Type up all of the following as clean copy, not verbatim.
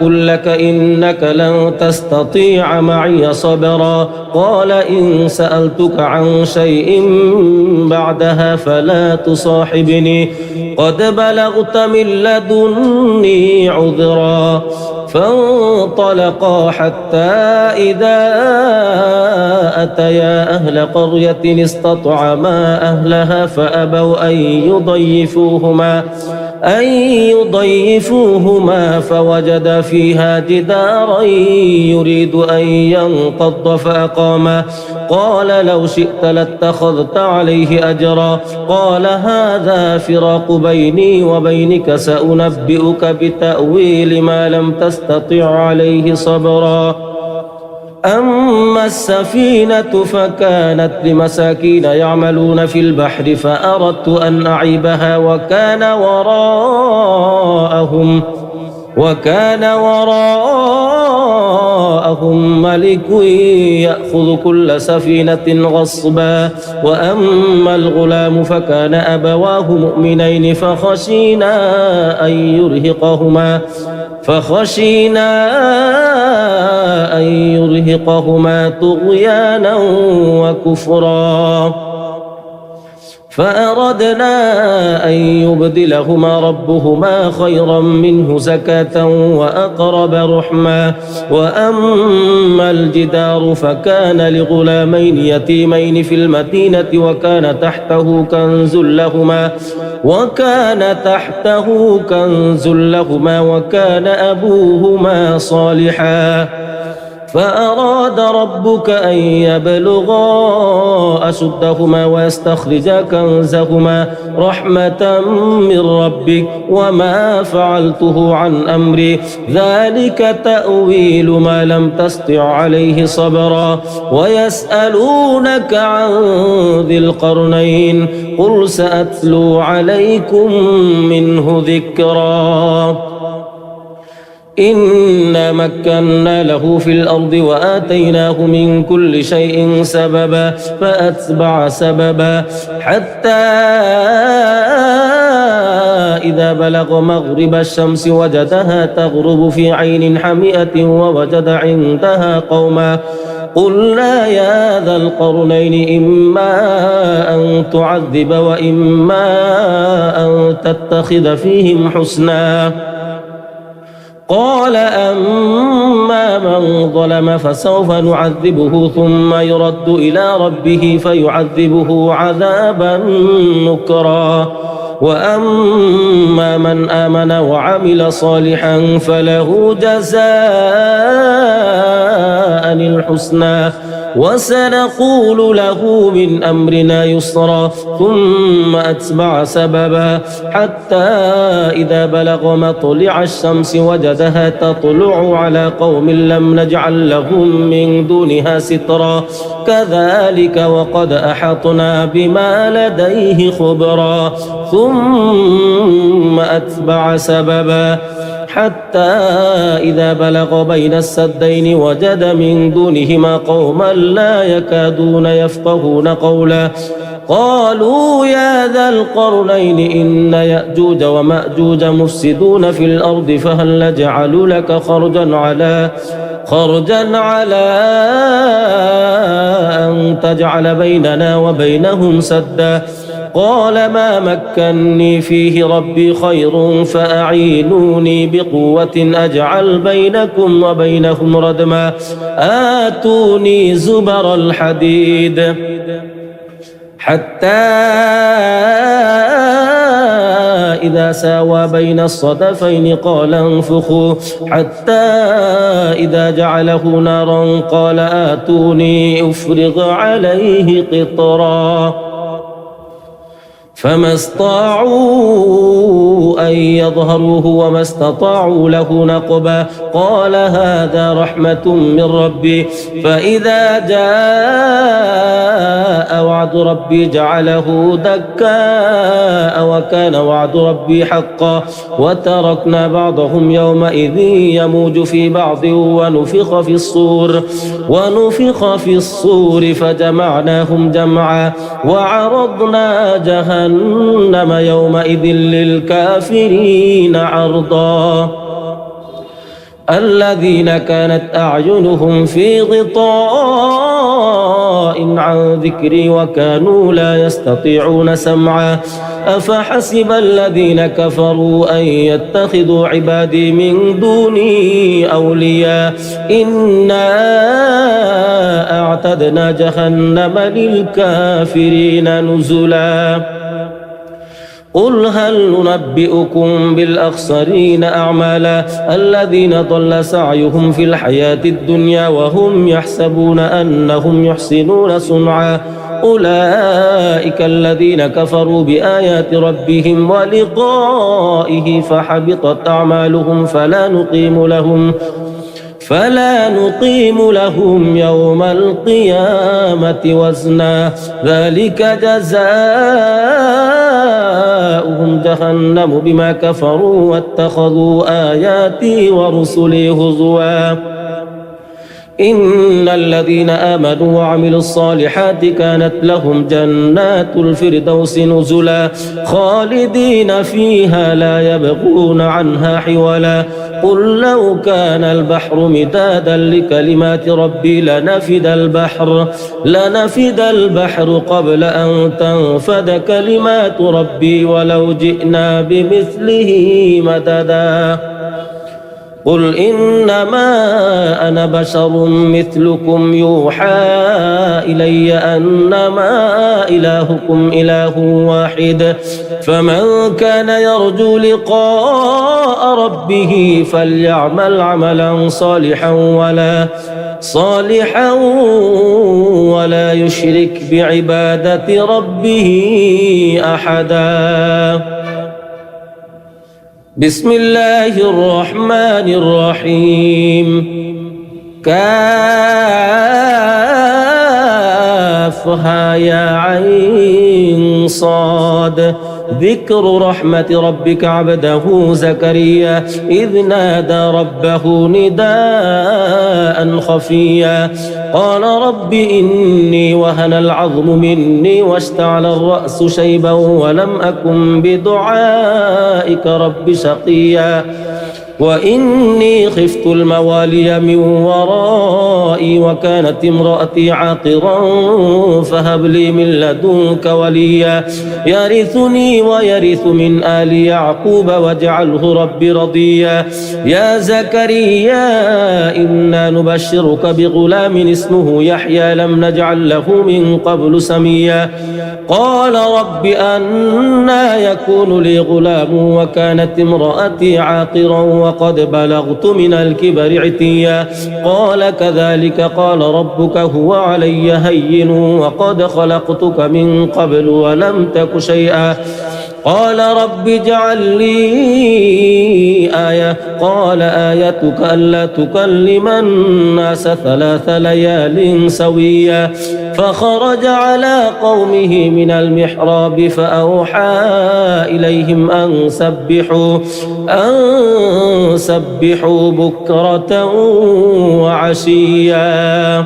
أقول لك إنك لن تستطيع معي صبرا قال إن سألتك عن شيء بعدها فلا تصاحبني قد بلغت من لدني عذرا فانطلقا حتى إذا أتيا أهل قرية استطعما أهلها فأبوا أن يضيفوهما فوجد فيها جدارا يريد أن ينقض فأقامه قال لو شئت لاتخذت عليه أجرا قال هذا فراق بيني وبينك سأنبئك بتأويل ما لم تستطع عليه صبرا أما السفينة فكانت لمساكين يعملون في البحر فأردت أن أعيبها وكان وراءهم ملك يأخذ كل سفينة غصبا وأما الغلام فكان أبواه مؤمنين فخشينا أن يرهقهما طغيانا وكفرا فأردنا أن يبدلهما ربهما خيرا منه زكاة وأقرب رحما وأما الجدار فكان لغلامين يتيمين في المدينة وكان تحته كنز لهما وكان أبوهما صالحا فأراد ربك أن يبلغا أشدهما ويستخرجا كنزهما رحمة من ربك وما فعلته عن أمري ذلك تأويل ما لم تسطع عليه صبرا ويسألونك عن ذي القرنين قل سأتلو عليكم منه ذكرا إنا مكنا له في الأرض وآتيناه من كل شيء سببا فأتبع سببا حتى إذا بلغ مغرب الشمس وجدها تغرب في عين حمئة ووجد عندها قوما قلنا يا ذا القرنين إما أن تعذب وإما أن تتخذ فيهم حسنا قال أما من ظلم فسوف نعذبه ثم يرد إلى ربه فيعذبه عذابا نكرا وأما من آمن وعمل صالحا فله جزاء الحسنى وسنقول له من أمرنا يسرا ثم أتبع سببا حتى إذا بلغ مطلع الشمس وجدها تطلع على قوم لم نجعل لهم من دونها سترا كذلك وقد أحطنا بما لديه خبرا ثم أتبع سببا حتى إذا بلغ بين السدين وجد من دونهما قوما لا يكادون يفقهون قولا قالوا يا ذا القرنين إن يأجوج ومأجوج مفسدون في الأرض فهل نجعل لك خرجا على أن تجعل بيننا وبينهم سدا قال ما مكني فيه ربي خير فأعينوني بقوة أجعل بينكم وبينهم ردما آتوني زبر الحديد حتى إذا ساوى بين الصدفين قال انفخوا حتى إذا جعله نارا قال آتوني أفرغ عليه قطرا فما استطاعوا أن يظهروه وما استطاعوا له نقبا قال هذا رحمة من ربي فإذا جاء وعد ربي جعله دكاء وكان وعد ربي حقا وتركنا بعضهم يومئذ يموج في بعض ونفخ في الصور فجمعناهم جمعا وعرضنا جهنم يومئذ للكافرين عرضا الذين كانت أعينهم في غطاء عن ذكري وكانوا لا يستطيعون سمعا أفحسب الذين كفروا أن يتخذوا عبادي من دوني أولياء إنا أعتدنا جهنم للكافرين نزلا قل هل ننبئكم بالأخسرين أعمالا الذين ضل سعيهم في الحياة الدنيا وهم يحسبون أنهم يحسنون صنعا أولئك الذين كفروا بآيات ربهم ولقائه فحبطت أعمالهم فلا نقيم لهم يوم القيامة وزنا ذلك جزاؤهم جهنم بما كفروا واتخذوا آياتي ورسلي هزوا إن الذين آمنوا وعملوا الصالحات كانت لهم جنات الفردوس نزلا خالدين فيها لا يبغون عنها حولا قل لو كان البحر مدادا لكلمات ربي لنفد البحر قبل أن تنفد كلمات ربي ولو جئنا بمثله مددا قل إنما أنا بشر مثلكم يوحى إلي أنما إلهكم إله واحد فمن كان يرجو لقاء ربه فليعمل عملا صالحا ولا يشرك بعبادة ربه أحدا بسم الله الرحمن الرحيم كافها يا عين صاد ذكر رحمة ربك عبده زكريا إذ نادى ربه نداء خفيا قال رب إني وهن العظم مني واشتعل الرأس شيبا ولم أكن بدعائك رب شقيا وإني خفت الموالي من ورائي وكانت امرأتي عاقرا فهب لي من لدنك وليا يرثني ويرث من آل يعقوب واجعله رب رضيا يا زكريا إنا نبشرك بغلام اسمه يحيى لم نجعل له من قبل سميا قال رب أنى يكون لي غلام وكانت امرأتي عاقرا وقد بلغت من الكبر عتيا قال كذلك قال ربك هو علي هين وقد خلقتك من قبل ولم تك شيئا قال رب اجعل لي آية قال آيتك ألا تكلم الناس 3 ليال سويا فخرج على قومه من المحراب فأوحى إليهم أن سبحوا بكرة وعشيا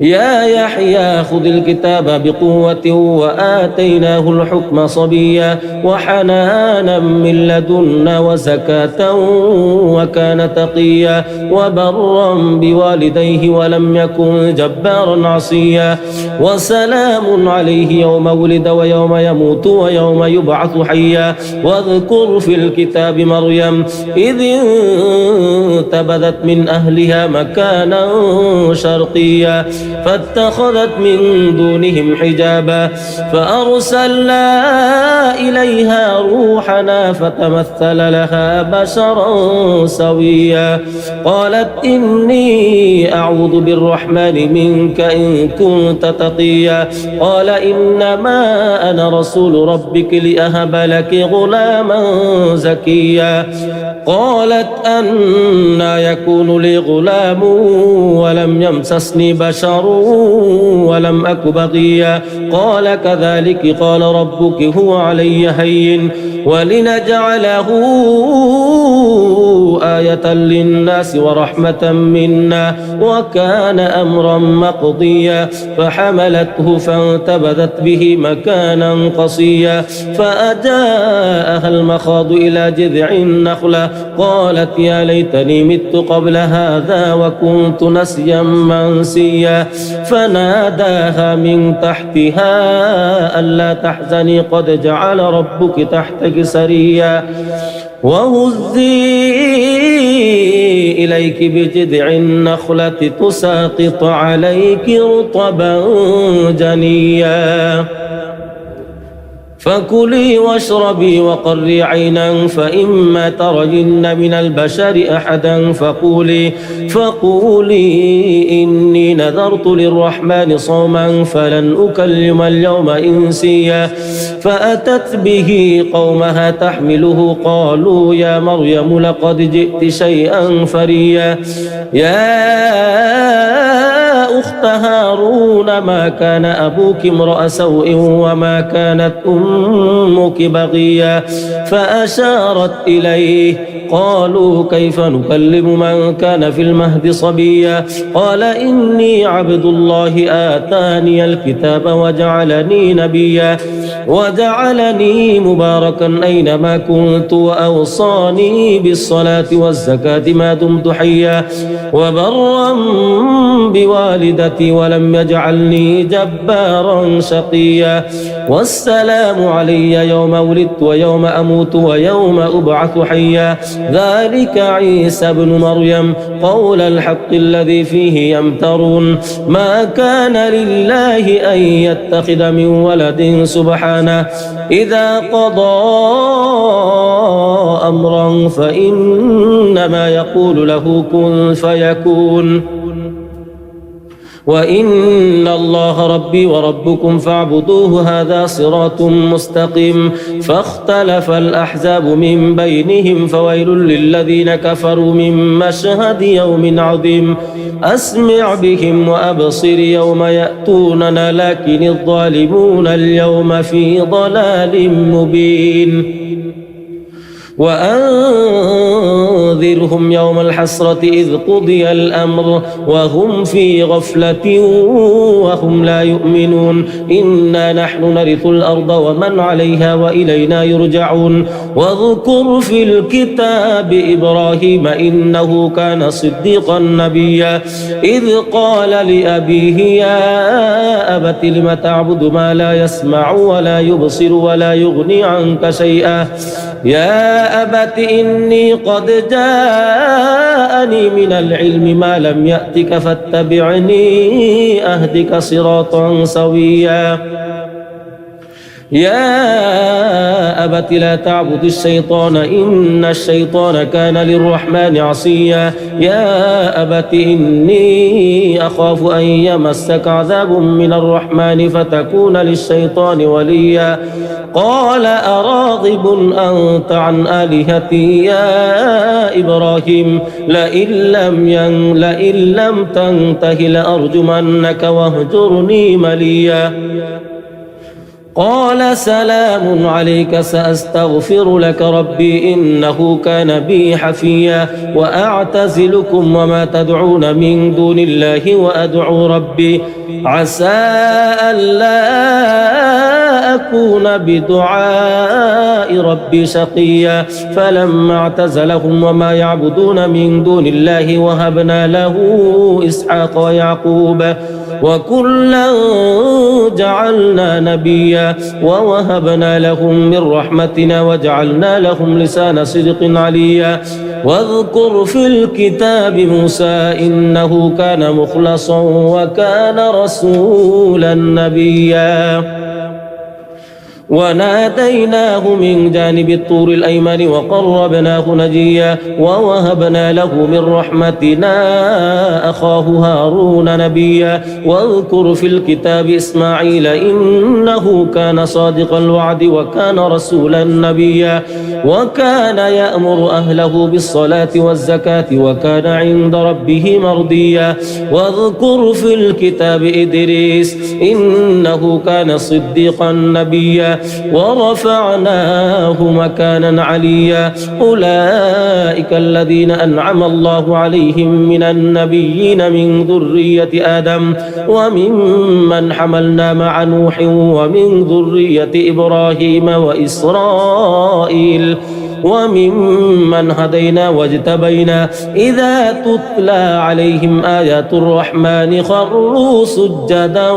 يا يحيى خذ الكتاب بقوة وآتيناه الحكم صبيا وحنانا من لدنا وزكاة وكان تقيا وبرا بوالديه ولم يكن جبارا عصيا وسلام عليه يوم ولد ويوم يموت ويوم يبعث حيا واذكر في الكتاب مريم إذ انتبذت من أهلها مكانا شرقيا فاتخذت من دونهم حجابا فأرسلنا إليها روحنا فتمثل لها بشرا سويا قالت إني أعوذ بالرحمن منك إن كنت تقيا قال إنما أنا رسول ربك لأهب لك غلاما زكيا قالت أنى يكون لي غلام ولم يمسسني بشر ولم أك بغيا قال كذلك قال ربك هو علي هين ولنجعله آية للناس ورحمة منا وكان أمرا مقضيا فحملته فانتبذت به مكانا قصيا فأجاءها المخاض إلى جذع النخلة قالت يا ليتني مت قبل هذا وكنت نسيا منسيا فناداها من تحتها ألا تحزني قد جعل ربك تحتك سريا وهزي إليك بجذع النخلة تساقط عليك رطبا جنيا فكلي واشربي وقري عينا فإما ترين من البشر أحدا فقولي إني نذرت للرحمن صوما فلن أكلم اليوم إنسيا فأتت به قومها تحمله قالوا يا مريم لقد جئت شيئا فريا يا أخت هارون ما كان أبوك امرأ سوء وما كانت أمك بغيا فأشارت إليه قالوا كيف نكلم من كان في المهد صبيا قال إني عبد الله آتاني الكتاب وجعلني نبيا وجعلني مباركا أينما كنت وأوصاني بالصلاة والزكاة ما دمت حيا وبرا بوالدتي ولم يجعلني جبارا شقيا والسلام علي يوم ولدت ويوم أموت ويوم أبعث حيا ذلك عيسى بن مريم قول الحق الذي فيه يمترون ما كان لله أن يتخذ من ولد سبحانه إذا قضى أمرا فإنما يقول له كن فيكون وإن الله ربي وربكم فاعبدوه هذا صراط مستقيم فاختلف الأحزاب من بينهم فويل للذين كفروا من مشهد يوم عظيم أسمع بهم وأبصر يوم يأتوننا لكن الظالمون اليوم في ضلال مبين وأنذرهم يوم الحسرة إذ قضي الأمر وهم في غفلة وهم لا يؤمنون إنا نحن نرث الأرض ومن عليها وإلينا يرجعون واذكر في الكتاب إبراهيم إنه كان صديقا نبيا إذ قال لأبيه يا أبت لم تعبد ما لا يسمع ولا يبصر ولا يغني عنك شيئا يا أبت إني قد جاءني من العلم ما لم يأتك فاتبعني أهدك صراطا سويا يا أبت لا تعبد الشيطان إن الشيطان كان للرحمن عصيا يا أبت إني أخاف أن يمسك عذاب من الرحمن فتكون للشيطان وليا قال أراغب أنت عن آلهتي يا إبراهيم لئن لم تنته لأرجمنك واهجرني مليا قال سلام عليك سأستغفر لك ربي إنه كان بي حفيا وأعتزلكم وما تدعون من دون الله وأدعو ربي عسى ألا أكون بدعاء ربي شقيا فلما اعتزلهم وما يعبدون من دون الله وهبنا له إسحاق ويعقوب وكلا جعلنا نبيا ووهبنا لهم من رحمتنا وجعلنا لهم لسان صدق عليا واذكر في الكتاب موسى إنه كان مخلصا وكان رسولا نبيا وناديناه من جانب الطور الأيمن وقربناه نجيا ووهبنا له من رحمتنا أخاه هارون نبيا واذكر في الكتاب إسماعيل إنه كان صادق الوعد وكان رسولا نبيا وكان يأمر أهله بالصلاة والزكاة وكان عند ربه مرضيا واذكر في الكتاب إدريس إنه كان صديقا نبيا ورفعناه مكانا عليا أولئك الذين أنعم الله عليهم من النبيين من ذرية آدم وممن حملنا مع نوح ومن ذرية إبراهيم وإسرائيل وممن هدينا واجتبينا إذا تتلى عليهم آيات الرحمن خروا سجدا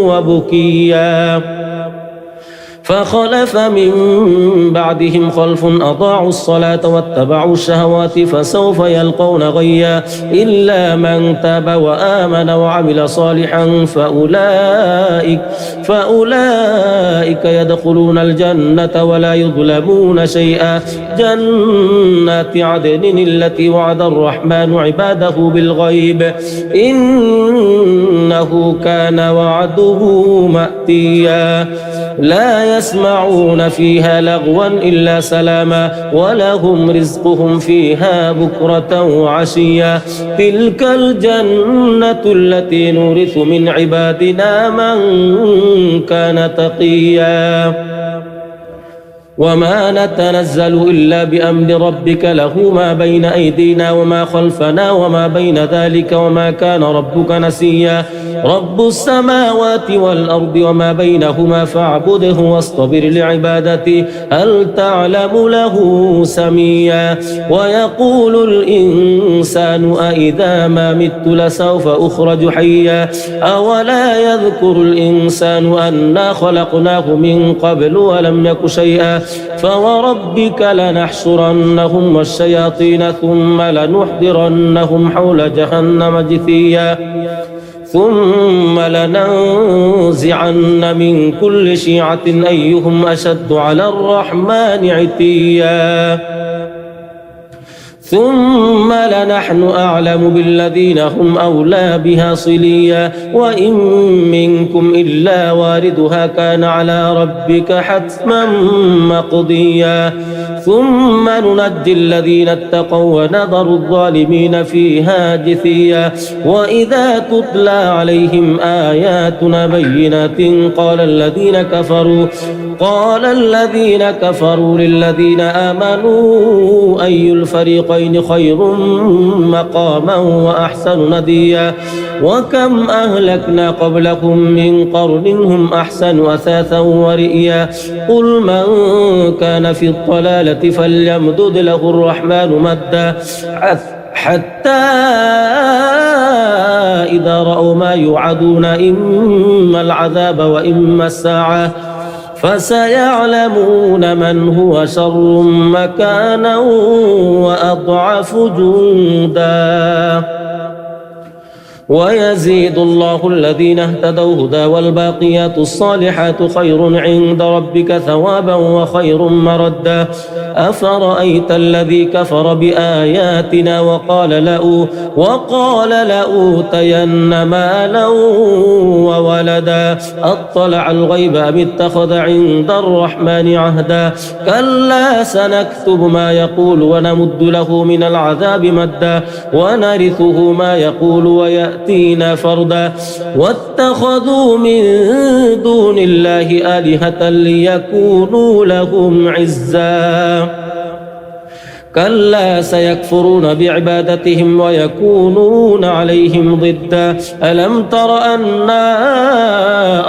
وبكيا فخلف من بعدهم خلف أضاعوا الصلاة واتبعوا الشهوات فسوف يلقون غيا إلا من تاب وآمن وعمل صالحا فأولئك يدخلون الجنة ولا يظلمون شيئا جنات عدن التي وعد الرحمن عباده بالغيب إنه كان وعده مأتيا لا يسمعون فيها لغوا إلا سلاما ولهم رزقهم فيها بكرة وعشيا تلك الجنة التي نورث من عبادنا من كان تقيا وما نتنزل إلا بأمر ربك له ما بين أيدينا وما خلفنا وما بين ذلك وما كان ربك نسيا رب السماوات والأرض وما بينهما فاعبده واصطبر لعبادته هل تعلم له سميا ويقول الإنسان أإذا ما مت لسوف أخرج حيا أولا يذكر الإنسان أنا خلقناه من قبل ولم يك شيئا فوربك لنحشرنهم والشياطين ثم لنحضرنهم حول جهنم جثيا ثم لننزعن من كل شيعة أيهم أشد على الرحمن عتيا ثم لنحن أعلم بالذين هم أولى بها صليا وإن منكم إلا واردها كان على ربك حتما مقضيا ثم ننجي الذين اتقوا ونذر الظالمين فيها جثيا وإذا تتلى عليهم آياتنا بينات قال الذين كفروا للذين آمنوا أي الفريقين خير مقاما وأحسن نديا وكم أهلكنا قبلكم من قرن هم أحسن أثاثا ورئيا قل من كان في الضلالة فليمدد له الرحمن مدا حتى إذا رأوا ما يوعدون إما العذاب وإما الساعة فسيعلمون من هو شر مكانا وأضعف جندا ويزيد الله الذين اهتدوا هدى والباقيات الصالحات خير عند ربك ثوابا وخير مردا أفرأيت الذي كفر بآياتنا وقال لأوتين مالا وولدا أطلع الغيب أم اتخذ عند الرحمن عهدا كلا سنكتب ما يقول ونمد له من العذاب مدا ونرثه ما يقول ويأتينا فردا واتخذوا من دون الله آلهة ليكونوا لهم عزا كلا سيكفرون بعبادتهم ويكونون عليهم ضدا ألم تر أنا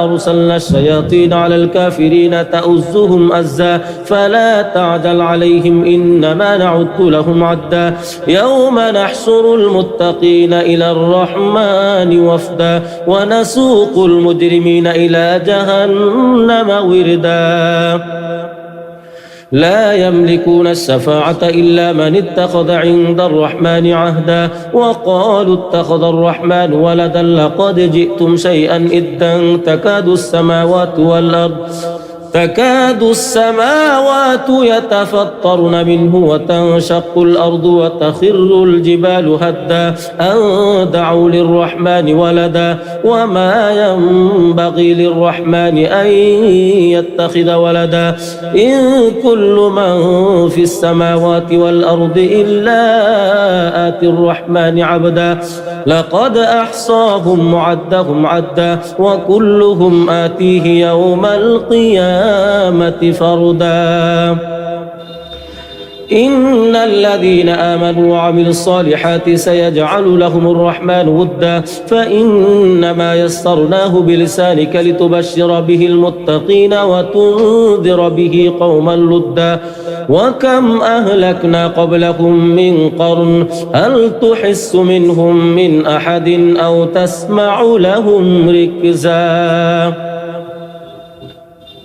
أرسلنا الشياطين على الكافرين تؤزهم أزا فلا تعجل عليهم إنما نعد لهم عدا يوم نحشر المتقين إلى الرحمن وفدا ونسوق المجرمين إلى جهنم وردا لا يملكون الشفاعة إلا من اتخذ عند الرحمن عهدا وقالوا اتخذ الرحمن ولدا لقد جئتم شيئا إدا تكاد السماوات يتفطرن منه وتنشق الأرض وتخر الجبال هدا أن دعوا للرحمن ولدا وما ينبغي للرحمن أن يتخذ ولدا إن كل من في السماوات والأرض إلا آتي الرحمن عبدا لقد أحصاهم وعدهم عدا وكلهم آتيه يوم القيامة القيامة فردا إن الذين آمنوا وعملوا الصالحات سيجعل لهم الرحمن ودا فإنما يسرناه بلسانك لتبشر به المتقين وتنذر به قوما لدا وكم أهلكنا قبلهم من قرن هل تحس منهم من أحد أو تسمع لهم ركزا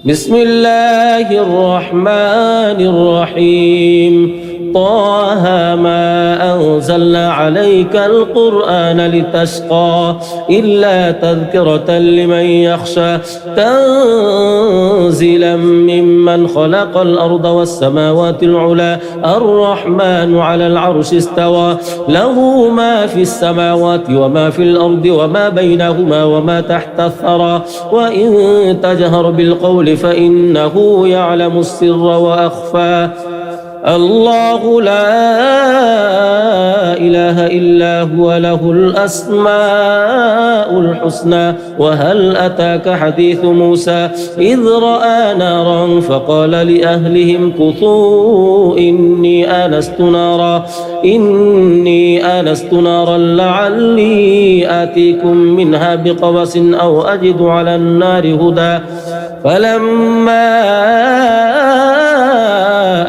بسم الله الرحمن الرحيم طه ما أنزلنا عليك القرآن لتشقى إلا تذكرة لمن يخشى تنزيلا ممن خلق الأرض والسماوات العلى الرحمن على العرش استوى له ما في السماوات وما في الأرض وما بينهما وما تحت الثرى وإن تجهر بالقول فإنه يعلم السر وأخفى الله لا إله إلا هو له الأسماء الحسنى وهل أتاك حديث موسى إذ رأى نارا فقال لأهلهم كثوا إني آنست نارا لعلي آتيكم منها بقبس أو أجد على النار هدى فلما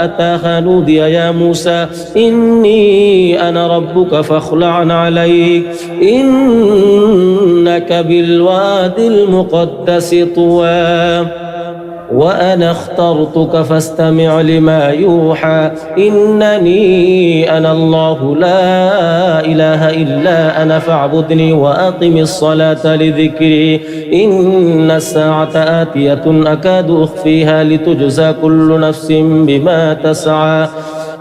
أتاها نودي يا موسى إني أنا ربك فاخلع عليك إنك بالواد المقدس طوى وأنا اخترتك فاستمع لما يوحى إنني أنا الله لا إله إلا أنا فاعبدني وأقم الصلاة لذكري إن الساعة آتية أكاد أخفيها لتجزى كل نفس بما تسعى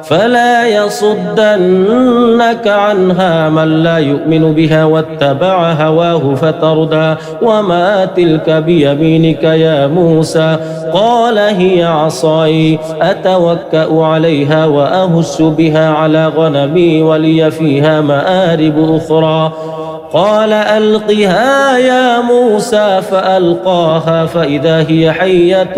فلا يصدنك عنها من لا يؤمن بها واتبع هواه فتردى وما تلك بيمينك يا موسى قال هي عصاي أتوكأ عليها وأهش بها على غنمي ولي فيها مآرب أخرى قال ألقها يا موسى فألقاها فإذا هي حية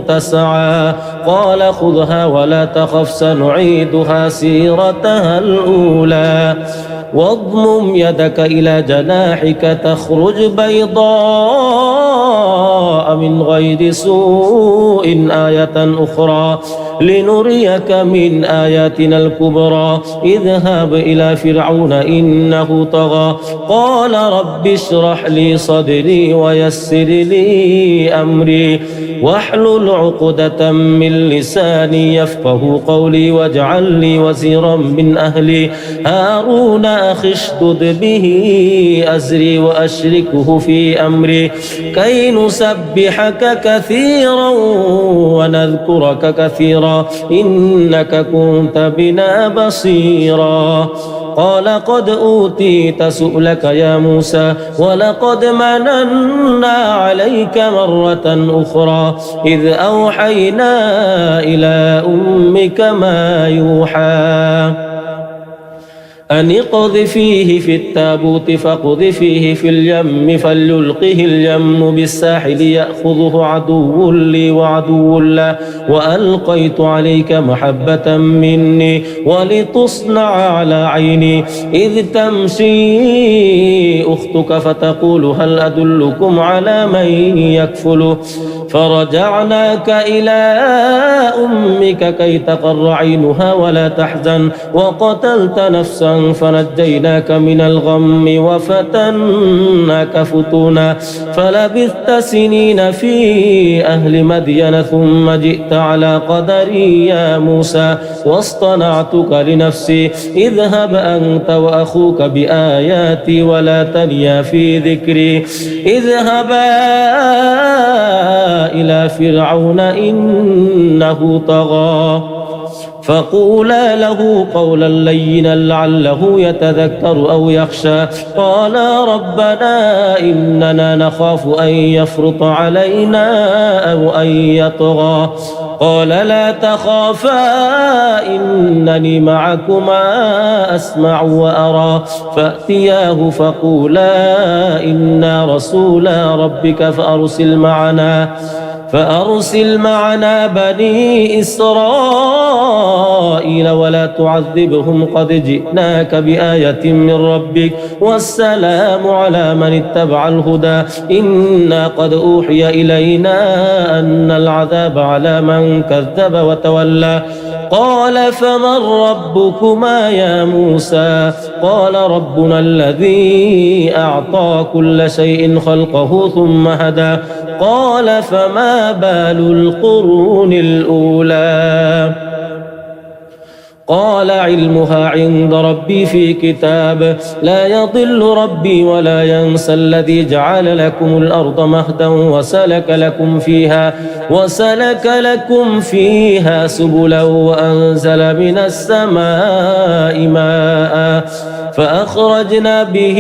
تسعى قال خذها ولا تخف سنعيدها سيرتها الأولى واضمم يدك إلى جناحك تخرج بيضاء من غير سوء آية أخرى لنريك من آياتنا الكبرى اذهب إلى فرعون إنه طغى قال رب اشرح لي صدري ويسر لي أمري واحلل عقدة من لساني يفقه قولي واجعل لي وزيرا من أهلي هارون أخي اشدد به أزري وأشركه في أمري كي نسبحك كثيرا ونذكرك كثيرا إنك كنت بنا بصيرا قال قد أوتيت سؤلك يا موسى ولقد مننا عليك مرة أخرى إذ أوحينا إلى أمك ما يوحى أن اقذفيه في التابوت فاقذفيه في اليم فليلقه اليم بالساحل يأخذه عدو لي وعدو له وألقيت عليك محبة مني ولتصنع على عيني إذ تمشي أختك فتقول هل أدلكم على من يكفله فرجعناك إلى أمك كي تقر عينها ولا تحزن وقتلت نفسا فنجيناك من الغم وفتناك فتونا فلبثت سنين في أهل مدين ثم جئت على قدري يا موسى واصطنعتك لنفسي اذهب أنت وأخوك بآياتي ولا تنيا في ذكري اذهبا إلى فرعون إنه طغى فقولا له قولا لينا لعله يتذكر أو يخشى قالا ربنا إننا نخاف أن يفرط علينا أو أن يطغى قال لا تخافا إنني معكما أسمع وأرى فأتياه فقولا إنا رسولا ربك فأرسل معنا فأرسل معنا بني إسرائيل ولا تعذبهم قد جئناك بآية من ربك والسلام على من اتبع الهدى إنا قد أوحي إلينا أن العذاب على من كذب وتولى قال فمن ربكما يا موسى قال ربنا الذي أعطى كل شيء خلقه ثم هدى قال فما بال القرون الأولى قال علمها عند ربي في كتاب لا يضل ربي ولا ينسى الذي جعل لكم الأرض مهدا وسلك لكم فيها سبلا وأنزل من السماء ماء فأخرجنا به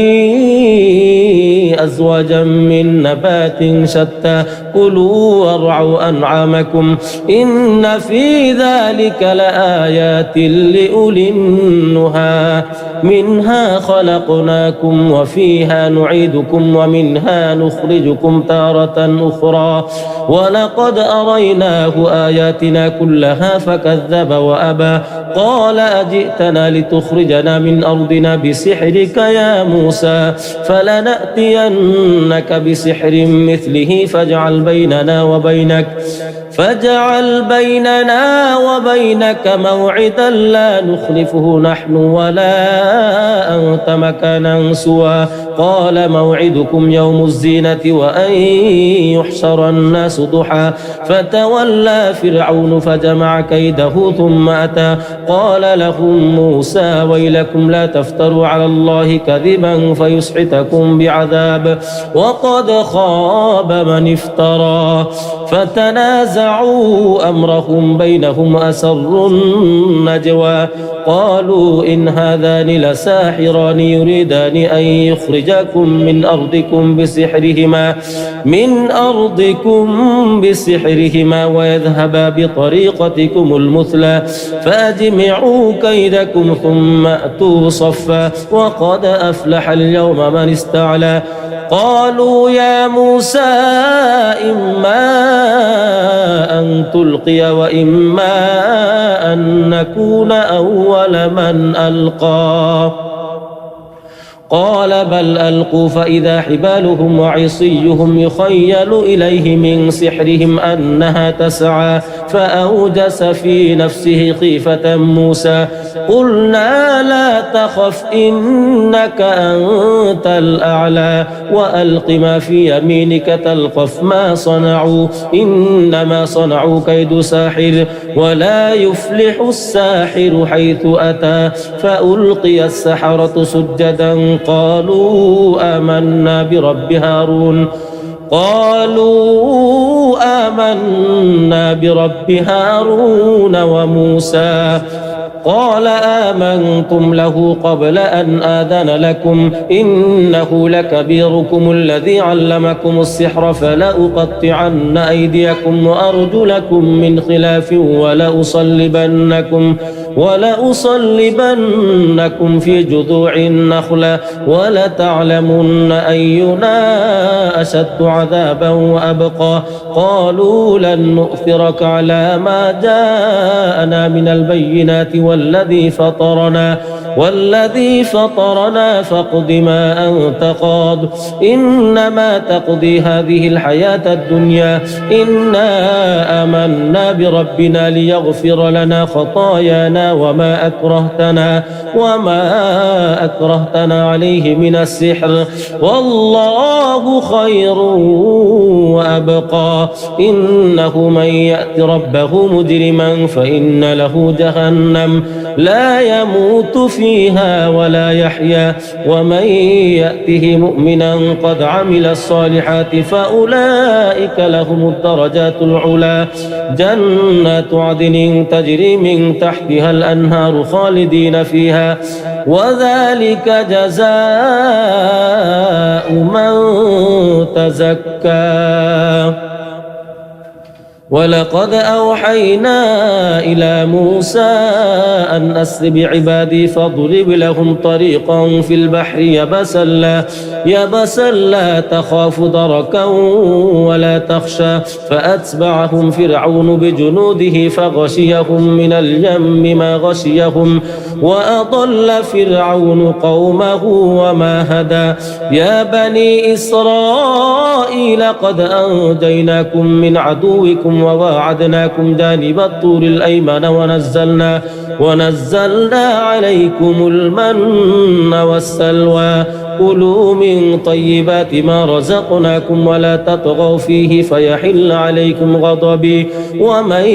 أزواجا من نبات شتى كلوا وارعوا أنعامكم إن في ذلك لآيات لأولي النهى منها خلقناكم وفيها نعيدكم ومنها نخرجكم تارة أخرى ولقد أريناه آياتنا كلها فكذب وأبى قال أجئتنا لتخرجنا من أرضنا بسحرك يا موسى فلنأتينك بسحر مثله فاجعل بيننا وبينك موعدا لا نخلفه نحن ولا أنت مكانا سوى قال موعدكم يوم الزينة وأن يحشر الناس ضحى فتولى فرعون فجمع كيده ثم أتى قال لهم موسى ويلكم لا تفتروا على الله كذبا فيسحتكم بعذاب وقد خاب من افترى فتنازعوا أمرهم بينهم أسروا النجوى قالوا إن هذان لساحران يريدان أن يخرجاكم من أرضكم بسحرهما ويذهبا بطريقتكم المثلى فأجمعوا كيدكم ثم أتوا صفا وقد أفلح اليوم من استعلى قالوا يا موسى إما أن تلقي وإما أن نكون أول من ألقى قال بل ألقوا فإذا حبالهم وعصيهم يخيل إليه من سحرهم أنها تسعى فأوجس في نفسه خيفة موسى قلنا لا تخف إنك أنت الأعلى وألق ما في يمينك تلقف ما صنعوا إنما صنعوا كيد ساحر ولا يفلح الساحر حيث أتى فألقي السحرة سجدا قالوا آمنا برب هارون وموسى قال آمنتم له قبل أن آذن لكم إنه لكبيركم الذي علمكم السحر فلأقطعن أيديكم وأرجلكم من خلاف ولأصلبنكم في جذوع النخلة ولتعلمن أينا أشد عذابا وأبقى قالوا لن نؤثرك على ما جاءنا من البينات والذي فطرنا فاقض ما أنت قاض إنما تقضي هذه الحياة الدنيا إنا آمنا بربنا ليغفر لنا خطايانا وما أكرهتنا عليه من السحر والله خير وأبقى إنه من يأت ربه مجرما فإن له جهنم لا يموت فيها ولا يحيا ومن يأته مؤمنا قد عمل الصالحات فأولئك لهم الدرجات العلى جنات عدن تجري من تحتها الأنهار خالدين فيها وذلك جزاء من تزكى ولقد أوحينا إلى موسى أن أسر بعبادي فاضرب لهم طريقا في البحر يبسا لا تخاف دركا ولا تخشى فأتبعهم فرعون بجنوده فغشيهم من اليم ما غشيهم وأضل فرعون قومه وما هدى يا بني إسرائيل قد أنجيناكم من عدوكم وواعدناكم جانب الطور الأيمن ونزلنا عليكم المن والسلوى كلوا من طيبات ما رزقناكم ولا تطغوا فيه فيحل عليكم غضبي ومن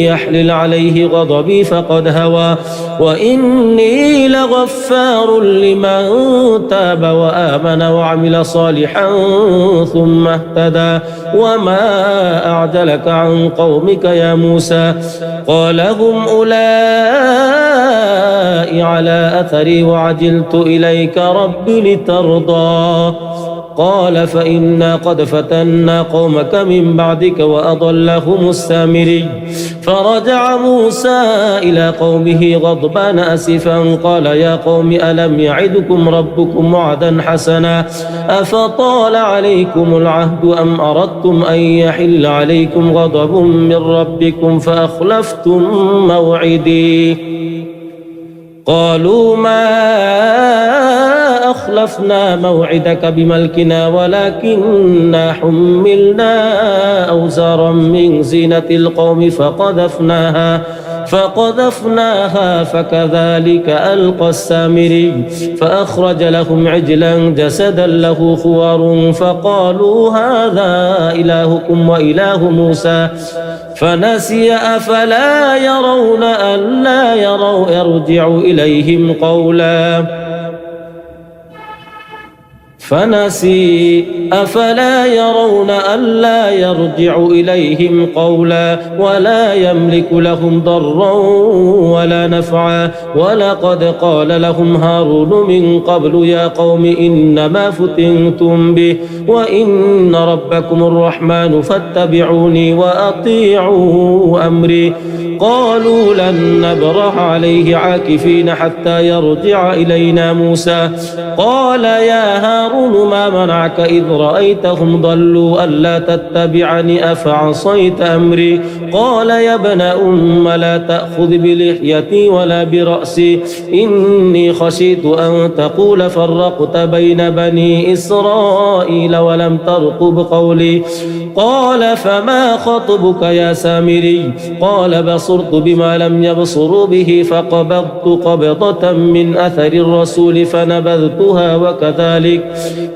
يحلل عليه غضبي فقد هوى وإني لغفار لمن تاب وآمن وعمل صالحا ثم اهتدى وما أعجلك عن قومك يا موسى قال هم أولئك على أثري وعجلت إليك رب لترضى قال فإنا قد فتنا قومك من بعدك وأضلهم السامري فرجع موسى إلى قومه غضبان أسفا قال يا قوم ألم يعدكم ربكم وعدا حسنا أفطال عليكم العهد أم أردتم أن يحل عليكم غضب من ربكم فأخلفتم موعدي قالوا ما أخلفنا موعدك بملكنا ولكننا حملنا أوزارا من زينة القوم فقذفناها فكذلك ألقى السامري فأخرج لهم عجلا جسدا له خوار فقالوا هذا إلهكم وإله موسى فنسي أفلا يرون ألا يرجع إليهم قولا أفلا يرون ألا يرجع إليهم قولا ولا يملك لهم ضرا ولا نفعا ولقد قال لهم هارون من قبل يا قوم إنما فتنتم به وإن ربكم الرحمن فاتبعوني وأطيعوا أمري قالوا لن نبرح عليه عاكفين حتى يرجع إلينا موسى قال يا هارون ما منعك إذ رأيتهم ضلوا ألا تتبعني أفعصيت أمري قال يا ابن لا تأخذ بلحيتي ولا برأسي إني خشيت أن تقول فرقت بين بني إسرائيل ولم ترقب قولي قال فما خطبك يا سامري قال بصرت بما لم يبصروا به فقبضت قبضة من أثر الرسول فنبذتها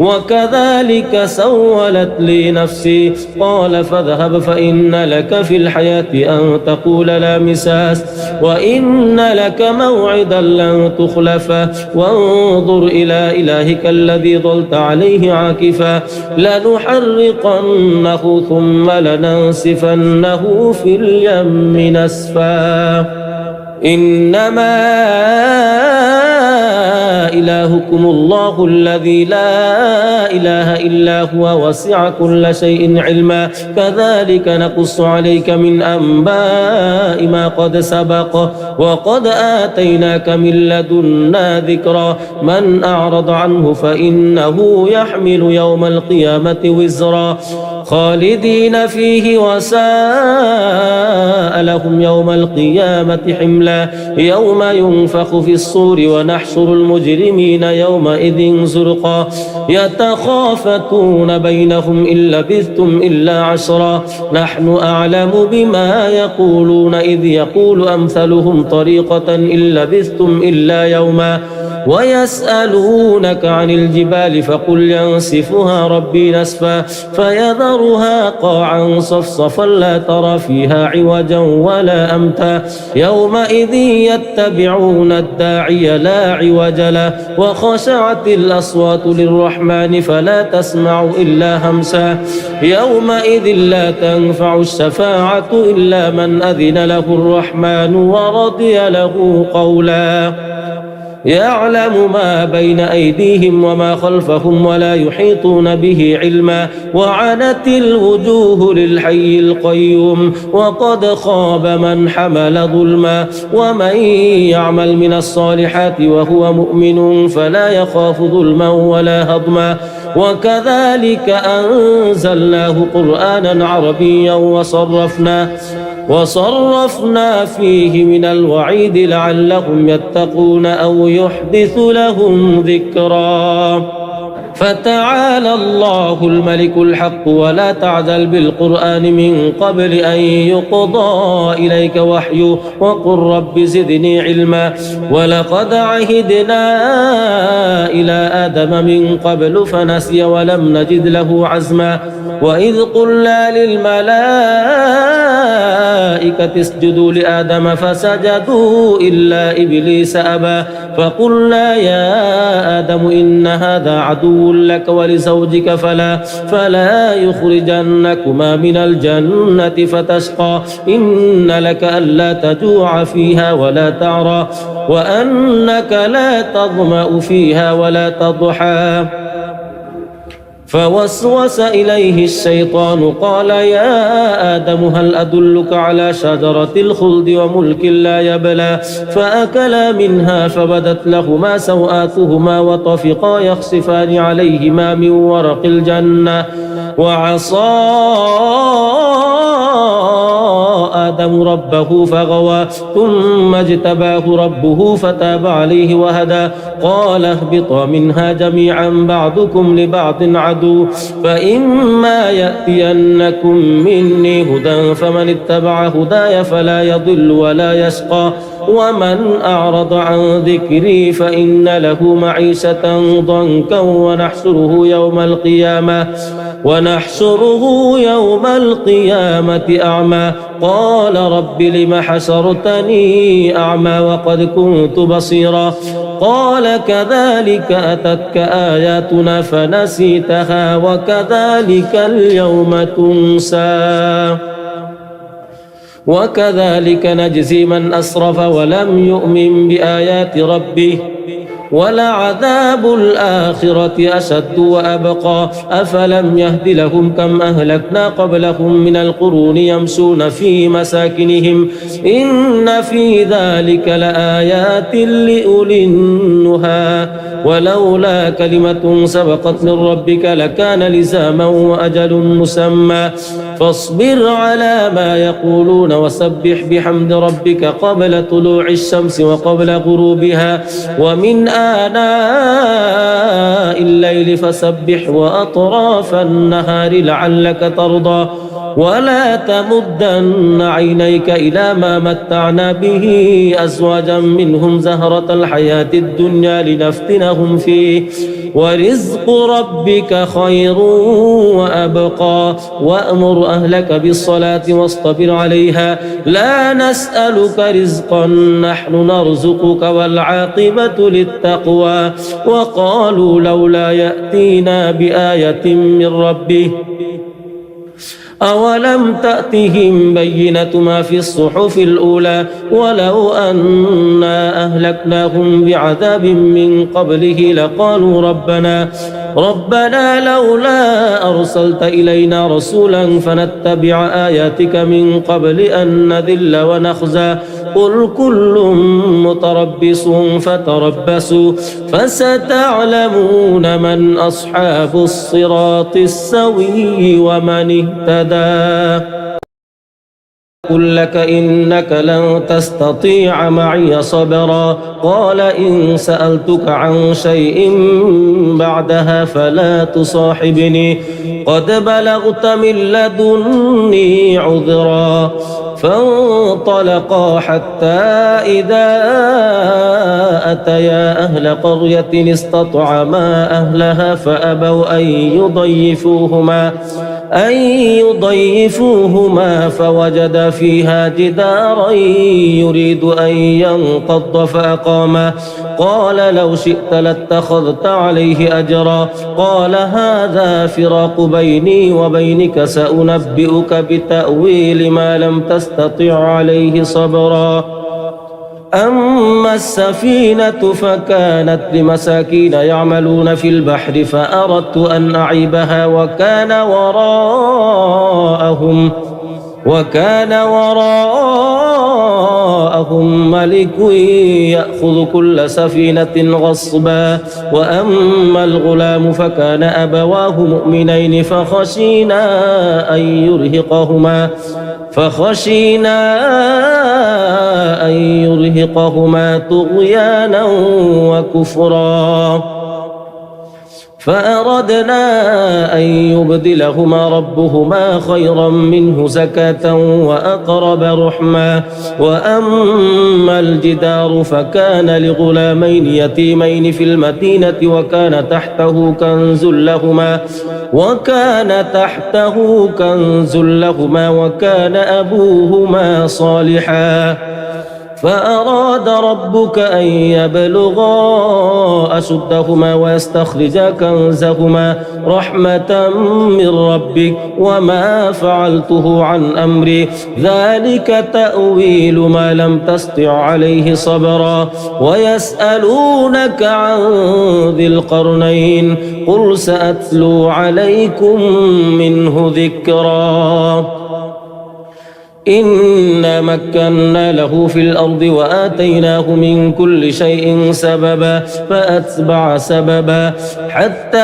وكذلك سولت لي نفسي قال فاذهب فإن لك في الحياة أن تقول لا مساس وإن لك موعدا لن تخلفه وانظر إلى إلهك الذي ظلت عليه عاكفا لنحرقنه ثم لننسفنه في اليم نسفا إنما إلهكم الله الذي لا إله إلا هو وسع كل شيء علما كذلك نقص عليك من أنباء ما قد سبق وقد آتيناك من لدنا ذكرا من أعرض عنه فإنه يحمل يوم القيامة وزرا خالدين فيه وساء لهم يوم القيامة حملا يوم ينفخ في الصور ونحشر المجرمين يومئذ زرقا يتخافتون بينهم إن لبثتم إلا عشرا نحن أعلم بما يقولون إذ يقول أمثلهم طريقة إن لبثتم إلا يوما ويسألونك عن الجبال فقل ينسفها ربي نسفا فيذرها قاعا صفصفا لا ترى فيها عوجا ولا أمتا يومئذ يتبعون الداعي لا عوج له وخشعت الأصوات للرحمن فلا تسمع إلا همسا يومئذ لا تنفع الشفاعة إلا من أذن له الرحمن ورضي له قولا يعلم ما بين أيديهم وما خلفهم ولا يحيطون به علما وعنت الوجوه للحي القيوم وقد خاب من حمل ظلما ومن يعمل من الصالحات وهو مؤمن فلا يخاف ظلما ولا هضما وكذلك أنزلناه قرآنا عربيا وصرفنا فيه من الوعيد لعلهم يتقون أو يحدث لهم ذكرا فتعالى الله الملك الحق ولا تعجل بالقرآن من قبل أن يقضى إليك وحيه وقل رب زدني علما ولقد عهدنا إلى آدم من قبل فنسي ولم نجد له عزما وإذ قلنا للملائكة اسجدوا لآدم فسجدوا إلا إبليس أبى فقلنا يا آدم إن هذا عدو لك ولزوجك فلا يخرجنكما من الجنة فتشقى إن لك ألا تجوع فيها ولا تعرى وأنك لا تظمأ فيها ولا تضحى فوسوس إليه الشيطان قال يا آدم هل أدلك على شجرة الخلد وملك لا يبلى فأكلا منها فبدت لهما سوآتهما وطفقا يخصفان عليهما من ورق الجنة وعصى آدم ربه فغوى ثم اجتباه ربه فتاب عليه وهدى قال اهبطا منها جميعا بعضكم لبعض عدو فإما يأتينكم مني هدى فمن اتبع هداي فلا يضل ولا يشقى ومن أعرض عن ذكري فإن له معيشة ضنكا ونحشره يوم القيامة أعمى قال رب لم حشرتني أعمى وقد كنت بصيرا قال كذلك أتتك آياتنا فنسيتها وكذلك اليوم تنسى وكذلك نجزي من أسرف ولم يؤمن بآيات ربه ولعذاب الآخرة أشد وأبقى أفلم يهد لهم كم أهلكنا قبلهم من القرون يمشون في مساكنهم إن في ذلك لآيات لأولي النهى ولولا كلمة سبقت من ربك لكان لزاما وأجل مسمى فاصبر على ما يقولون وسبح بحمد ربك قبل طلوع الشمس وقبل غروبها ومن آناء الليل فسبح وأطراف النهار لعلك ترضى ولا تمدن عينيك إلى ما متعنا به أزواجا منهم زهرة الحياة الدنيا لنفتنهم فيه ورزق ربك خير وأبقى وأمر أهلك بالصلاة واصطبر عليها لا نسألك رزقا نحن نرزقك والعاقبة للتقوى وقالوا لولا يأتينا بآية من ربه أولم تأتهم بينة ما في الصحف الأولى ولو أنا أهلكناهم بعذاب من قبله لقالوا ربنا لولا أرسلت إلينا رسولا فنتبع آياتك من قبل أن نذل ونخزى قل كل متربص فتربصوا فستعلمون من أصحاب الصراط السوي ومن اهتدى قل لك إنك لن تستطيع معي صبرا قال إن سألتك عن شيء بعدها فلا تصاحبني قد بلغت من لدني عذرا فانطلقا حتى إذا أتيا أهل قرية استطعما أهلها فأبوا أن يضيفوهما فوجد فيها جدارا يريد أن ينقض فأقامه قال لو شئت لاتخذت عليه أجرا قال هذا فراق بيني وبينك سأنبئك بتأويل ما لم تستطع عليه صبرا أما السفينة فكانت لمساكين يعملون في البحر فأردت أن أعيبها وكان وراءهم ملك يأخذ كل سفينة غصبا وأما الغلام فكان أبواه مؤمنين فخشينا أن يرهقهما طغيانا وكفرا فأردنا أن يبدلهما ربهما خيرا منه زكاة وأقرب رحما وأما الجدار فكان لغلامين يتيمين في المدينة وكان تحته كنز لهما وكان أبوهما صالحا فأراد ربك أن يبلغا أشدهما ويستخرجا كنزهما رحمة من ربك وما فعلته عن أمري ذلك تأويل ما لم تسطع عليه صبرا ويسألونك عن ذي القرنين قل سأتلو عليكم منه ذكرا إنا مكنا له في الأرض وآتيناه من كل شيء سببا فأتبع سببا حتى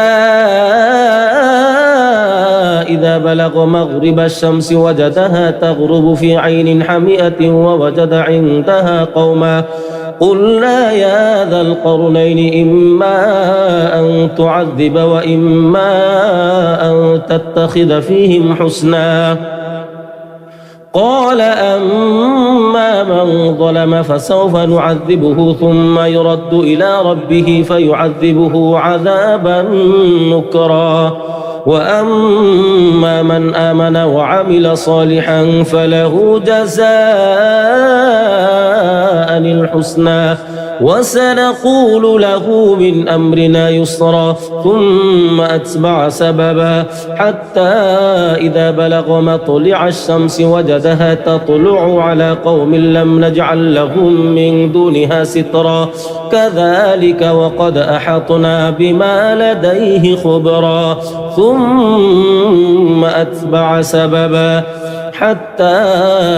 إذا بلغ مغرب الشمس وجدها تغرب في عين حمئة ووجد عندها قوما قلنا يا ذا القرنين إما أن تعذب وإما أن تتخذ فيهم حسنا قال أما من ظلم فسوف نعذبه ثم يرد إلى ربه فيعذبه عذابا نكرا وأما من آمن وعمل صالحا فله جزاء الحسنى وسنقول له من أمرنا يسرا ثم أتبع سببا حتى إذا بلغ مطلع الشمس وجدها تطلع على قوم لم نجعل لهم من دونها سترا كذلك وقد أحطنا بما لديه خبرا ثم أتبع سببا حتى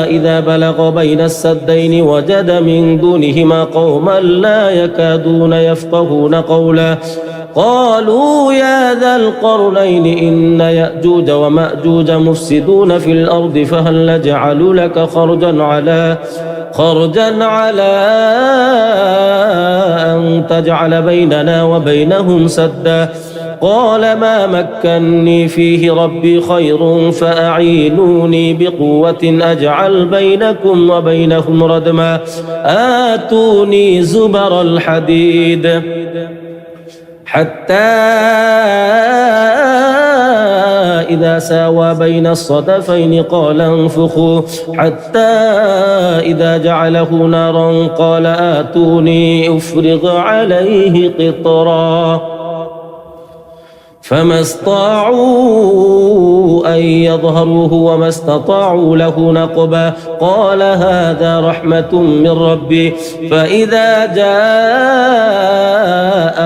إذا بلغ بين السدين وجد من دونهما قوما لا يكادون يفقهون قولا قالوا يا ذا القرنين إن يأجوج ومأجوج مفسدون في الأرض فهل نجعل لك خرجا على أن تجعل بيننا وبينهم سدا قال ما مكني فيه ربي خير فأعينوني بقوة أجعل بينكم وبينهم ردما آتوني زبر الحديد حتى إذا ساوى بين الصدفين قال انفخوا حتى إذا جعله نارا قال آتوني أفرغ عليه قطرا فما استطاعوا أن يظهروه وما استطاعوا له نقبا قال هذا رحمة من ربي فإذا جاء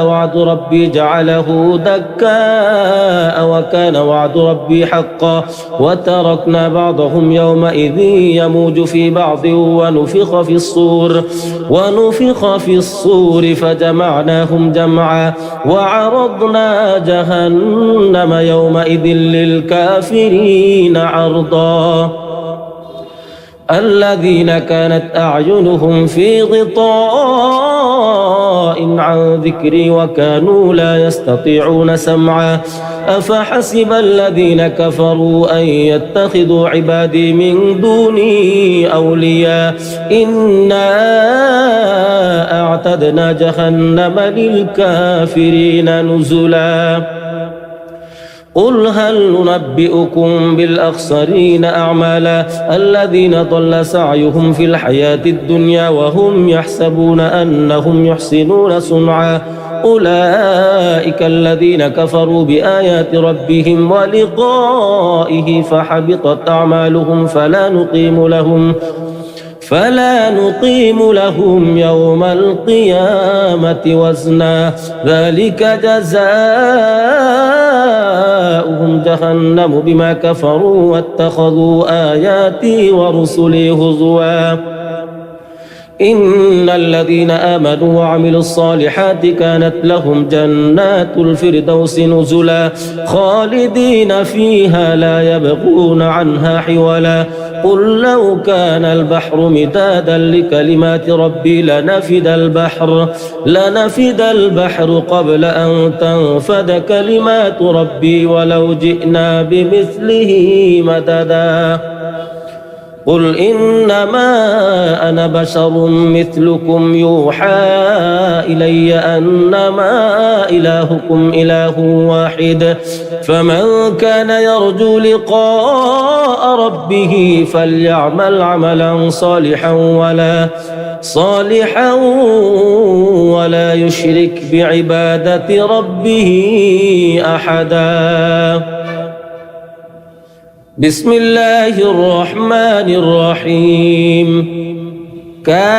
وعد ربي جعله دكاء وكان وعد ربي حقا وتركنا بعضهم يومئذ يموج في بعض ونفخ في الصور فجمعناهم جمعا وعرضنا جهنم يومئذ للكافرين عرضا الذين كانت أعينهم في غطاء عن ذكري وكانوا لا يستطيعون سمعا أفحسب الذين كفروا أن يتخذوا عبادي من دوني أولياء إنا أعتدنا جهنم للكافرين نزلا قل هل ننبئكم بالأخسرين أعمالا الذين ضل سعيهم في الحياة الدنيا وهم يحسبون أنهم يحسنون صنعا أولئك الذين كفروا بآيات ربهم ولقائه فحبطت أعمالهم فلا نقيم لهم يوم القيامة وزنا ذلك جزاؤهم جهنم بما كفروا واتخذوا آياتي ورسلي هزوا إن الذين آمنوا وعملوا الصالحات كانت لهم جنات الفردوس نزلا خالدين فيها لا يبغون عنها حولا قل لو كان البحر مدادا لكلمات ربي لنفد البحر قبل أن تنفد كلمات ربي ولو جئنا بمثله مددا قل إنما أنا بشر مثلكم يوحى إلي أنما إلهكم إله واحد فمن كان يرجو لقاء ربه فليعمل عملا صالحا ولا يشرك بعبادة ربه أحدا بسم الله الرحمن الرحيم كافها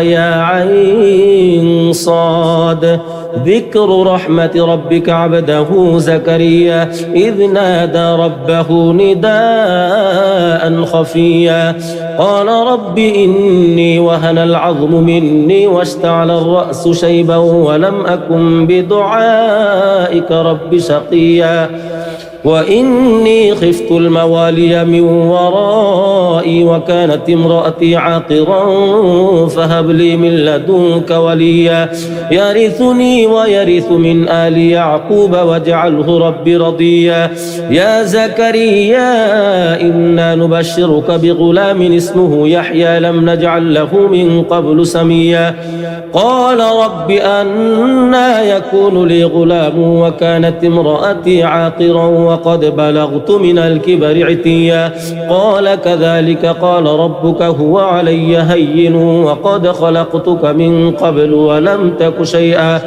يا عين صاد ذكر رحمة ربك عبده زكريا إذ نادى ربه نداء خفيا قال رب إني وهن العظم مني واشتعل الرأس شيبا ولم أكن بدعائك رب شقيا وإني خفت الموالي من ورائي وكانت امرأتي عاقرا فهب لي من لدنك وليا يرثني ويرث من آل يعقوب واجعله ربي رضيا يا زكريا إنا نبشرك بغلام اسمه يحيى لم نجعل له من قبل سميا قال رب أنى يكون لي غلام وكانت امرأتي عاقرا وقد بلغت من الكبر عتيا قال كذلك قال ربك هو علي هين وقد خلقتك من قبل ولم تك شيئا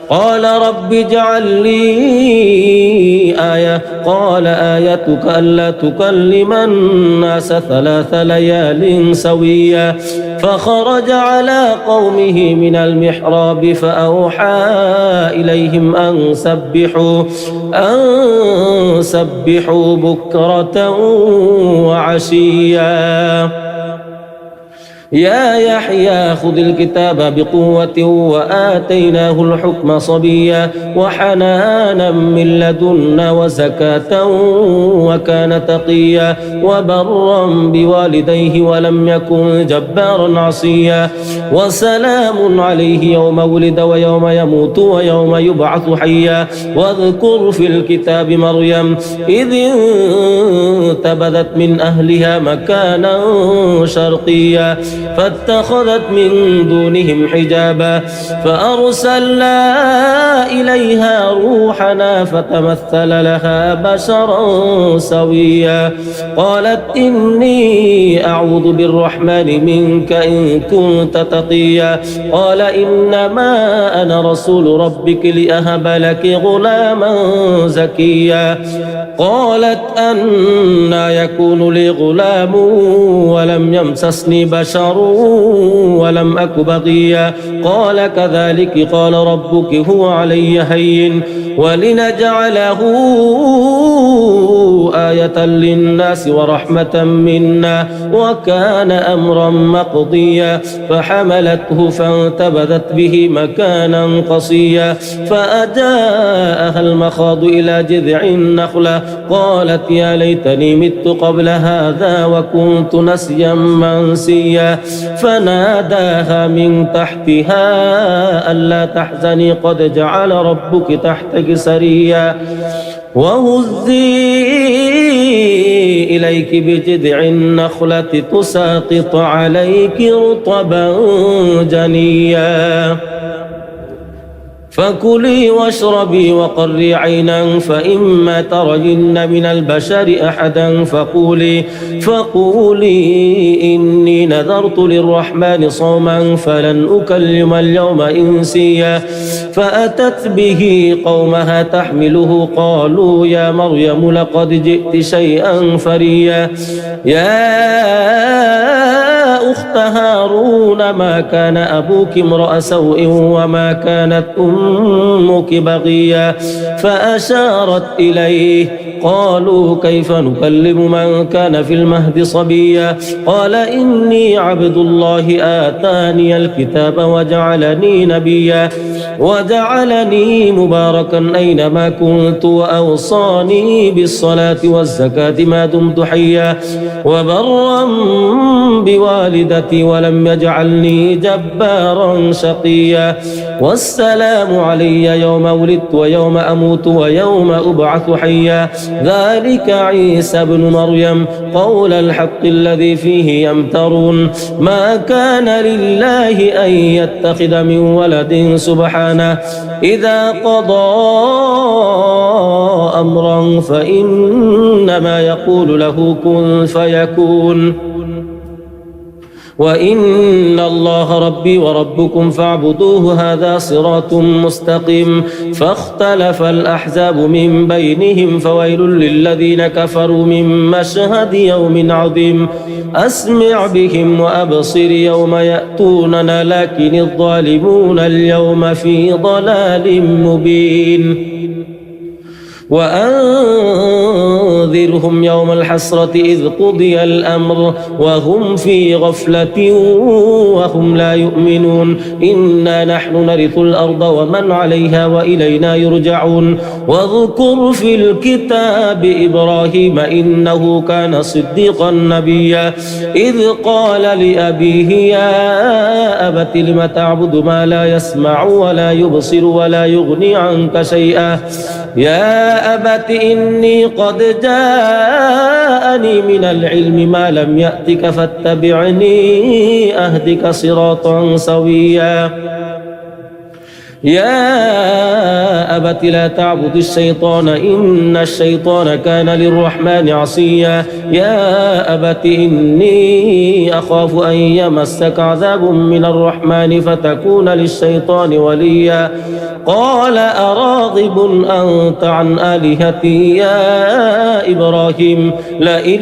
قال رب اجعل لي آية قال آيتك ألا تكلم الناس 3 ليال سويا فخرج على قومه من المحراب فأوحى إليهم أن سبحوا بكرة وعشيا يا يحيى خذ الكتاب بقوة وآتيناه الحكم صبيا وحنانا من لدنا وزكاة وكان تقيا وبرا بوالديه ولم يكن جبارا عصيا وسلام عليه يوم ولد ويوم يموت ويوم يبعث حيا واذكر في الكتاب مريم إذ انتبذت من أهلها مكانا شرقيا فاتخذت من دونهم حجابا فأرسلنا إليها روحنا فتمثل لها بشرا سويا قالت إني أعوذ بالرحمن منك إن كنت تقيا قال إنما أنا رسول ربك لأهب لك غلاما زكيا قالت أنى يكون لي غلام ولم يمسسني بشر ولم أك بغيا قال كذلك قال ربك هو علي هين ولنجعله آية للناس ورحمة منا وكان أمرا مقضيا فحملته فانتبذت به مكانا قصيا فأجاءها المخاض إلى جذع النخلة قالت يا ليتني مت قبل هذا وكنت نسيا منسيا فناداها من تحتها ألا تحزني قد جعل ربك تحتك سريا وهزي إليك بجذع النخلة تساقط عليك رطبا جنيا فكلي واشربي وقري عينا فإما ترين من البشر أحدا فقولي إني نذرت للرحمن صوما فلن أكلم اليوم إنسيا فأتت به قومها تحمله قالوا يا مريم لقد جئت شيئا فريا يا أخت هارون ما كان أبوك امرأ سوء وما كانت أمك بغيا فأشارت إليه قالوا كيف نكلم من كان في المهد صبيا قال إني عبد الله آتاني الكتاب وجعلني نبيا وجعلني مباركا أينما كنت وأوصاني بالصلاة والزكاة ما دمت حيا وبرا بوالدتي ولم يجعلني جبارا شقيا والسلام علي يوم ولدت ويوم أموت ويوم أبعث حيا ذلك عيسى بن مريم قول الحق الذي فيه يمترون ما كان لله أن يتخذ من ولد سبحانه إذا قضى أمرا فإنما يقول له كن فيكون وإن الله ربي وربكم فاعبدوه هذا صراط مستقيم فاختلف الأحزاب من بينهم فويل للذين كفروا من مشهد يوم عظيم أسمع بهم وأبصر يوم يأتوننا لكن الظالمون اليوم في ضلال مبين وأنذرهم يوم الحسرة إذ قضي الأمر وهم في غفلة وهم لا يؤمنون إنا نحن نرث الأرض ومن عليها وإلينا يرجعون واذكر في الكتاب إبراهيم إنه كان صديقا نبيا إذ قال لأبيه يا أبت لم تعبد ما لا يسمع ولا يبصر ولا يغني عنك شيئا يا أبت إني قد جاءني من العلم ما لم يأتك فاتبعني أهدك صراطا سويا يا أبت لا تعبد الشيطان إن الشيطان كان للرحمن عصيا يا أبت إني أخاف أن يمسك عذاب من الرحمن فتكون للشيطان وليا قال أراغب أنت عن آلهتي يا إبراهيم لئن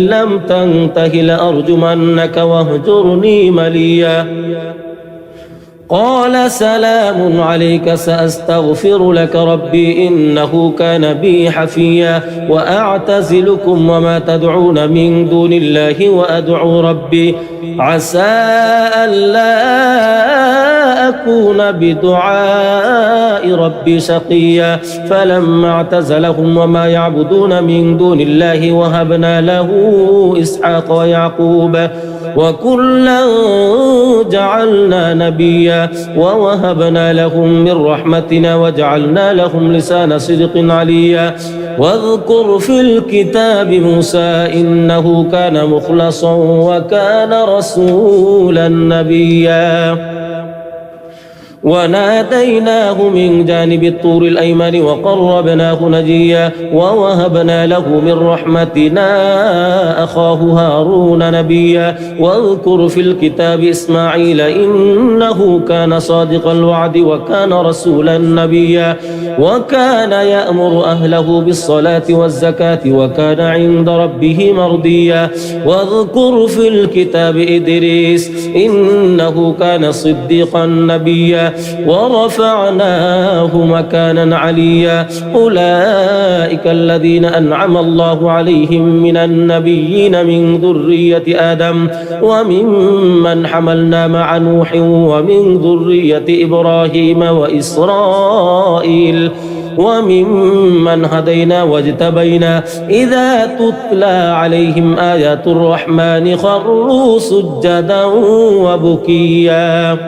لم تنته لأرجمنك واهجرني مليا قال سلام عليك سأستغفر لك ربي إنه كان بي حفيا وأعتزلكم وما تدعون من دون الله وأدعو ربي عسى ألا أكون بدعاء ربي شقيا فلما اعتزلهم وما يعبدون من دون الله وهبنا له إسحاق ويعقوب وكلا جعلنا نبيا ووهبنا لهم من رحمتنا وجعلنا لهم لسان صدق عليا واذكر في الكتاب موسى إنه كان مخلصا وكان رسولا نبيا وناديناه من جانب الطور الأيمن وقربناه نجيا ووهبنا له من رحمتنا أخاه هارون نبيا واذكر في الكتاب إسماعيل إنه كان صادق الوعد وكان رسولا نبيا وكان يأمر أهله بالصلاة والزكاة وكان عند ربه مرضيا واذكر في الكتاب إدريس إنه كان صديقا نبيا ورفعناه مكانا عليا أولئك الذين أنعم الله عليهم من النبيين من ذرية آدم وممن حملنا مع نوح ومن ذرية إبراهيم وإسرائيل وممن هدينا واجتبينا إذا تتلى عليهم آيات الرحمن خروا سجدا وبكيا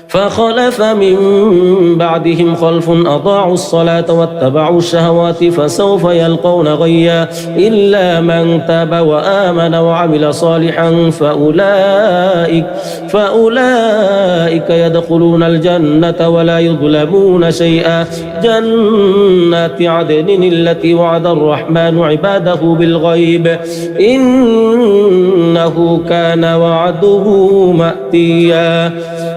فخلف من بعدهم خلف أضاعوا الصلاة واتبعوا الشهوات فسوف يلقون غيا إلا من تاب وآمن وعمل صالحا فأولئك يدخلون الجنة ولا يظلمون شيئا جنات عدن التي وعد الرحمن عباده بالغيب إنه كان وعده مأتيا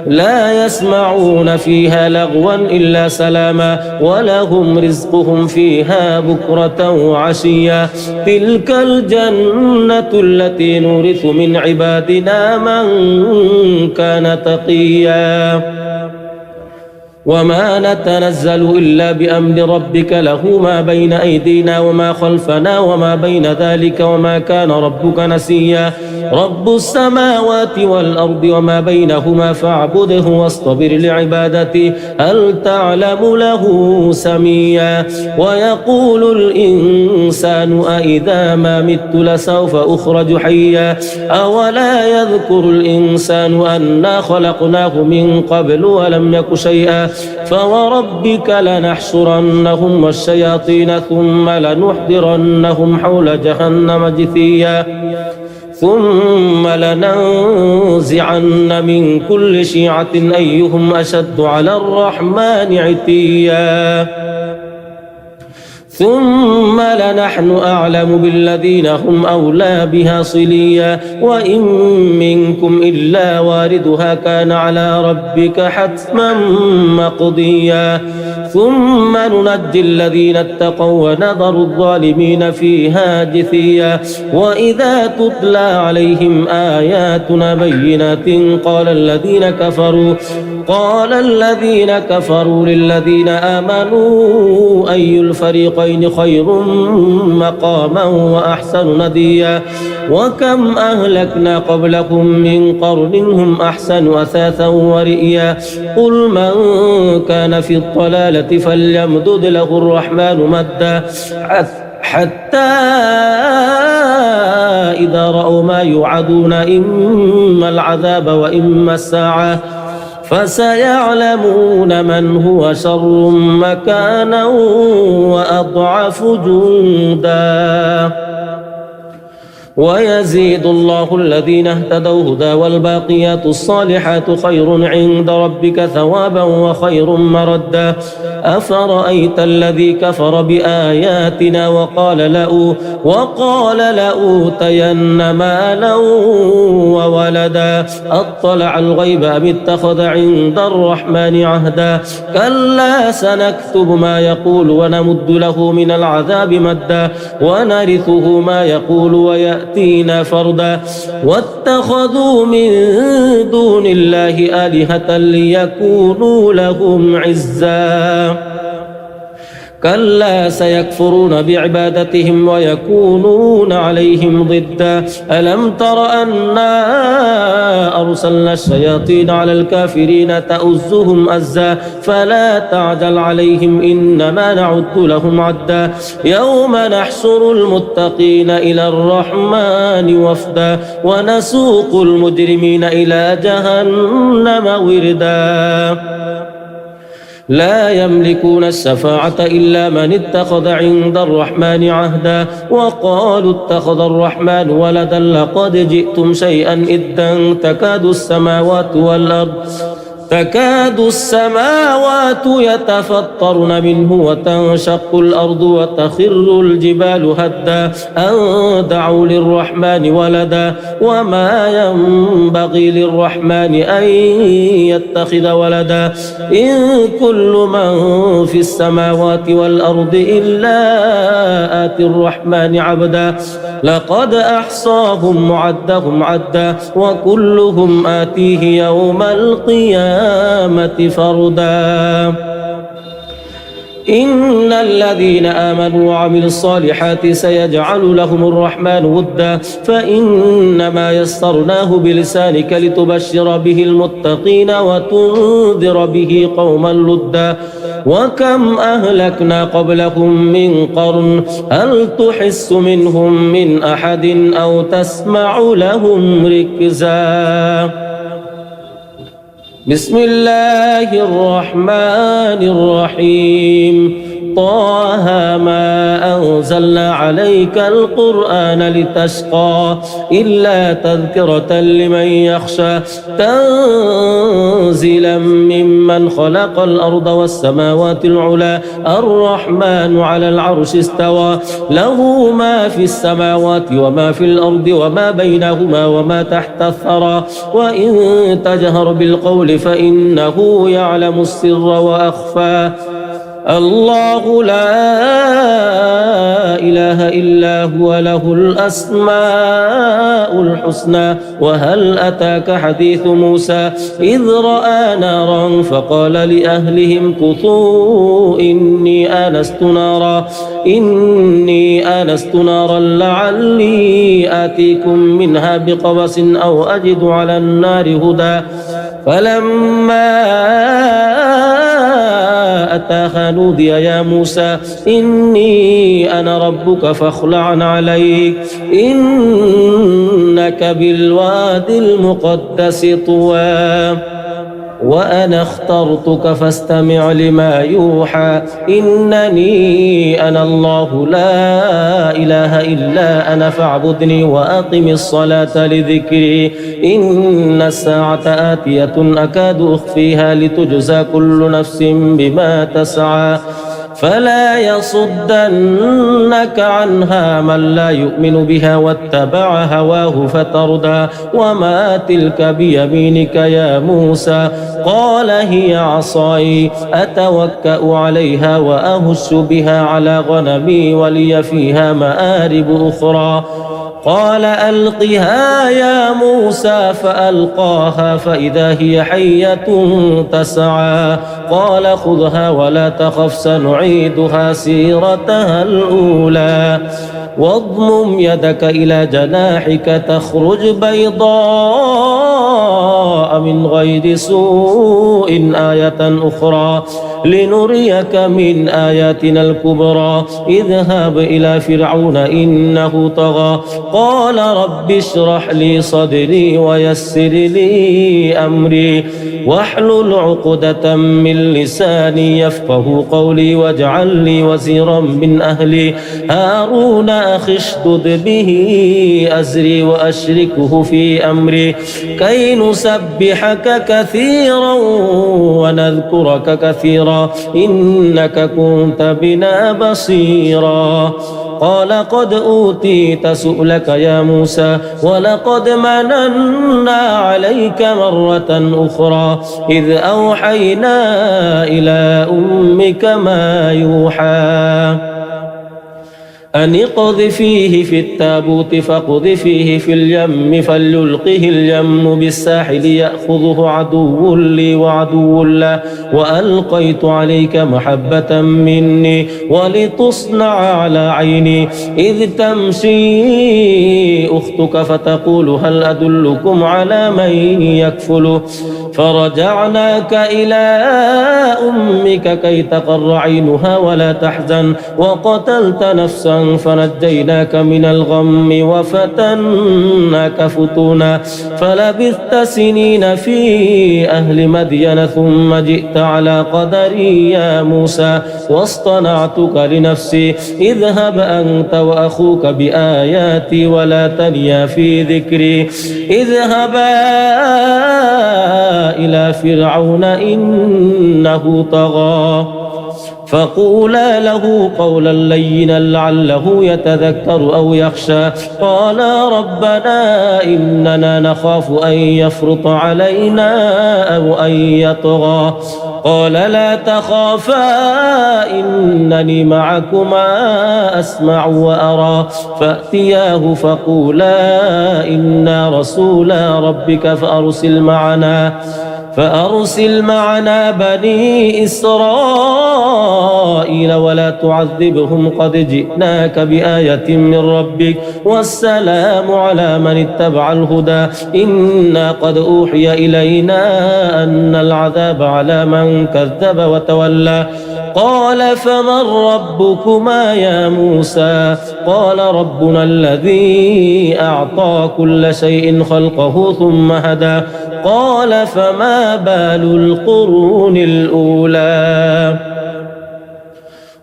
لا يسمعون فيها لغوا إلا سلاما ولهم رزقهم فيها بكرة وعشيا تلك الجنة التي نورث من عبادنا من كان تقيا وما نتنزل إلا بأمر ربك له ما بين أيدينا وما خلفنا وما بين ذلك وما كان ربك نسيا رب السماوات والأرض وما بينهما فاعبده واصطبر لعبادته هل تعلم له سميا ويقول الإنسان أإذا ما مت لسوف أخرج حيا أولا يذكر الإنسان أنا خلقناه من قبل ولم يك شيئا فوربك لنحشرنهم والشياطين ثم لنحضرنهم حول جهنم جثيا ثم لننزعن من كل شيعة أيهم أشد على الرحمن عتيا ثم لنحن أعلم بالذين هم أولى بها صليا وإن منكم إلا واردها كان على ربك حتما مقضيا ثم ننجي الذين اتقوا ونذر الظالمين فيها جثيا وإذا تتلى عليهم آياتنا بينات قال الذين كفروا للذين آمنوا أي الفريقين خير مقاما وأحسن نديا وكم أهلكنا قبلكم من قرن هم أحسن أثاثا ورئيا قل من كان في الضلالة فليمدد له الرحمن مدا حتى إذا رأوا ما يوعدون إما العذاب وإما الساعة فسيعلمون من هو شر مكانا وأضعف جندا ويزيد الله الذين اهتدوا هدى والباقيات الصالحات خير عند ربك ثوابا وخير مردا أفرأيت الذي كفر بآياتنا وقال لأوتين مالا وولدا أطلع الغيب أم اتخذ عند الرحمن عهدا كلا سنكتب ما يقول ونمد له من العذاب مدا ونرثه ما يقول ويأتينا فردا واتخذوا من دون الله آلهة ليكونوا لهم عزا كلا سيكفرون بعبادتهم ويكونون عليهم ضدا ألم تر أنا أرسلنا الشياطين على الكافرين تؤزهم أزا فلا تعجل عليهم إنما نعد لهم عدا يوم نحشر المتقين إلى الرحمن وفدا ونسوق المجرمين إلى جهنم وردا لا يملكون الشفاعة إلا من اتخذ عند الرحمن عهدا وقالوا اتخذ الرحمن ولدا لقد جئتم شيئا إدا تكاد السماوات يتفطرن منه وتنشق الأرض وتخر الجبال هدا أن دعوا للرحمن ولدا وما ينبغي للرحمن أن يتخذ ولدا إن كل من في السماوات والأرض إلا آتي الرحمن عبدا لقد أحصاهم وعدهم عدا وكلهم آتيه يوم القيامة فردا إن الذين آمنوا وعملوا الصالحات سيجعل لهم الرحمن ودا فإنما يسرناه بلسانك لتبشر به المتقين وتنذر به قوما لدا وكم أهلكنا قبلهم من قرن هل تحس منهم من أحد أو تسمع لهم ركزا بسم الله الرحمن الرحيم طه ما أنزلنا عليك القرآن لتشقى إلا تذكرة لمن يخشى تنزيلا ممن ممن خلق الأرض والسماوات العلى الرحمن على العرش استوى له ما في السماوات وما في الأرض وما بينهما وما تحت الثرى وإن تجهر بالقول فإنه يعلم السر وأخفى الله لا إله إلا هو له الأسماء الحسنى وهل أتاك حديث موسى إذ رأى نارا فقال لأهلهم كثوا إني آنست نارا لعلي آتيكم منها بقبس أو أجد على النار هدى فلما أتاها نودي يا موسى إني أنا ربك فاخلع عليك إنك بالوادي المقدس طوى وأنا اخترتك فاستمع لما يوحى إنني أنا الله لا إله إلا أنا فاعبدني وأقم الصلاة لذكري إن الساعة آتية أكاد أخفيها لتجزى كل نفس بما تسعى فلا يصدنك عنها من لا يؤمن بها واتبع هواه فتردى وما تلك بيمينك يا موسى قال هي عصاي أتوكأ عليها وأهش بها على غنمي ولي فيها مآرب أخرى قال ألقها يا موسى فألقاها فإذا هي حية تسعى قال خذها ولا تخف سنعيدها سيرتها الأولى واضمم يدك إلى جناحك تخرج بيضاء من غير سوء آية أخرى لنريك من آياتنا الكبرى اذهب إلى فرعون إنه طغى قال رب اشرح لي صدري ويسر لي أمري واحلل عقدة من لساني يفقه قولي واجعل لي وزيرا من أهلي هارون أخي اشدد به أزري وأشركه في أمري كي نسبحك كثيرا ونذكرك كثيرا إنك كنت بنا بصيرا قال قد أوتيت سؤلك يا موسى ولقد مننا عليك مرة أخرى إذ أوحينا إلى أمك ما يوحى أن اقذفيه في التابوت فاقذفيه في اليم فليلقه اليم بالساحل يأخذه عدو لي وعدو له وألقيت عليك محبة مني ولتصنع على عيني إذ تمشي أختك فتقول هل أدلكم على من يكفله فرجعناك إلى أمك كي تقر عينها ولا تحزن وقتلت نفسا فنجيناك من الغم وفتناك فتونا فلبثت سنين في أهل مدين ثم جئت على قدري يا موسى واصطنعتك لنفسي اذهب أنت وأخوك بآياتي ولا تنيا في ذكري اذهبا إلى فرعون إنه طغى فقولا له قولا لينا لعله يتذكر أو يخشى قالا ربنا إننا نخاف أن يفرط علينا أو أن يطغى قال لا تخافا إنني معكما أسمع وأرى فأتياه فقولا إنا رسولا ربك فأرسل معنا بني إسرائيل ولا تعذبهم قد جئناك بآية من ربك والسلام على من اتبع الهدى إنا قد أوحي إلينا أن العذاب على من كذب وتولى قال فمن ربكما يا موسى قال ربنا الذي أعطى كل شيء خلقه ثم هدى قال فما بال القرون الأولى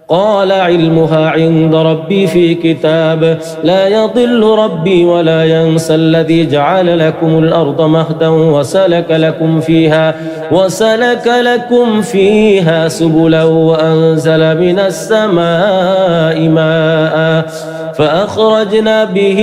قال علمها عند ربي في كتاب لا يضل ربي ولا ينسى الذي جعل لكم الأرض مهدا وسلك لكم فيها سبلا وأنزل من السماء ماء فأخرجنا به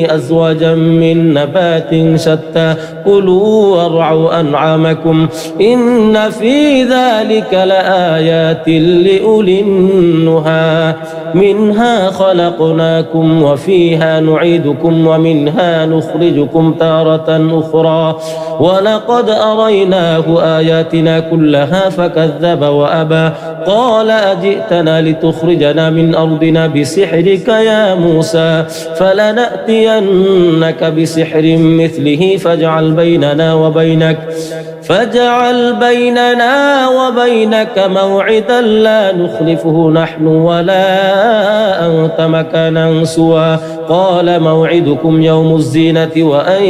أزواجا من نبات شتى كلوا وارعوا أنعامكم إن في ذلك لآيات لأولي النهى منها خلقناكم وفيها نعيدكم ومنها نخرجكم تارة أخرى ولقد أريناه آياتنا كلها فكذب وأبى قال أجئتنا لتخرجنا من أرضنا بسحرك يا موسى فلنأتينك بسحر مثله فاجعل بيننا وبينك موعدا لا نخلفه نحن ولا أنت مكانا سوى قال موعدكم يوم الزينة وأن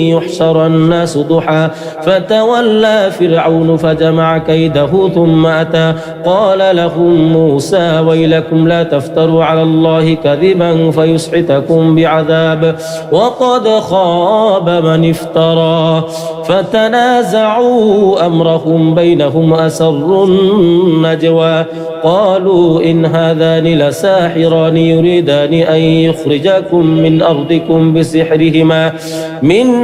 يحشر الناس ضحى فتولى فرعون فجمع كيده ثم أتى قال لهم موسى ويلكم لا تفتروا على الله كذبا فيسحتكم بعذاب وقد خاب من افترى فتنازعوا أمرهم بينهم أسروا النجوى قالوا إن هذان لساحران يريدان أن يخرجاكم من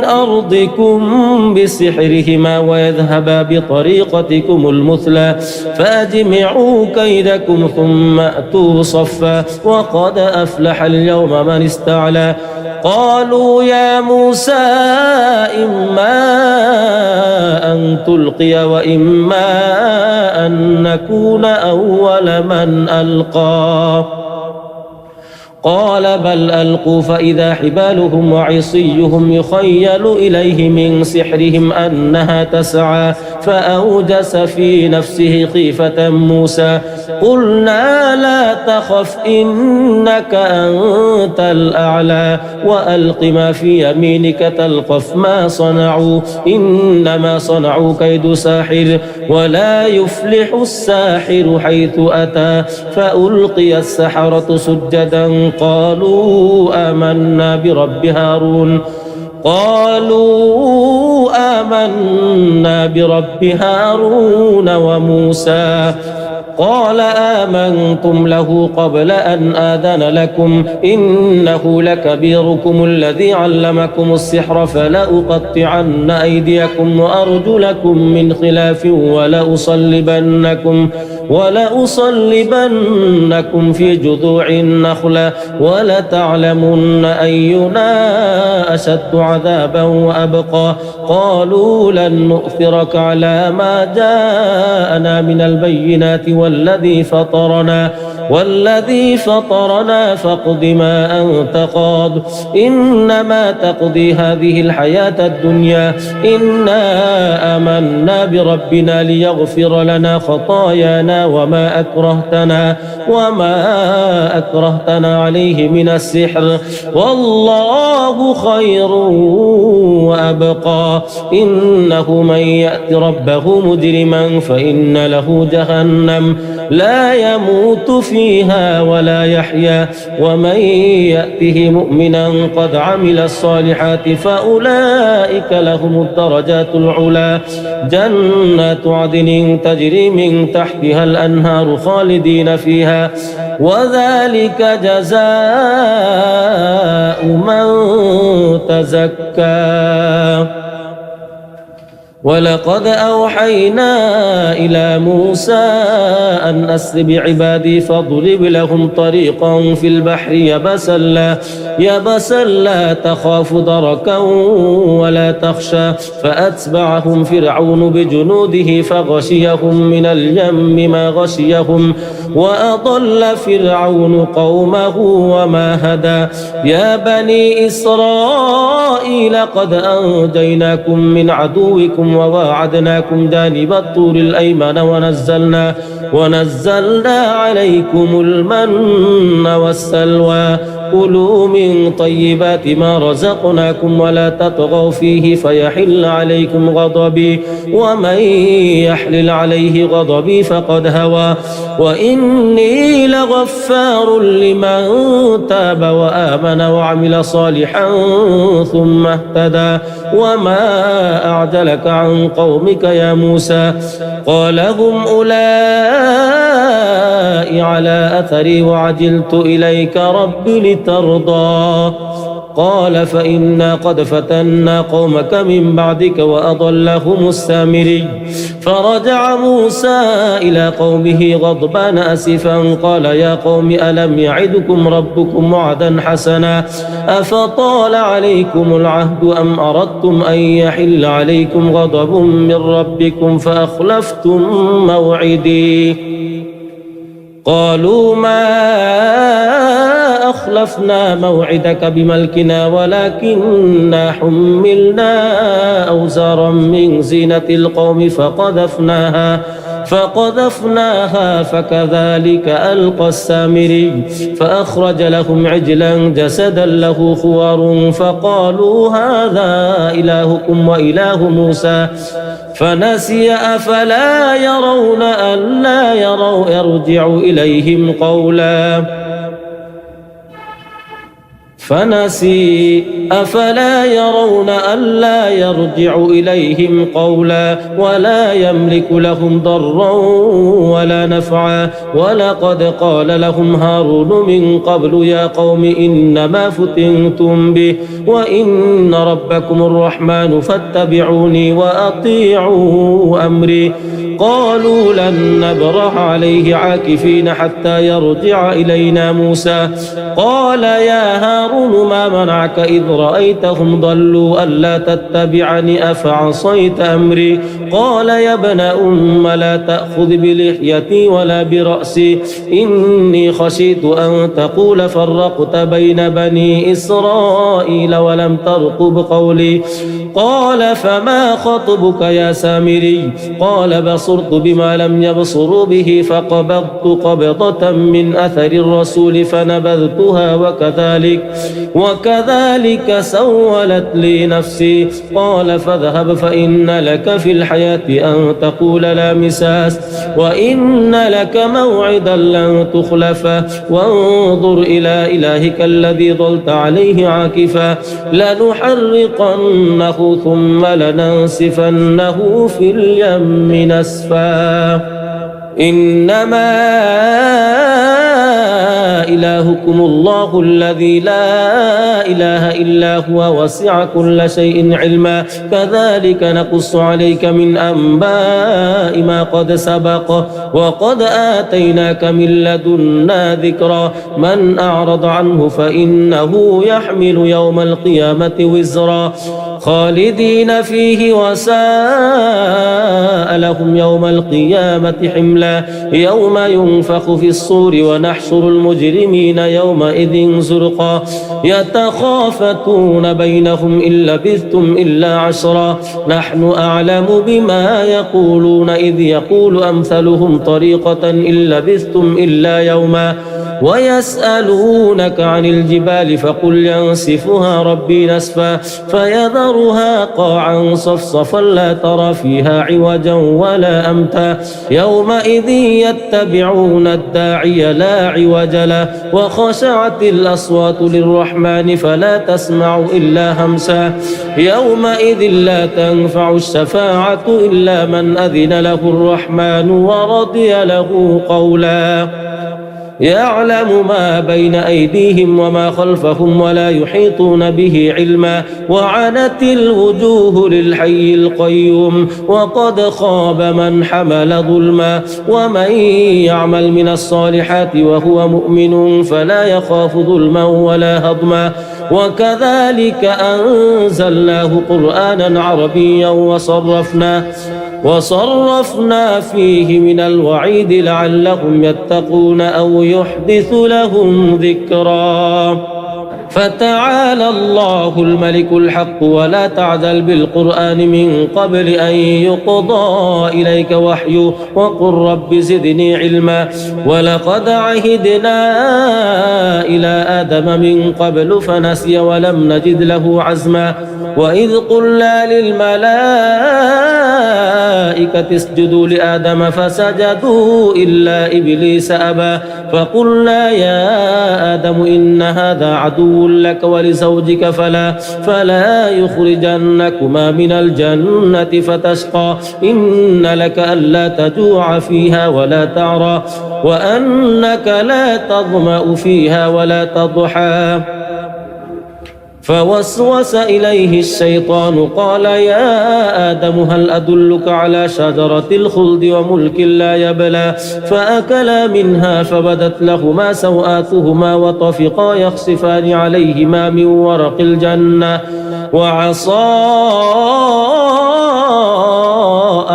أرضكم بسحرهما ويذهبا بطريقتكم المثلى فأجمعوا كيدكم ثم أتوا صفا وقد أفلح اليوم من استعلى قالوا يا موسى إما أن تلقي وإما أن نكون أول من ألقى قال بل ألقوا فإذا حبالهم وعصيهم يخيل إليه من سحرهم أنها تسعى فأوجس في نفسه خيفة موسى قلنا لا تخف إنك أنت الأعلى وألق ما في يمينك تلقف ما صنعوا إنما صنعوا كيد ساحر ولا يفلح الساحر حيث أتى فألقي السحرة سجدا قالوا آمنا برب هارون وموسى قال آمنتم له قبل أن آذن لكم إنه لكبيركم الذي علمكم السحر فلأقطعن أيديكم وأرجلكم من خلاف ولأصلبنكم في جذوع النخلة ولتعلمن أينا أشد عذابا وأبقى قالوا لن نؤثرك على ما جاءنا من البينات والذي فطرنا فاقض ما أنت قاض إنما تقضي هذه الحياة الدنيا إنا آمنا بربنا ليغفر لنا خطايانا وما أكرهتنا عليه من السحر والله خير وأبقى إنه من يأت ربه مجرما فإن له جهنم لا يموت فيها ولا يحيا ومن يأته مؤمنا قد عمل الصالحات فأولئك لهم الدرجات العلى جنات عدن تجري من تحتها الأنهار خالدين فيها وذلك جزاء من تزكى ولقد أوحينا إلى موسى أن أسر بعبادي فاضرب لهم طريقا في البحر يبسا لا تخاف دركا ولا تخشى فأتبعهم فرعون بجنوده فغشيهم من اليم ما غشيهم وأضل فرعون قومه وما هدى يا بني إسرائيل قد أنجيناكم من عدوكم وواعدناكم جانب الطور الأيمن ونزلنا عليكم المن والسلوى كلوا من طيبات ما رزقناكم ولا تطغوا فيه فيحل عليكم غضبي ومن يحلل عليه غضبي فقد هوى وإني لغفار لمن تاب وآمن وعمل صالحا ثم اهتدى وما أعجلك عن قومك يا موسى قال هم أولئك على أثري وعجلت إليك رب لترضى قال فإنا قد فتنا قومك من بعدك وأضلهم السامري فرجع موسى إلى قومه غضبان أسفا قال يا قوم ألم يعدكم ربكم وعدا حسنا أفطال عليكم العهد أم أردتم أن يحل عليكم غضب من ربكم فأخلفتم موعدي قالوا ما أخلفنا موعدك بملكنا ولكننا حملنا أوزارا من زينة القوم فقذفناها فكذلك ألقى السامري فأخرج لهم عجلا جسدا له خوار فقالوا هذا إلهكم وإله موسى فنسي أفلا يرون ألا يرجع إليهم قولا أفلا يرون ألا يرجع إليهم قولا ولا يملك لهم ضرا ولا نفعا ولقد قال لهم هارون من قبل يا قوم إنما فتنتم به وإن ربكم الرحمن فاتبعوني وأطيعوا أمري قالوا لن نبرح عليه عاكفين حتى يرجع إلينا موسى قال يا هارون ما منعك إذ رأيتهم ضلوا ألا تتبعني أفعصيت أمري قال يا ابن لا تأخذ بلحيتي ولا برأسي إني خشيت أن تقول فرقت بين بني إسرائيل ولم ترقب قولي قال فما خطبك يا سامري قال بصرت بما لم يبصروا به فقبضت قبضة من أثر الرسول فنبذتها وكذلك سولت لي نفسي قال فاذهب فإن لك في الحياة أن تقول لا مساس وإن لك موعدا لن تخلفه وانظر إلى إلهك الذي ظلت عليه عاكفا لنحرقنه ثم لننسفنه في اليم نسفا إنما إلهكم الله الذي لا إله إلا هو وسع كل شيء علما كذلك نقص عليك من أنباء ما قد سبق وقد آتيناك من لدنا ذكرا من أعرض عنه فإنه يحمل يوم القيامة وزرا خالدين فيه وساء لهم يوم القيامة حملا يوم ينفخ في الصور ونحشر المجرمين يومئذ زرقا يتخافتون بينهم إن لبثتم إلا عشرا نحن أعلم بما يقولون إذ يقول أمثلهم طريقة إن لبثتم إلا يوما ويسألونك عن الجبال فقل ينسفها ربي نسفا فيذرها قاعا صفصفا لا ترى فيها عوجا ولا أمتا يومئذ يتبعون الداعي لا عوج له وخشعت الأصوات للرحمن فلا تسمع إلا همسا يومئذ لا تنفع الشفاعة إلا من أذن له الرحمن ورضي له قولا يعلم ما بين أيديهم وما خلفهم ولا يحيطون به علما وعنت الوجوه للحي القيوم وقد خاب من حمل ظلما ومن يعمل من الصالحات وهو مؤمن فلا يخاف ظلما ولا هضما وكذلك أنزلناه قرآنا عربيا وصرفنا فيه من الوعيد لعلهم يتقون أو يحدث لهم ذكرا فتعالى الله الملك الحق ولا تعجل بالقرآن من قبل أن يقضى إليك وحيه وقل رب زدني علما ولقد عهدنا إلى آدم من قبل فنسي ولم نجد له عزما وإذ قلنا للملائكة اسجدوا لآدم فسجدوا إلا إبليس أبى فقلنا يا آدم إن هذا عدو لك ولزوجك فلا يخرجنكما من الجنة فتشقى إن لك ألا تجوع فيها ولا تعرى وأنك لا تظمأ فيها ولا تضحى فوسوس إليه الشيطان قال يا آدم هل أدلك على شجرة الخلد وملك لا يبلى فأكلا منها فبدت لهما سوآتهما وطفقا يخصفان عليهما من ورق الجنة وعصى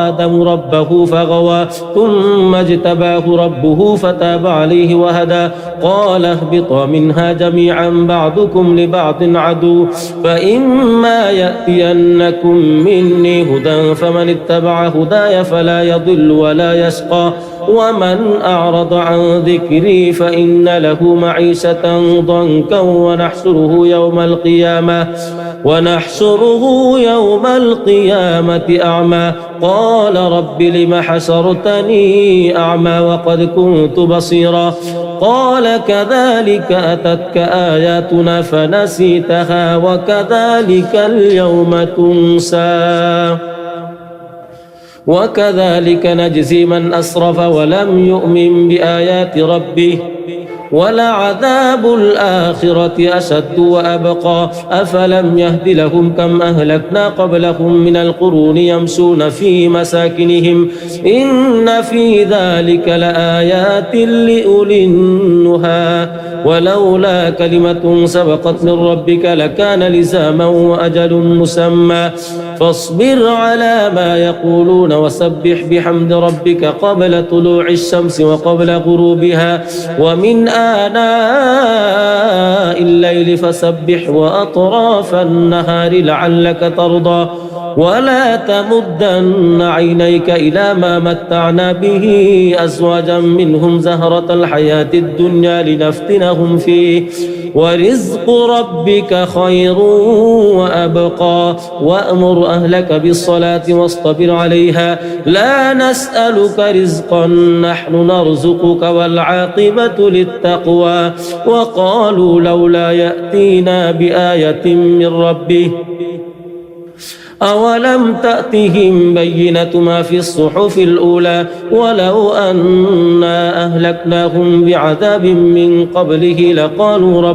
آدم ربه فغوى ثم اجتباه ربه فتاب عليه وهدى قال اهبطا منها جميعا بعضكم لبعض عدو فإما يأتينكم مني هدى فمن اتبع هداي فلا يضل ولا يشقى ومن أعرض عن ذكري فإن له معيشة ضنكا ونحشره يوم القيامة أعمى قال رب لم حشرتني أعمى وقد كنت بصيرا قال كذلك أتتك آياتنا فنسيتها وكذلك اليوم تنسى وكذلك نجزي من أسرف ولم يؤمن بآيات ربه ولعذاب الآخرة أشد وأبقى أفلم يهد لهم كم أهلكنا قبلهم من القرون يمشون في مساكنهم إن في ذلك لآيات لأولي النهى ولولا كلمة سبقت من ربك لكان لزاما وأجل مسمى فاصبر على ما يقولون وسبح بحمد ربك قبل طلوع الشمس وقبل غروبها ومن آناء الليل فسبح وأطراف النهار لعلك ترضى ولا تمدن عينيك إلى ما متعنا به أزواجا منهم زهرة الحياة الدنيا لنفتنهم فيه ورزق ربك خير وأبقى وأمر أهلك بالصلاة واصطبر عليها لا نسألك رزقا نحن نرزقك والعاقبة للتقوى وقالوا لولا يأتينا بآية من ربه أولم تأتهم بينة ما في الصحف الأولى ولو أنا أهلكناهم بعذاب من قبله لقالوا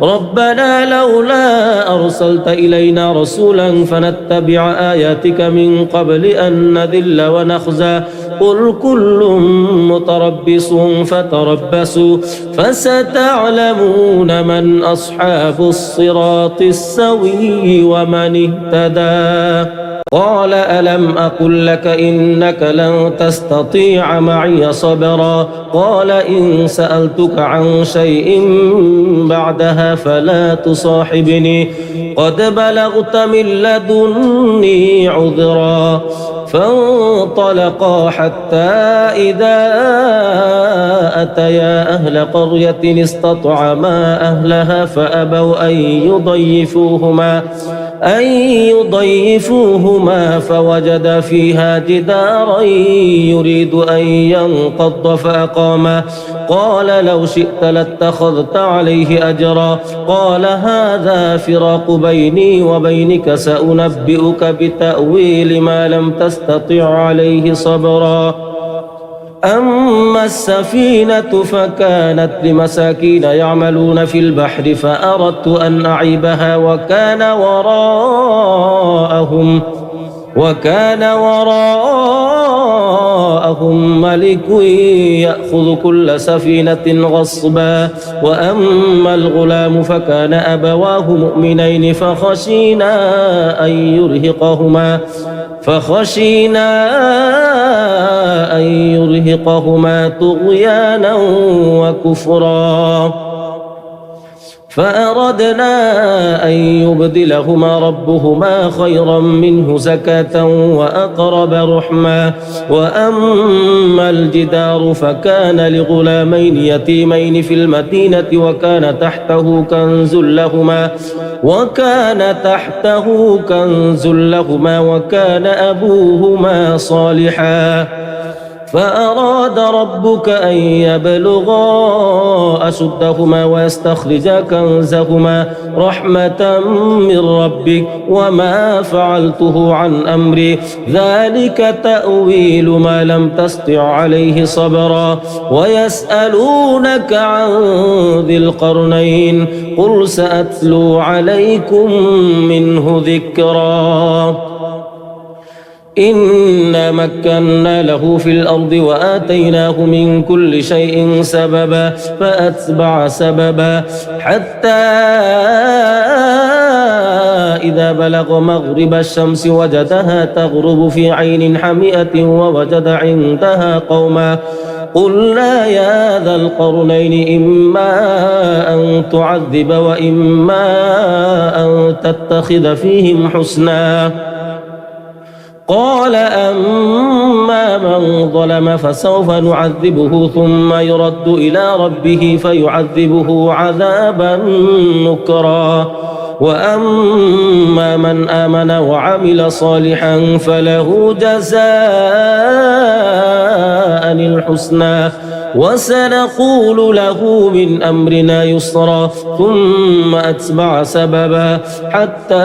ربنا لولا أرسلت إلينا رسولا فنتبع آياتك من قبل أن نذل ونخزى قل كل متربص فتربصوا فستعلمون من أصحاب الصراط السوي ومن اهتدى قال ألم أقل لك إنك لن تستطيع معي صبرا قال إن سألتك عن شيء بعدها فلا تصاحبني قد بلغت من لدني عذرا فانطلقا حتى إذا أتيا أهل قرية استطعما أهلها فأبوا أن يضيفوهما فوجد فيها جدارا يريد أن ينقض فأقامه قال لو شئت لاتخذت عليه أجرا قال هذا فراق بيني وبينك سأنبئك بتأويل ما لم تستطع عليه صبرا أما السفينة فكانت لمساكين يعملون في البحر فأردت أن أعيبها وكان وراءهم ملك يأخذ كل سفينة غصبا وأما الغلام فكان أبواه مؤمنين فخشينا أن يرهقهما طغيانا وكفرا فأردنا أن يبدلهما ربهما خيرا منه زكاة وأقرب رحما وأما الجدار فكان لغلامين يتيمين في المدينة وكان تحته كنز لهما وكان أبوهما صالحا فأراد ربك أن يبلغا أشدهما ويستخرجا كنزهما رحمة من ربك وما فعلته عن أمري ذلك تأويل ما لم تسطع عليه صبرا ويسألونك عن ذي القرنين قل سأتلو عليكم منه ذكرا إنا مكنا له في الأرض وآتيناه من كل شيء سببا فأتبع سببا حتى إذا بلغ مغرب الشمس وجدها تغرب في عين حمئة ووجد عندها قوما قلنا يا ذا القرنين إما أن تعذب وإما أن تتخذ فيهم حسنا قال أما من ظلم فسوف نعذبه ثم يرد إلى ربه فيعذبه عذابا نكرا وأما من آمن وعمل صالحا فله جزاء الحسنى وسنقول له من أمرنا يسرا ثم أتبع سببا حتى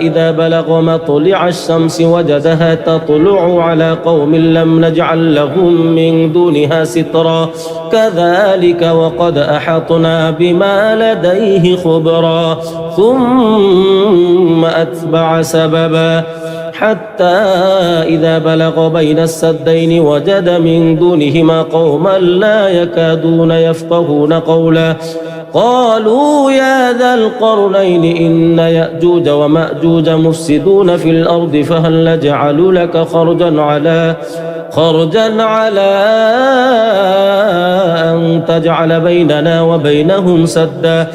إذا بلغ مطلع الشمس وجدها تطلع على قوم لم نجعل لهم من دونها سترا كذلك وقد أحطنا بما لديه خبرا ثم أتبع سببا حتى إذا بلغ بين السدين وجد من دونهما قوما لا يكادون يفقهون قولا قالوا يا ذا القرنين إن يأجوج ومأجوج مفسدون في الأرض فهل نجعل لك خرجا على أن تجعل بيننا وبينهم سدا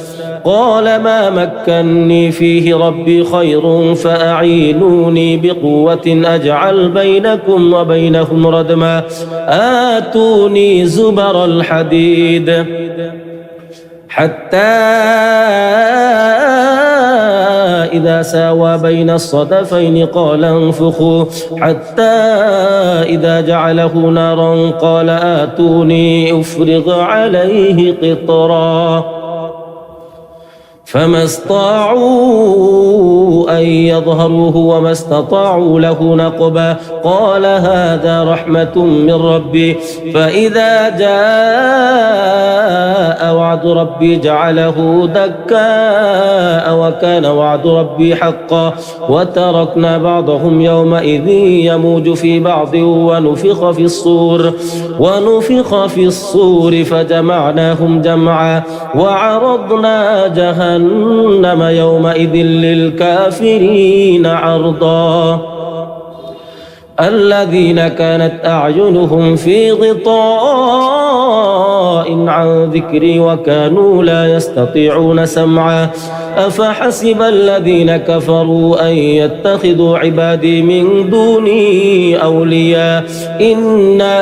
قال ما مكني فيه ربي خير فأعينوني بقوة أجعل بينكم وبينهم ردما آتوني زبر الحديد حتى إذا ساوى بين الصدفين قال انفخوا حتى إذا جعله نارا قال آتوني أفرغ عليه قطرا فما استطاعوا أن يظهروه وما استطاعوا له نقبا قال هذا رحمة من ربي فإذا جاء وعد ربي جعله دكاء وكان وعد ربي حقا وتركنا بعضهم يومئذ يموج في بعض ونفخ في الصور فجمعناهم جمعا وعرضنا جهنم يومئذ للكافرين عرضا الذين كانت أعينهم في غطاء عن ذكري وكانوا لا يستطيعون سمعا أفحسب الذين كفروا أن يتخذوا عبادي من دوني أولياء إنا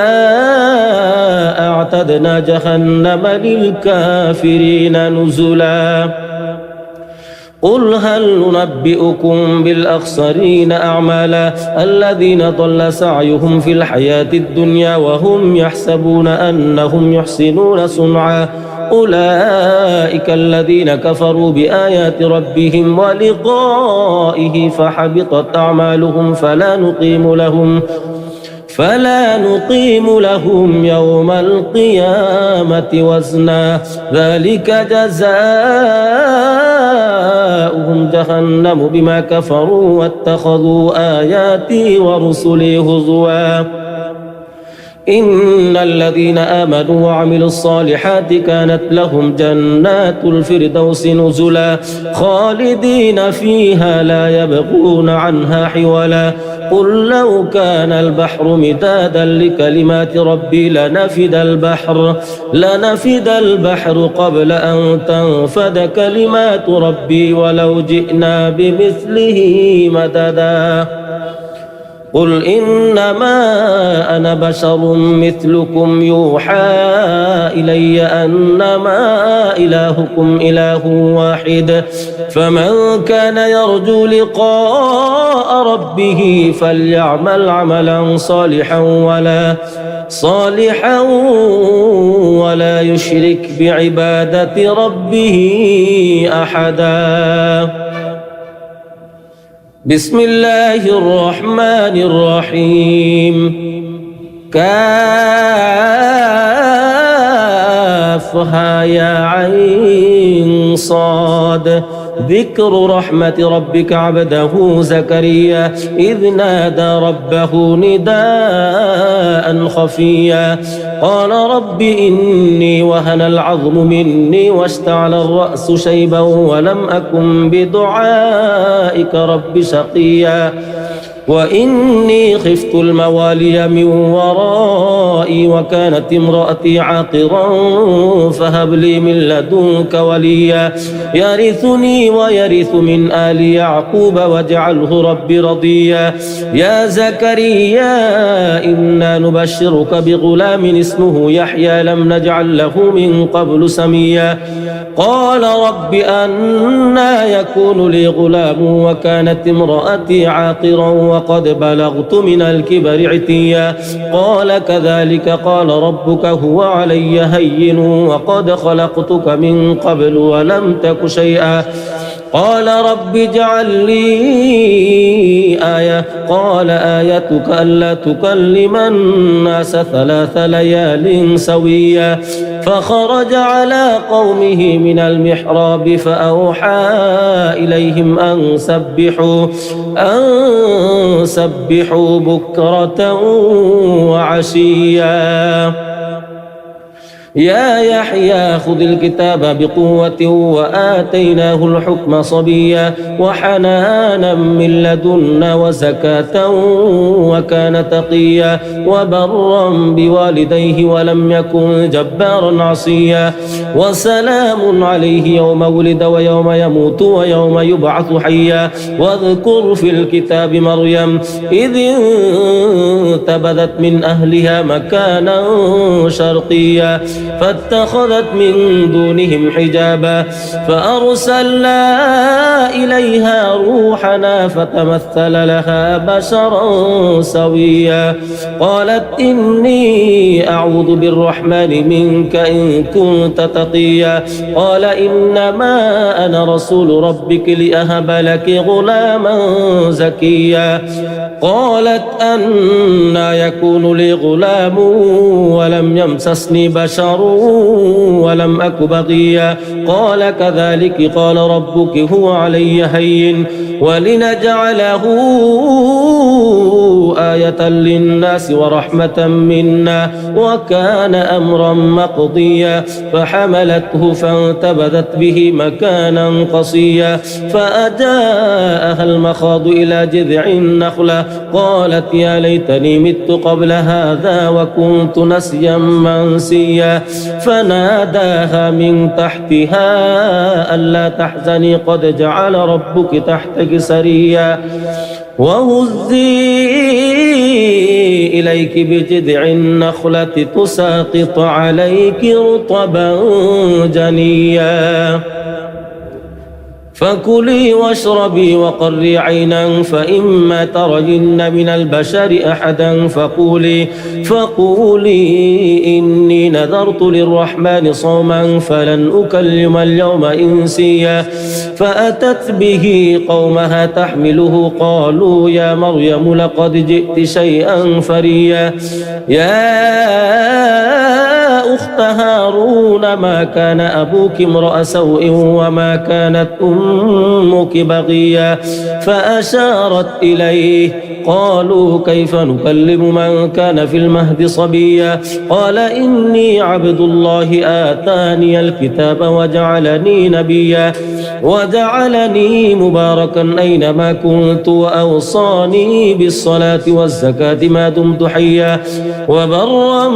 أعتدنا جهنم للكافرين نزلا قل هل ننبئكم بالأخسرين أعمالا الذين ضل سعيهم في الحياة الدنيا وهم يحسبون أنهم يحسنون صنعا أولئك الذين كفروا بآيات ربهم ولقائه فحبطت أعمالهم فلا نقيم لهم يوم القيامة وزنا ذلك جزاؤهم جهنم بما كفروا واتخذوا آياتي ورسلي هزوا إن الذين آمنوا وعملوا الصالحات كانت لهم جنات الفردوس نزلا خالدين فيها لا يبغون عنها حولا قل لو كان البحر مدادا لكلمات ربي لنفد البحر قبل أن تنفد كلمات ربي ولو جئنا بمثله مددا قل إنما أنا بشر مثلكم يوحى إلي أنما إلهكم إله واحد فمن كان يرجو لقاء ربه فليعمل عملا صالحا ولا يشرك بعبادة ربه أحدا. بسم الله الرحمن الرحيم. كافها يا عين صاد ذكر رحمة ربك عبده زكريا إذ نادى ربه نداء خفيا قال رب إني وهن العظم مني واشتعل الرأس شيبا ولم أكن بدعائك رب شقيا وإني خفت الموالي من ورائي وكانت امرأتي عاقرا فهب لي من لدنك وليا يرثني ويرث من آل يعقوب واجعله ربي رضيا. يا زكريا إنا نبشرك بغلام اسمه يحيى لم نجعل له من قبل سميا قال رب أنى يكون لي غلام وكانت امرأتي عاقرا وقد بلغت من الكبر عتيا قال كذلك قال ربك هو علي هين وقد خلقتك من قبل ولم تك شيئا قال رب اجعل لي آية قال آيتك ألا تكلم الناس 3 ليال سويا فخرج على قومه من المحراب فأوحى إليهم أن سبحوا بكرة وعشيا. يا يحيى خذ الكتاب بقوة وآتيناه الحكم صبيا وحنانا من لدنا وزكاة وكان تقيا وبرا بوالديه ولم يكن جبارا عصيا وسلام عليه يوم ولد ويوم يموت ويوم يبعث حيا واذكر في الكتاب مريم إذ انتبذت من أهلها مكانا شرقيا فاتخذت من دونهم حجابا فأرسلنا إليها روحنا فتمثل لها بشرا سويا قالت إني أعوذ بالرحمن منك إن كنت تقيا قال إنما أنا رسول ربك لأهب لك غلاما زكيا قالت أنى يكون لي غلام ولم يمسسني بشر ولم أك بغيا قال كذلك قال ربك هو علي هين ولنجعله آية للناس ورحمة منا وكان أمرا مقضيا فحملته فانتبذت به مكانا قصيا فأجاءها المخاض إلى جذع النخلة قالت يا ليتني مت قبل هذا وكنت نسيا منسيا فناداها من تحتها ألا تحزني قد جعل ربك تحتك سريا وهزي إليك بجذع النخلة تساقط عليك رطبا جنيا فكلي واشربي وقري عينا فإما ترين من البشر أحدا فقولي إني نذرت للرحمن صوما فلن أكلم اليوم إنسيا فأتت به قومها تحمله قالوا يا مريم لقد جئت شيئا فريا يا أخت هارون ما كان أبوك امرأ سوء وما كانت أمك بغيا فأشارت إليه قالوا كيف نكلم من كان في المهد صبيا قال إني عبد الله آتاني الكتاب وجعلني نبيا وجعلني مباركا أينما كنت وأوصاني بالصلاة والزكاة ما دمت حيا وبرا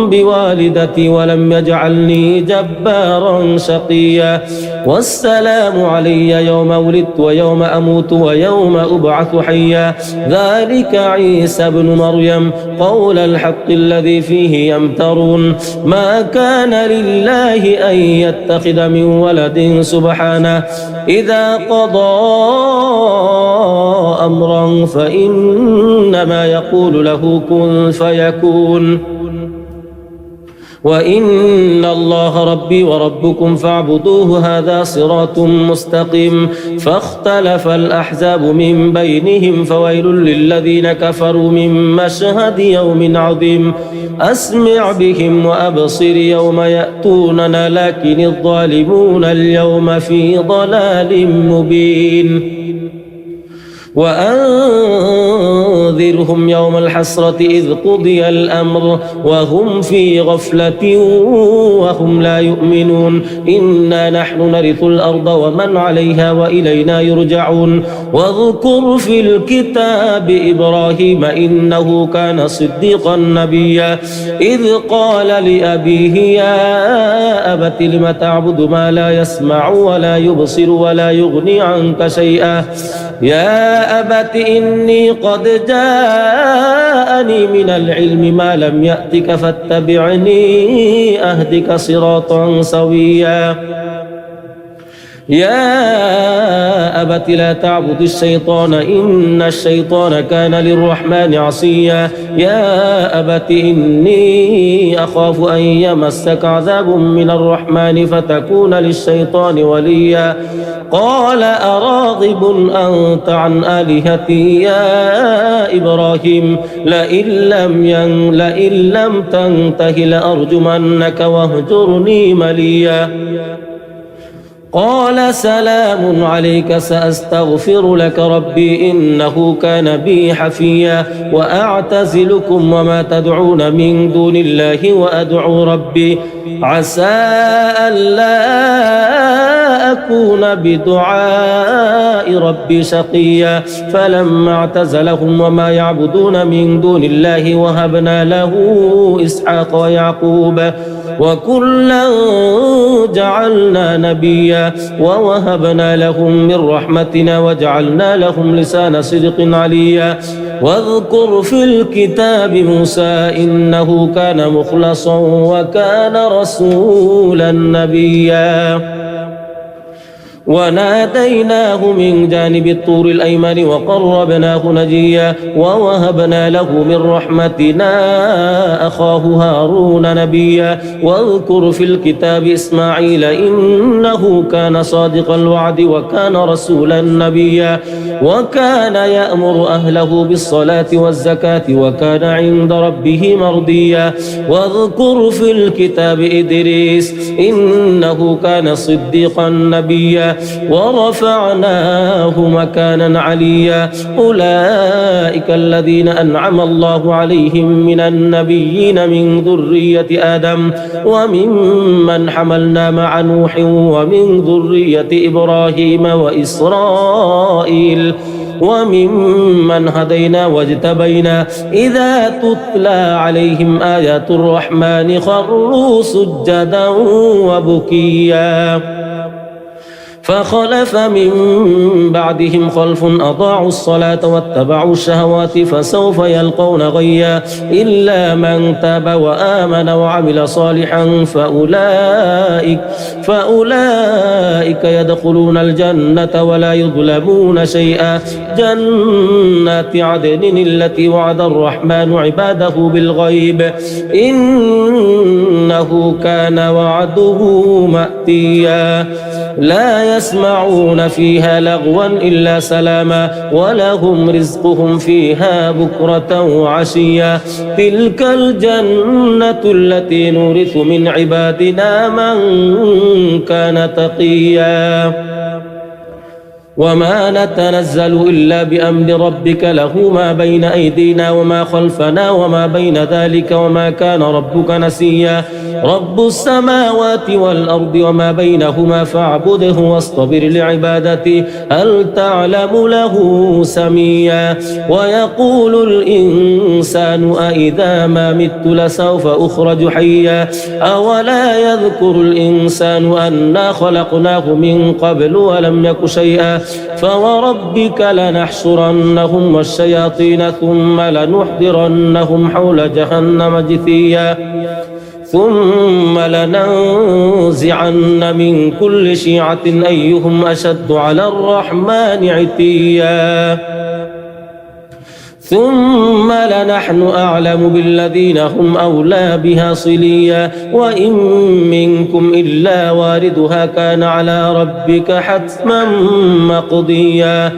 بوالدتي ولم يجعلني جبارا شقيا والسلام علي يوم ولدت ويوم أموت ويوم أبعث حيا ذلك عيسى بن مريم قول الحق الذي فيه يمترون ما كان لله أن يتخذ من ولد سبحانه إذا قضى أمرا فإنما يقول له كن فيكون وإن الله ربي وربكم فاعبدوه هذا صراط مستقيم فاختلف الأحزاب من بينهم فويل للذين كفروا من مشهد يوم عظيم أسمع بهم وأبصر يوم يأتوننا لكن الظالمون اليوم في ضلال مبين وأنذرهم يوم الحسرة إذ قضي الأمر وهم في غفلة وهم لا يؤمنون إنا نحن نرث الأرض ومن عليها وإلينا يرجعون واذكر في الكتاب إبراهيم إنه كان صديقا نبيا إذ قال لأبيه يا أبت لم تعبد ما لا يسمع ولا يبصر ولا يغني عنك شيئا يا أبت إني قد جاءني من العلم ما لم يأتك فاتبعني أهدك صراطا سويا يا أبت لا تعبد الشيطان إن الشيطان كان للرحمن عصيا يا أبت إني أخاف أن يمسك عذاب من الرحمن فتكون للشيطان وليا قال أراغب أنت عن آلهتي يا إبراهيم لئن لم تنته لأرجمنك واهجرني مليا قال سلام عليك سأستغفر لك ربي إنه كان بي حفيا وأعتزلكم وما تدعون من دون الله وأدعو ربي عسى ألا أكون بدعاء ربي شقيا فلما اعتزلهم وما يعبدون من دون الله وهبنا له إسحاق ويعقوب وكلا جعلنا نبيا ووهبنا لهم من رحمتنا وجعلنا لهم لسان صدق عليا واذكر في الكتاب موسى إنه كان مخلصا وكان رسولا نبيا وناديناه من جانب الطور الأيمن وقربناه نجيا ووهبنا له من رحمتنا أخاه هارون نبيا واذكر في الكتاب إسماعيل إنه كان صادق الوعد وكان رسولا نبيا وكان يأمر أهله بالصلاة والزكاة وكان عند ربه مرضيا واذكر في الكتاب إدريس إنه كان صديقا نبيا ورفعناه مكانا عليا أولئك الذين أنعم الله عليهم من النبيين من ذرية آدم وممن حملنا مع نوح ومن ذرية إبراهيم وإسرائيل وممن هدينا واجتبينا إذا تتلى عليهم آيات الرحمن خروا سجدا وبكيا فخلف من بعدهم خلف أضاعوا الصلاة واتبعوا الشهوات فسوف يلقون غيا إلا من تاب وآمن وعمل صالحا فأولئك يدخلون الجنة ولا يظلمون شيئا جنات عدن التي وعد الرحمن عباده بالغيب إنه كان وعده مأتيا لا يسمعون فيها لغوا إلا سلاما ولهم رزقهم فيها بكرة وعشيا تلك الجنة التي نورث من عبادنا من كان تقيا وما نتنزل إلا بأمر ربك له ما بين أيدينا وما خلفنا وما بين ذلك وما كان ربك نسيا رب السماوات والأرض وما بينهما فاعبده واصطبر لعبادته هل تعلم له سميا ويقول الإنسان أإذا ما مت لسوف أخرج حيا أولا يذكر الإنسان أنا خلقناه من قبل ولم يك شيئا فوربك لنحشرنهم والشياطين ثم لنحضرنهم حول جهنم جثيا ثم لننزعن من كل شيعة أيهم أشد على الرحمن عتيا ثم لنحن أعلم بالذين هم أولى بها صليا وإن منكم إلا واردها كان على ربك حتما مقضيا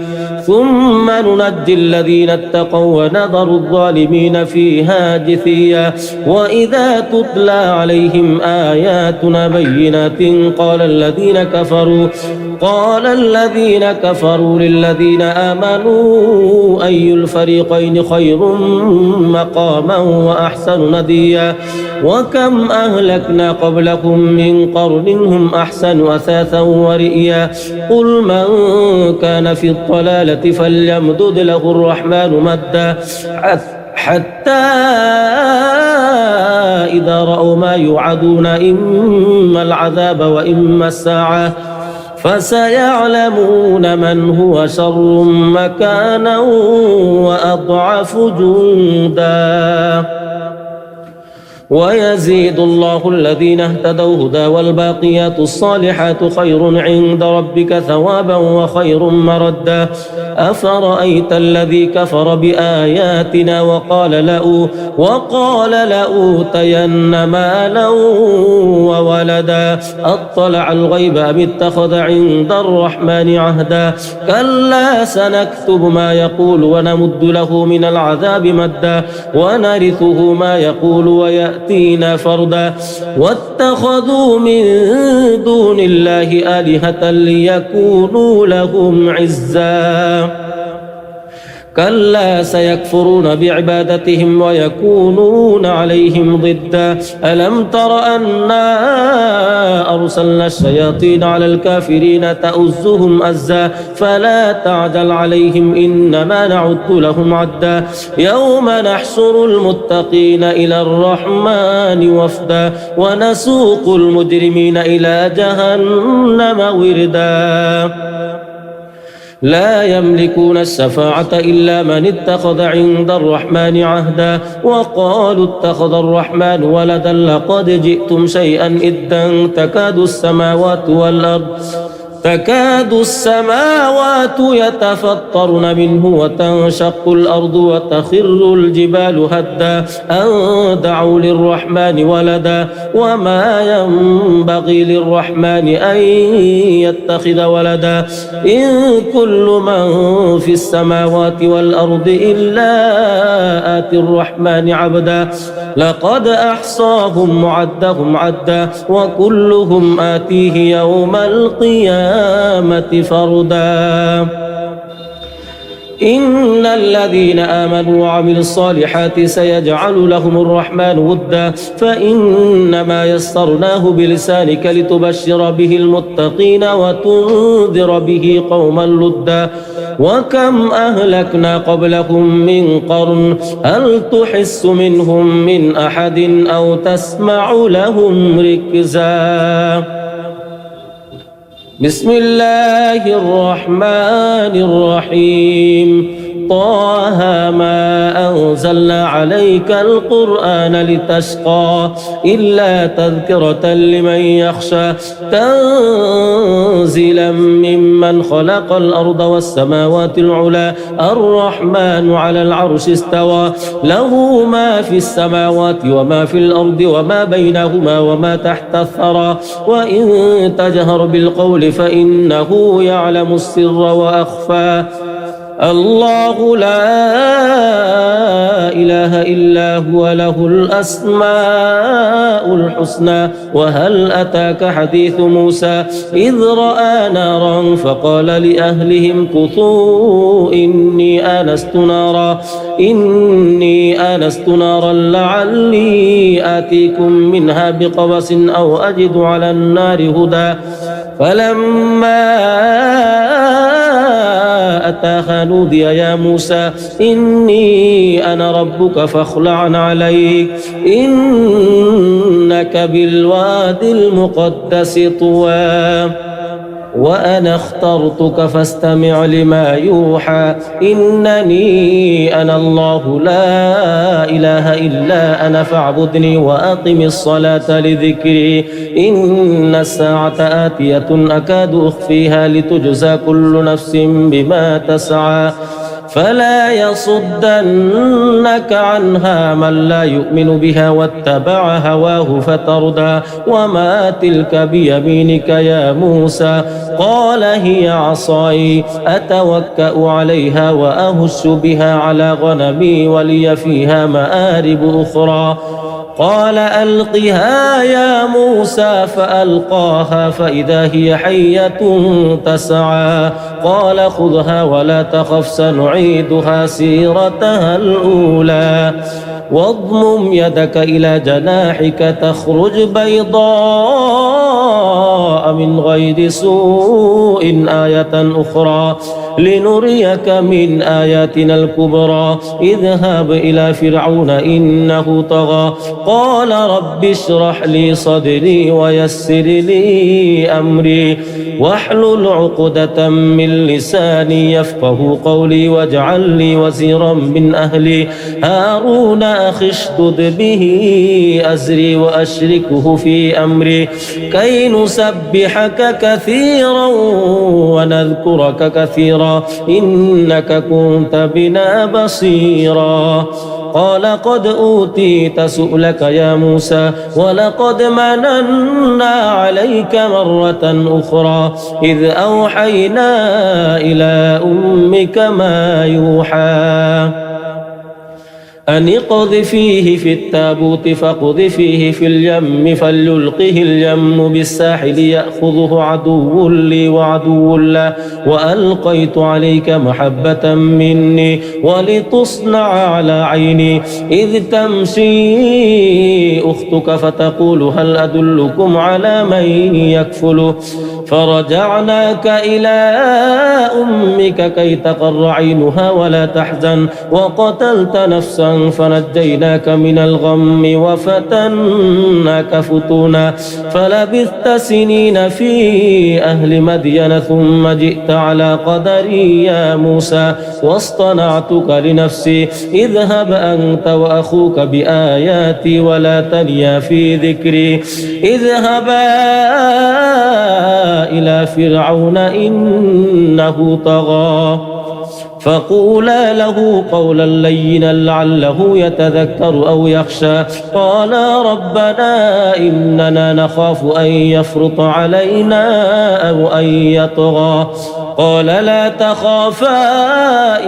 ثم ننجي الذين اتقوا ونذر الظالمين فيها جثيا وإذا تتلى عليهم آياتنا بينات قال الذين كفروا للذين آمنوا أي الفريقين خير مقاما وأحسن نديا وكم أهلكنا قبلكم من قرن هم أحسن أثاثا ورئيا قل من كان في الضلالة فليمدد له الرحمن مدا حتى إذا رأوا ما يوعدون إما العذاب وإما الساعة فسيعلمون من هو شر مكانا وأضعف جندا ويزيد الله الذين اهتدوا هدى والباقيات الصالحات خير عند ربك ثوابا وخير مردا أفرأيت الذي كفر بآياتنا وقال لأوتين مالا وولدا أطلع الغيب أم اتخذ عند الرحمن عهدا كلا سنكتب ما يقول ونمد له من العذاب مدا ونرثه ما يقول ويأتينا فردا واتخذوا من دون الله آلهة ليكونوا لهم عزا كلا سيكفرون بعبادتهم ويكونون عليهم ضدا ألم تر أنا أرسلنا الشياطين على الكافرين تؤزهم أزا فلا تعجل عليهم إنما نعد لهم عدا يوم نحشر المتقين إلى الرحمن وفدا ونسوق المجرمين إلى جهنم وردا لا يملكون الشفاعة إلا من اتخذ عند الرحمن عهدا وقالوا اتخذ الرحمن ولدا لقد جئتم شيئا إدا تكاد السماوات يتفطرن منه وتنشق الأرض وتخر الجبال هدا أن دعوا للرحمن ولدا وما ينبغي للرحمن أن يتخذ ولدا إن كل من في السماوات والأرض إلا آتي الرحمن عبدا لقد أحصاهم وعدهم عدا وكلهم آتيه يوم القيامة فردا إن الذين آمنوا وعملوا الصالحات سيجعل لهم الرحمن ودا فإنما يسرناه بلسانك لتبشر به المتقين وتنذر به قوما لدا وكم أهلكنا قبلهم من قرن هل تحس منهم من أحد أو تسمع لهم ركزا بسم الله الرحمن الرحيم طه ما أنزلنا عليك القرآن لتشقى إلا تذكرة لمن يخشى تنزيلا ممن خلق الأرض والسماوات العلى الرحمن على العرش استوى له ما في السماوات وما في الأرض وما بينهما وما تحت الثرى وإن تجهر بالقول فإنه يعلم السر وأخفى الله لا إله إلا هو له الأسماء الحسنى وهل أتاك حديث موسى إذ رأى نارا فقال لأهلهم كثوا إني آنست نارا لعلي آتيكم منها بقبس أو أجد على النار هدى فلما أتاها نودي يا موسى إني أنا ربك فاخلع عليك إنك بالواد المقدس طوى وأنا اخترتك فاستمع لما يوحى إنني أنا الله لا إله إلا أنا فاعبدني وأقم الصلاة لذكري إن الساعة آتية أكاد أخفيها لتجزى كل نفس بما تسعى فلا يصدنك عنها من لا يؤمن بها واتبع هواه فتردى وما تلك بيمينك يا موسى قال هي عصاي أتوكأ عليها وأهش بها على غنمي ولي فيها مآرب أخرى قال ألقها يا موسى فألقاها فإذا هي حية تسعى قال خذها ولا تخف سنعيدها سيرتها الأولى واضمم يدك إلى جناحك تخرج بيضاء من غير سوء آية أخرى لنريك من آياتنا الكبرى اذهب إلى فرعون إنه طغى قال رب اشرح لي صدري ويسر لي أمري واحلل عقدة من لساني يفقه قولي واجعل لي وزيرا من أهلي هارون أخي اشدد به أزري وأشركه في أمري كي نسبحك كثيرا ونذكرك كثيرا إنك كنت بنا بصيرا قال قد أوتيت سؤلك يا موسى ولقد مننا عليك مرة أخرى إذ أوحينا إلى أمك ما يوحى أن اقذفيه في التابوت فاقذفيه في اليم فليلقه اليم بالساحل يأخذه عدو لي وعدو له وألقيت عليك محبة مني ولتصنع على عيني إذ تمشي أختك فتقول هل أدلكم على من يكفله فرجعناك إلى أمك كي تقر عينها ولا تحزن وقتلت نفسا فنجيناك من الغم وفتناك فتونا فلبثت سنين في أهل مدين ثم جئت على قدري يا موسى واصطنعتك لنفسي اذهب أنت وأخوك بآياتي ولا تنيا في ذكري اذهبا إلى فرعون إنه طغى فقولا له قولا لينا لعله يتذكر أو يخشى قالا ربنا إننا نخاف أن يفرط علينا أو أن يطغى قال لا تخافا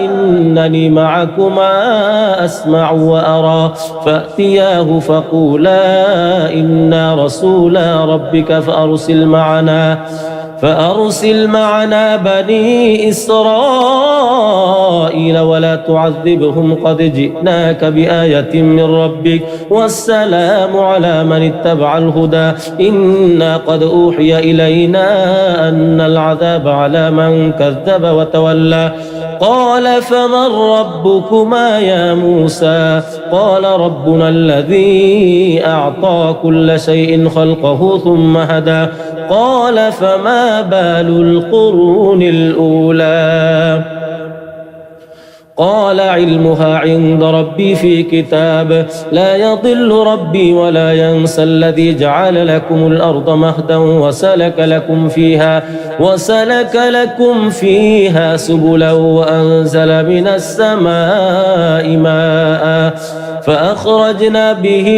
إنني معكما أسمع وأرى فأتياه فقولا إنا رسولا ربك فأرسل معنا بني إسرائيل ولا تعذبهم قد جئناك بآية من ربك والسلام على من اتبع الهدى إنا قد أوحي إلينا أن العذاب على من كذب وتولى قال فمن ربكما يا موسى قال ربنا الذي أعطى كل شيء خلقه ثم هدى قال فما بال القرون الأولى قال علمها عند ربي في كتاب لا يضل ربي ولا ينسى الذي جعل لكم الأرض مهدا وسلك لكم فيها سبلا وأنزل من السماء ماء فأخرجنا به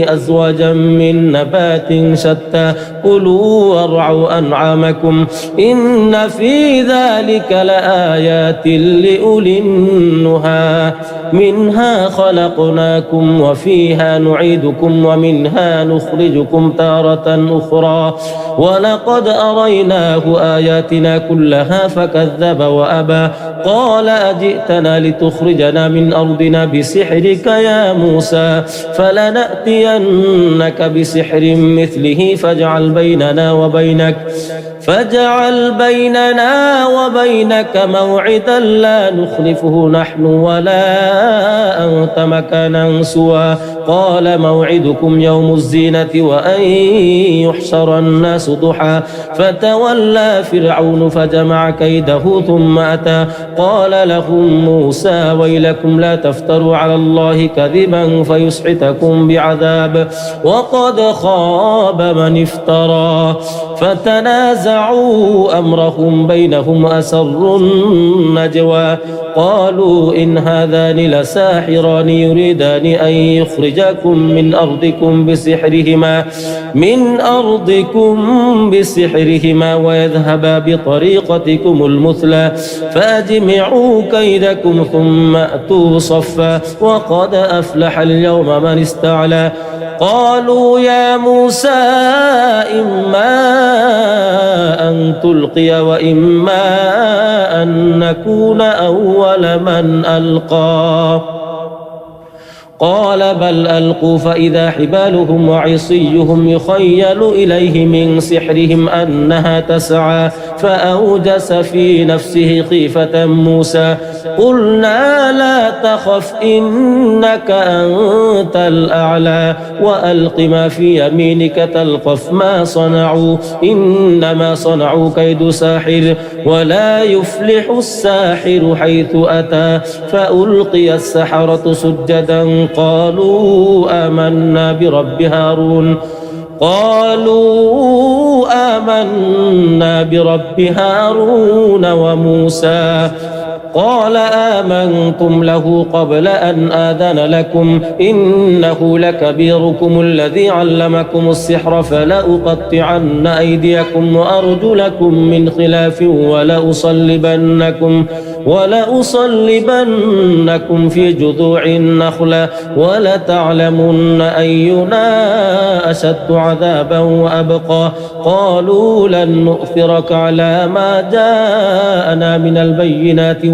أزواجا من نبات شتى كلوا وارعوا أنعامكم إن في ذلك لآيات لأولي النهى منها خلقناكم وفيها نعيدكم ومنها نخرجكم تارة أخرى ولقد أريناه آياتنا كلها فكذب وأبى قال أجئتنا لتخرجنا من أرضنا بسحرك يا موسى فلنأتينك بسحر مثله فاجعل بيننا وبينك موعدا لا نخلفه نحن ولا أنت مكانا سوى قال موعدكم يوم الزينة وأن يحشر الناس ضحى فتولى فرعون فجمع كيده ثم أتى قال لهم موسى ويلكم لا تفتروا على الله كذبا فيسحتكم بعذاب وقد خاب من افترى فتنازعوا أمرهم بينهم أسروا النجوى قالوا إن هذان لساحران يريدان أن يخرجاكم من أرضكم بسحرهما ويذهبا بطريقتكم المثلى فأجمعوا كيدكم ثم أتوا صفا وقد أفلح اليوم من استعلى قالوا يا موسى إما أن تلقي وإما أن نكون أول من ألقى قال بل ألقوا فإذا حبالهم وعصيهم يخيل إليه من سحرهم أنها تسعى فأوجس في نفسه خيفة موسى قلنا لا تخف إنك أنت الأعلى وألق ما في يمينك تلقف ما صنعوا إنما صنعوا كيد ساحر ولا يفلح الساحر حيث أتى فألقي السحرة سجدا قالوا آمنا برب هارون وموسى قال آمنتم له قبل أن آذن لكم إنه لكبيركم الذي علمكم السحر فلأقطعن أيديكم وأرجلكم من خلاف ولأصلبنكم في جذوع النخلة ولتعلمن أينا أشد عذابا وأبقى قالوا لن نؤثرك على ما جاءنا من البينات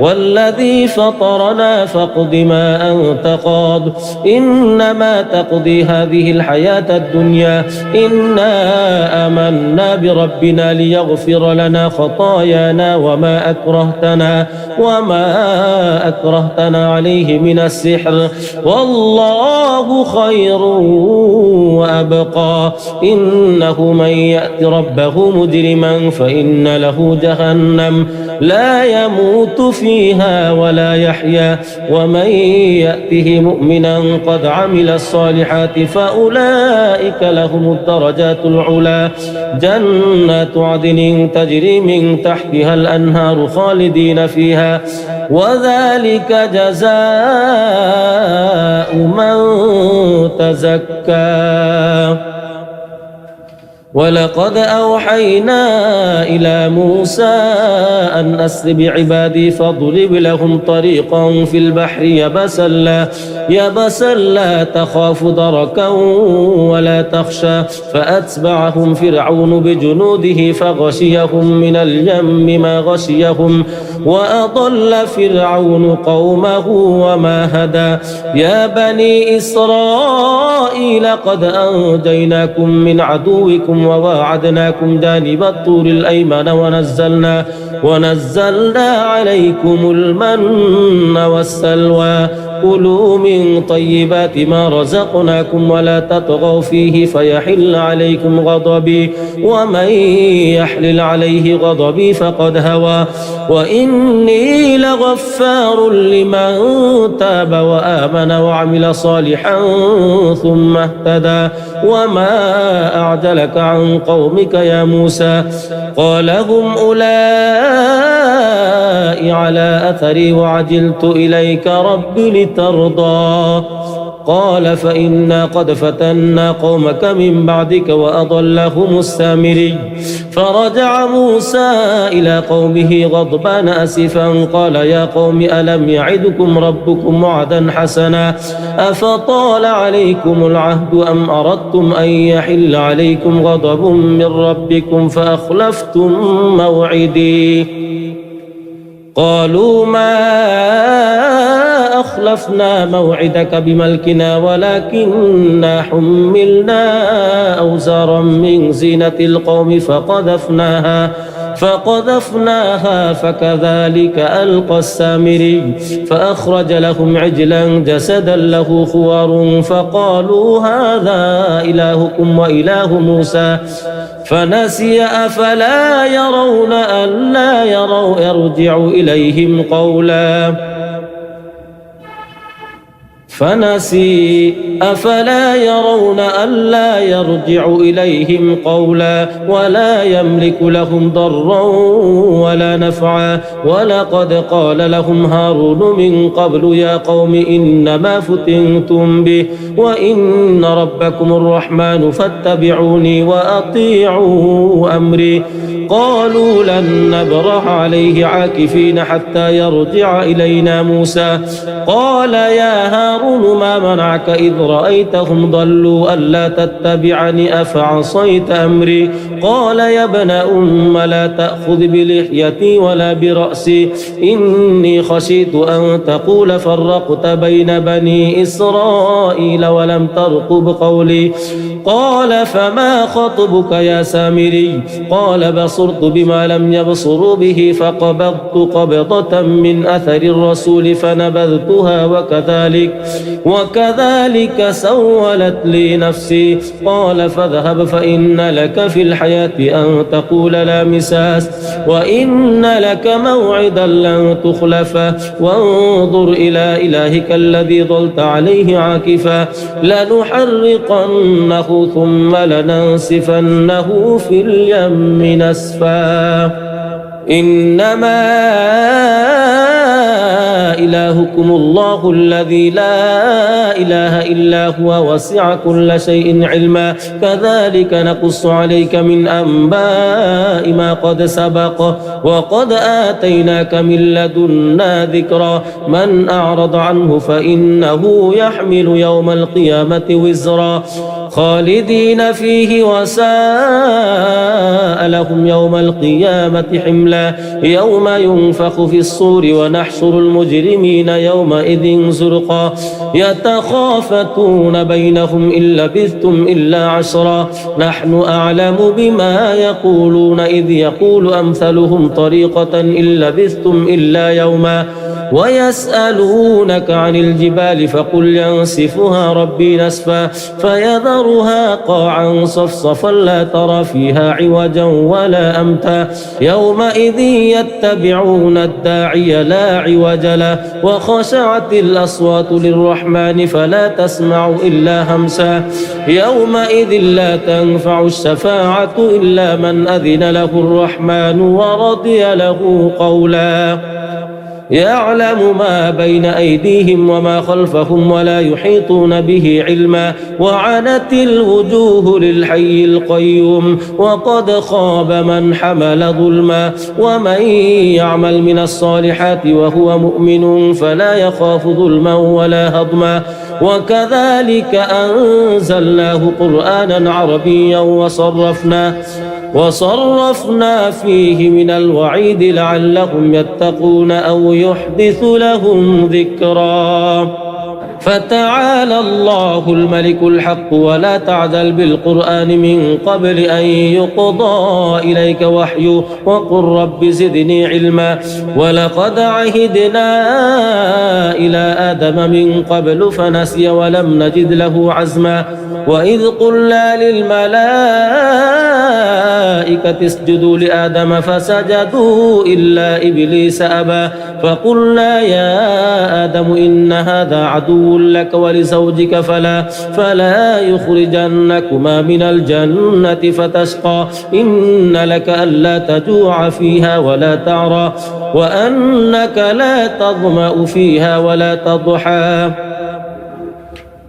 والذي فطرنا فاقض ما أنت قاض إنما تقضي هذه الحياة الدنيا إنا آمنا بربنا ليغفر لنا خطايانا وما أكرهتنا عليه من السحر والله خير وأبقى إنه من يأت ربه مجرما فإن له جهنم لا يموت فيها ولا يحيا ومن يأته مؤمنا قد عمل الصالحات فأولئك لهم الدرجات العلى جنات عدن تجري من تحتها الأنهار خالدين فيها وذلك جزاء من تزكى ولقد أوحينا إلى موسى أن أسر بعبادي فاضرب لهم طريقا في البحر يبسا لا تخاف دركا ولا تخشى فأتبعهم فرعون بجنوده فغشيهم من اليم ما غشيهم وأضل فرعون قومه وما هدى يا بني إسرائيل قد أنجيناكم من عدوكم وواعدناكم جانب الطور الأيمن ونزلنا عليكم المن والسلوى كلوا من طيبات ما رزقناكم ولا تطغوا فيه فيحل عليكم غضبي ومن يحلل عليه غضبي فقد هوى وإني لغفار لمن تاب وآمن وعمل صالحا ثم اهتدى وما أعجلك عن قومك يا موسى قال هم أولئك على أثري وعجلت إليك رب لترضى قال فإنا قد فتنا قومك من بعدك وأضلهم السامري فرجع موسى إلى قومه غضبان أسفا قال يا قوم ألم يعدكم ربكم وعدا حسنا أفطال عليكم العهد أم أردتم أن يحل عليكم غضب من ربكم فأخلفتم موعدي قالوا ما أخلفنا موعدك بملكنا ولكننا حملنا أوزارا من زينة القوم فقذفناها فكذلك ألقى السامري فأخرج لهم عجلا جسدا له خوار فقالوا هذا إلهكم وإله موسى فنسي أفلا يرون ألا يرجع إليهم قولا أفلا يرون ألا يرجع إليهم قولا ولا يملك لهم ضرا ولا نفعا ولقد قال لهم هارون من قبل يا قوم إنما فتنتم به وإن ربكم الرحمن فاتبعوني وأطيعوا أمري قالوا لن نبرح عليه عاكفين حتى يرجع إلينا موسى قال يا هارون ما منعك إذ رأيتهم ضلوا ألا تتبعني أفعصيت أمري قال يا ابن أم لا تأخذ بلحيتي ولا برأسي إني خشيت أن تقول فرقت بين بني إسرائيل ولم ترقب قولي قال فما خطبك يا سامري قال بصرت بما لم يبصروا به فقبضت قبضة من أثر الرسول فنبذتها وكذلك سولت لي نفسي قال فاذهب فإن لك في الحياة أن تقول لا مساس وإن لك موعدا لن تخلفه وانظر إلى إلهك الذي ظلت عليه عاكفا لنحرقنه ثم لننسفنه في اليم نسفا إنما إلهكم الله الذي لا إله إلا هو وسع كل شيء علما كذلك نقص عليك من أنباء ما قد سبق وقد آتيناك من لدنا ذكرا من أعرض عنه فإنه يحمل يوم القيامة وزرا خالدين فيه وساء لهم يوم القيامة حملا يوم ينفخ في الصور ونحشر المجرمين يومئذ زرقا يتخافتون بينهم إن لبثتم إلا عشرا نحن أعلم بما يقولون إذ يقول أمثلهم طريقة إن لبثتم إلا يوما ويسألونك عن الجبال فقل ينسفها ربي نسفا فيذرها قاعا صفصفا لا ترى فيها عوجا ولا أمتا يومئذ يتبعون الداعي لا عوج له وخشعت الأصوات للرحمن فلا تسمع إلا همسا يومئذ لا تنفع الشفاعة إلا من أذن له الرحمن ورضي له قولا يعلم ما بين أيديهم وما خلفهم ولا يحيطون به علما وعنت الوجوه للحي القيوم وقد خاب من حمل ظلما ومن يعمل من الصالحات وهو مؤمن فلا يخاف ظلما ولا هضما وكذلك أنزلناه قرآنا عربيا وصرفنا فيه من الوعيد لعلهم يتقون أو يحدث لهم ذكرا فتعالى الله الملك الحق ولا تعدل بالقرآن من قبل أن يقضى إليك وحيه وقل رب زدني علما ولقد عهدنا إلى آدم من قبل فنسي ولم نجد له عزما وإذ قلنا للملائكة اسجدوا لآدم فسجدوا إلا إبليس أبى فقلنا يا آدم إن هذا عدو لك ولزوجك فلا يخرجنكما من الجنة فتشقى إن لك ألا تجوع فيها ولا تعرى وأنك لا تظمأ فيها ولا تضحى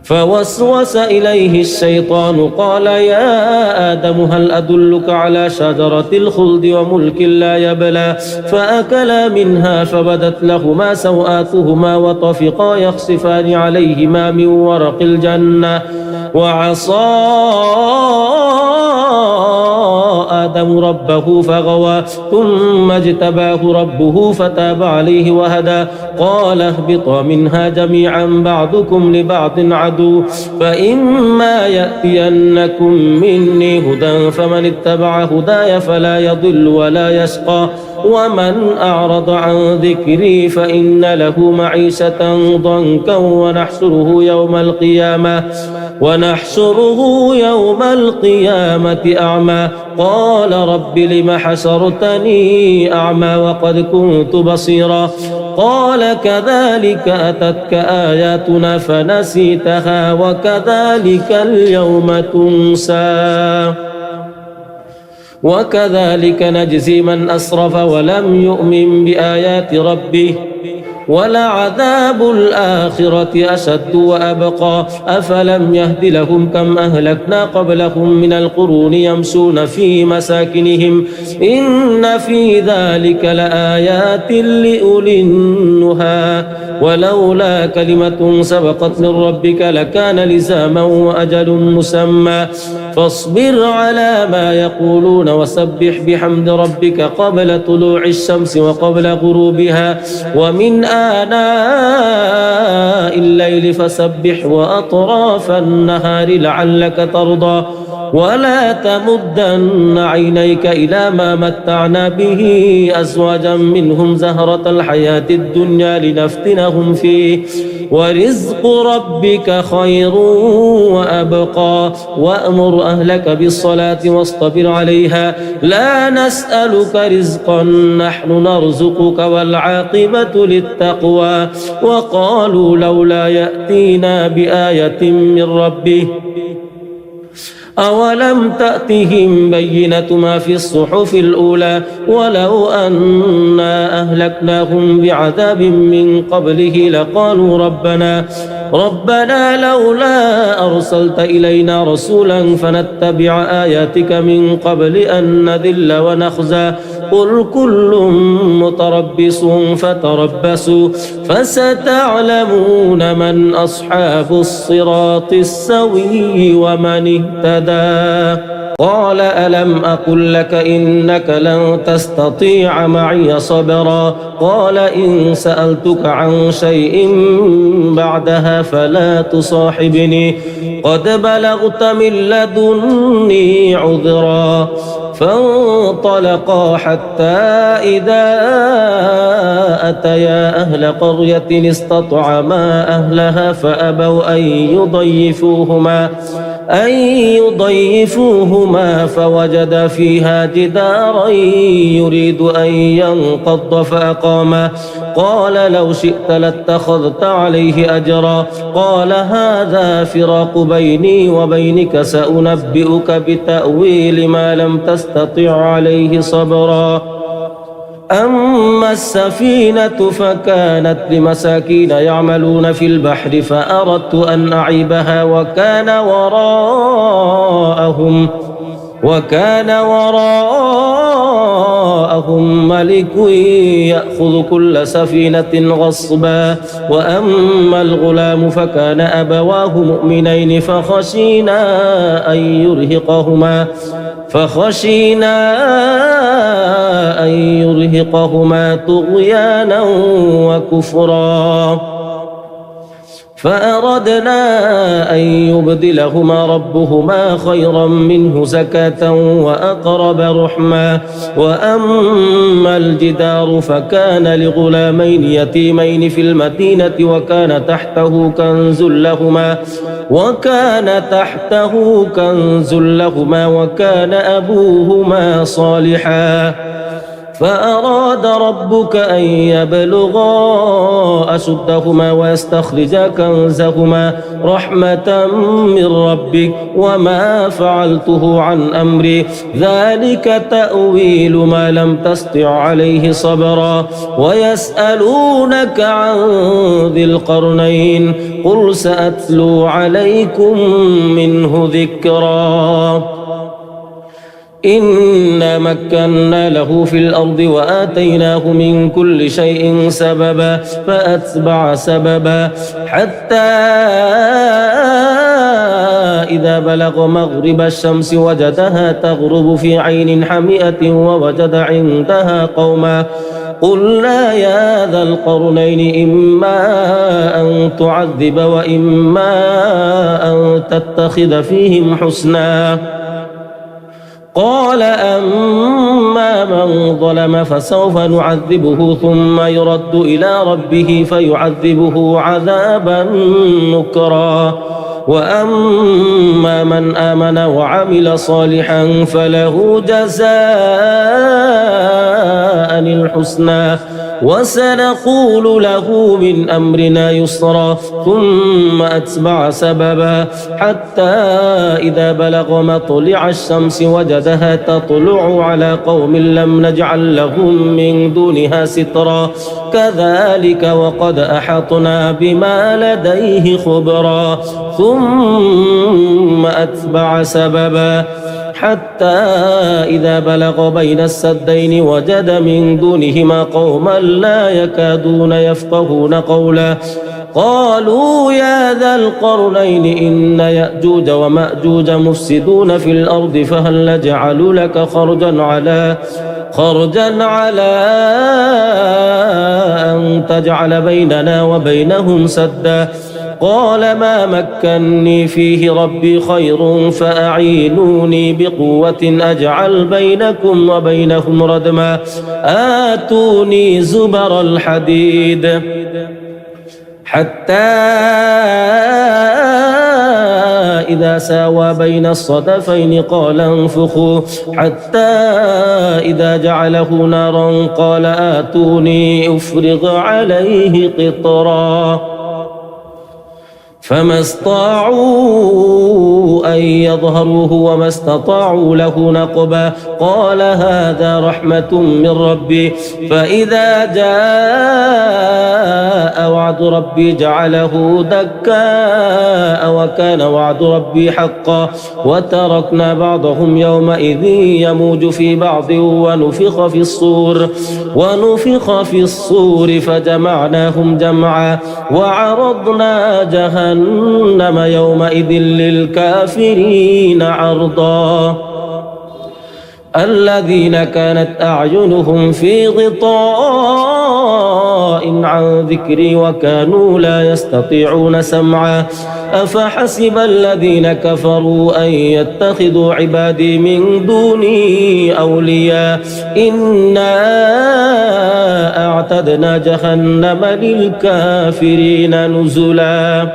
فوسوس إليه الشيطان قال يا آدم هل أدلك على شجرة الخلد وملك لا يبلى فأكلا منها فبدت لهما سوآتهما وطفقا يخصفان عليهما من ورق الجنة وعصى آدم ربه فغوى ثم اجتباه ربه فتاب عليه وهدى قال اهبطا منها جميعا بعضكم لبعض عدو فإما يأتينكم مني هدى فمن اتبع هداي فلا يضل ولا يشقى ومن أعرض عن ذكري فإن له معيشة ضنكا ونحشره يوم القيامة أعمى قال رب لم حشرتني أعمى وقد كنت بصيرا قال كذلك أتتك آياتنا فنسيتها وكذلك اليوم تنسى وكذلك نجزي من أسرف ولم يؤمن بآيات ربه ولعذاب الآخرة أشد وأبقى أفلم يهد لهم كم أهلكنا قبلهم من القرون يمشون في مساكنهم إن في ذلك لآيات لأولي النهى ولولا كلمة سبقت من ربك لكان لزاما وأجل مسمى فاصبر على ما يقولون وسبح بحمد ربك قبل طلوع الشمس وقبل غروبها ومن آناء الليل فسبح وأطراف النهار لعلك ترضى ولا تمدن عينيك إلى ما متعنا به أزواجا منهم زهرة الحياة الدنيا لنفتنهم فيه ورزق ربك خير وأبقى وأمر أهلك بالصلاة واصطبر عليها لا نسألك رزقا نحن نرزقك والعاقبة للتقوى وقالوا لولا يأتينا بآية من ربه أولم تأتهم بينة ما في الصحف الأولى ولو أنا أهلكناهم بعذاب من قبله لقالوا ربنا لولا أرسلت إلينا رسولا فنتبع آياتك من قبل أن نذل ونخزى قل كل متربص فتربصوا فستعلمون من أصحاب الصراط السوي ومن اهتدى قال ألم أقل لك إنك لن تستطيع معي صبرا قال إن سألتك عن شيء بعدها فلا تصاحبني قد بلغت من لدني عذرا فانطلقا حتى إذا أتيا أهل قرية استطعما أهلها فأبوا أن يضيفوهما فوجد فيها جدارا يريد أن ينقض فأقامه قال لو شئت لاتخذت عليه أجرا قال هذا فراق بيني وبينك سأنبئك بتأويل ما لم تستطع عليه صبرا أما السفينة فكانت لمساكين يعملون في البحر فأردت أن أعيبها وكان وراءهم ملك يأخذ كل سفينة غصبا وأما الغلام فكان أبواه مؤمنين فخشينا أن يرهقهما طغيانا وكفرا فأردنا أن يبدلهما ربهما خيرا منه زكاة وأقرب رحما وأما الجدار فكان لغلامين يتيمين في المدينة وكان تحته كنز لهما وكان أبوهما صالحا فأراد ربك أن يبلغا أشدهما ويستخرجا كنزهما رحمة من ربك وما فعلته عن أمري ذلك تأويل ما لم تسطع عليه صبرا ويسألونك عن ذي القرنين قل سأتلو عليكم منه ذكرا إنا مكنا له في الأرض وآتيناه من كل شيء سببا فأتبع سببا حتى إذا بلغ مغرب الشمس وجدها تغرب في عين حمئة ووجد عندها قوما قلنا يا ذا القرنين إما أن تعذب وإما أن تتخذ فيهم حسنا قال أما من ظلم فسوف نعذبه ثم يرد إلى ربه فيعذبه عذابا نكرا وأما من آمن وعمل صالحا فله جزاء الحسنى وسنقول له من أمرنا يسرا ثم أتبع سببا حتى إذا بلغ مطلع الشمس وجدها تطلع على قوم لم نجعل لهم من دونها سترا كذلك وقد أحطنا بما لديه خبرا ثم أتبع سببا حتى إذا بلغ بين السدين وجد من دونهما قوما لا يكادون يفقهون قولا قالوا يا ذا القرنين إن يأجوج ومأجوج مفسدون في الأرض فهل نجعل لك خرجا على أن تجعل بيننا وبينهم سدا قال ما مكني فيه ربي خير فأعينوني بقوة أجعل بينكم وبينهم ردما آتوني زبر الحديد حتى إذا ساوى بين الصدفين قال انفخوا حتى إذا جعله نارا قال آتوني أفرغ عليه قطرا فما استطاعوا أن يظهروه وما استطاعوا له نقبا قال هذا رحمة من ربي فإذا جاء وعد ربي جعله دكاء وكان وعد ربي حقا وتركنا بعضهم يومئذ يموج في بعض ونفخ في الصور فجمعناهم جمعا وعرضنا جهنم يومئذ للكافرين عرضا الذين كانت أعينهم في غطاء عن ذكري وكانوا لا يستطيعون سمعا أفحسب الذين كفروا أن يتخذوا عبادي من دوني أولياء إنا أعتدنا جهنم للكافرين نزلا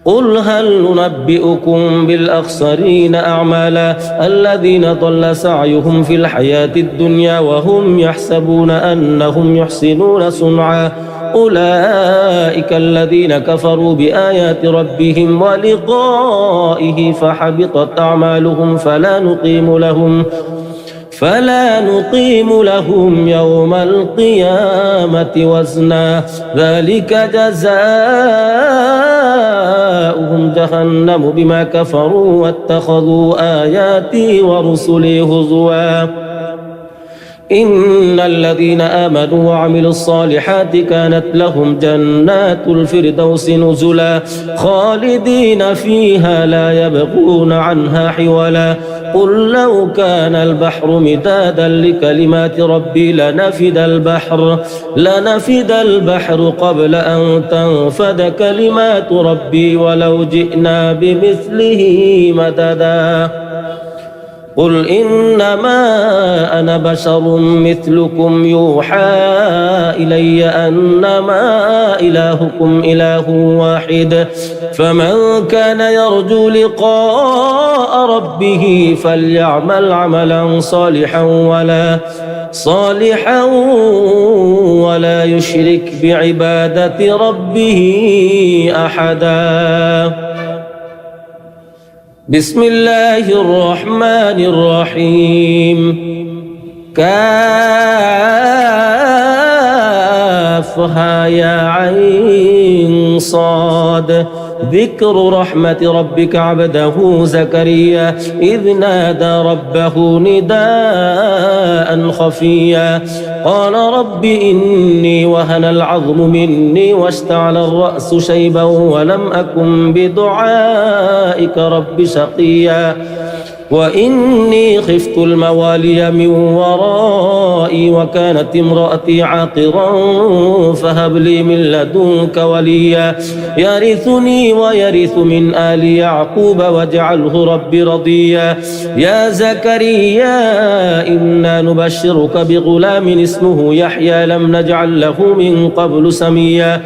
قل هل ننبئكم بالأخسرين أعمالا الذين ضل سعيهم في الحياة الدنيا وهم يحسبون أنهم يحسنون صنعا أولئك الذين كفروا بآيات ربهم ولقائه فحبطت أعمالهم فلا نقيم لهم يوم القيامة وزنا ذلك جزاؤهم جهنم بما كفروا واتخذوا آياتي ورسلي هزوا إن الذين آمنوا وعملوا الصالحات كانت لهم جنات الفردوس نزلا خالدين فيها لا يبغون عنها حولا قل لو كان البحر مدادا لكلمات ربي لنفد البحر قبل أن تنفد كلمات ربي ولو جئنا بمثله مددا قل إنما أنا بشر مثلكم يوحى إلي أنما إلهكم إله واحد فمن كان يرجو لقاء ربه فليعمل عملا صالحا ولا يشرك بعبادة ربه أحدا. بسم الله الرحمن الرحيم كافها يا عين صاد ذكر رحمة ربك عبده زكريا إذ نادى ربه نداء خفيا قال رب إني وهن العظم مني واشتعل الرأس شيبا ولم أكن بدعائك رب شقيا وإني خفت الموالي من ورائي وكانت امرأتي عاقرا فهب لي من لدنك وليا يرثني ويرث من آل يعقوب واجعله ربي رضيا. يا زكريا إنا نبشرك بغلام اسمه يحيى لم نجعل له من قبل سميا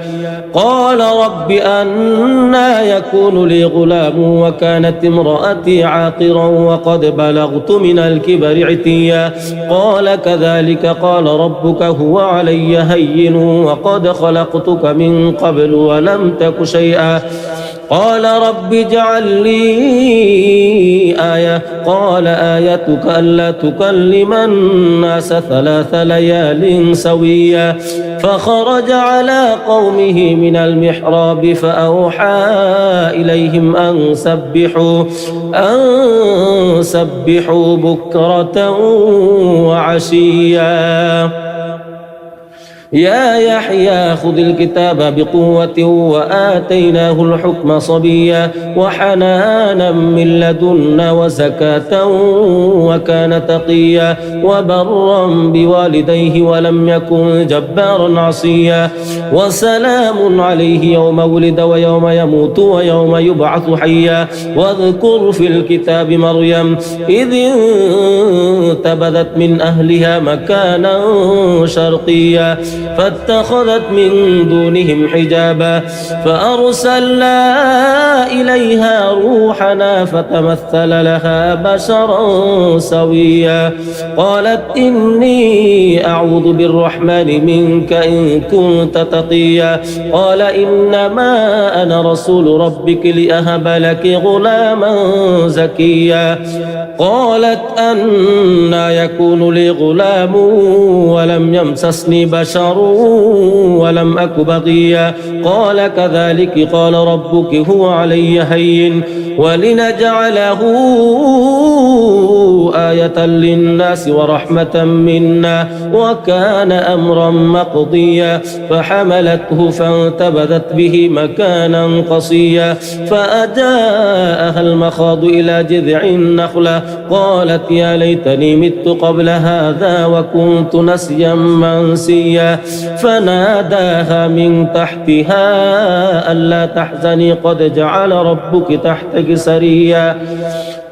قال رب أنى يكون لي غلام وكانت امرأتي عاقرا وقد بلغت من الكبر عتيا قال كذلك قال ربك هو علي هين وقد خلقتك من قبل ولم تك شيئا قال رب اجعل لي آية قال آيتك ألا تكلم الناس 3 ليال سويا فخرج على قومه من المحراب فأوحى إليهم أن سبحوا بكرة وعشيا. يا يحيى خذ الكتاب بقوة وآتيناه الحكم صبيا وحنانا من لدنا وزكاة وكان تقيا وبرا بوالديه ولم يكن جبارا عصيا وسلام عليه يوم ولد ويوم يموت ويوم يبعث حيا واذكر في الكتاب مريم إذ انتبذت من أهلها مكانا شرقيا فاتخذت من دونهم حجابا فأرسلنا إليها روحنا فتمثل لها بشرا سويا قالت إني أعوذ بالرحمن منك إن كنت تقيا قال إنما أنا رسول ربك لأهب لك غلاما زكيا قالت أنى يكون لي غلام ولم يمسسني بشر ولم أك بغيا قال كذلك قال ربك هو علي هين ولنجعله آية للناس ورحمة منا وكان أمرا مقضيا فحملته فانتبذت به مكانا قصيا فأجاءها المخاض إلى جذع النخلة قالت يا ليتني مت قبل هذا وكنت نسيا منسيا فناداها من تحتها ألا تحزني قد جعل ربك تحتك سريا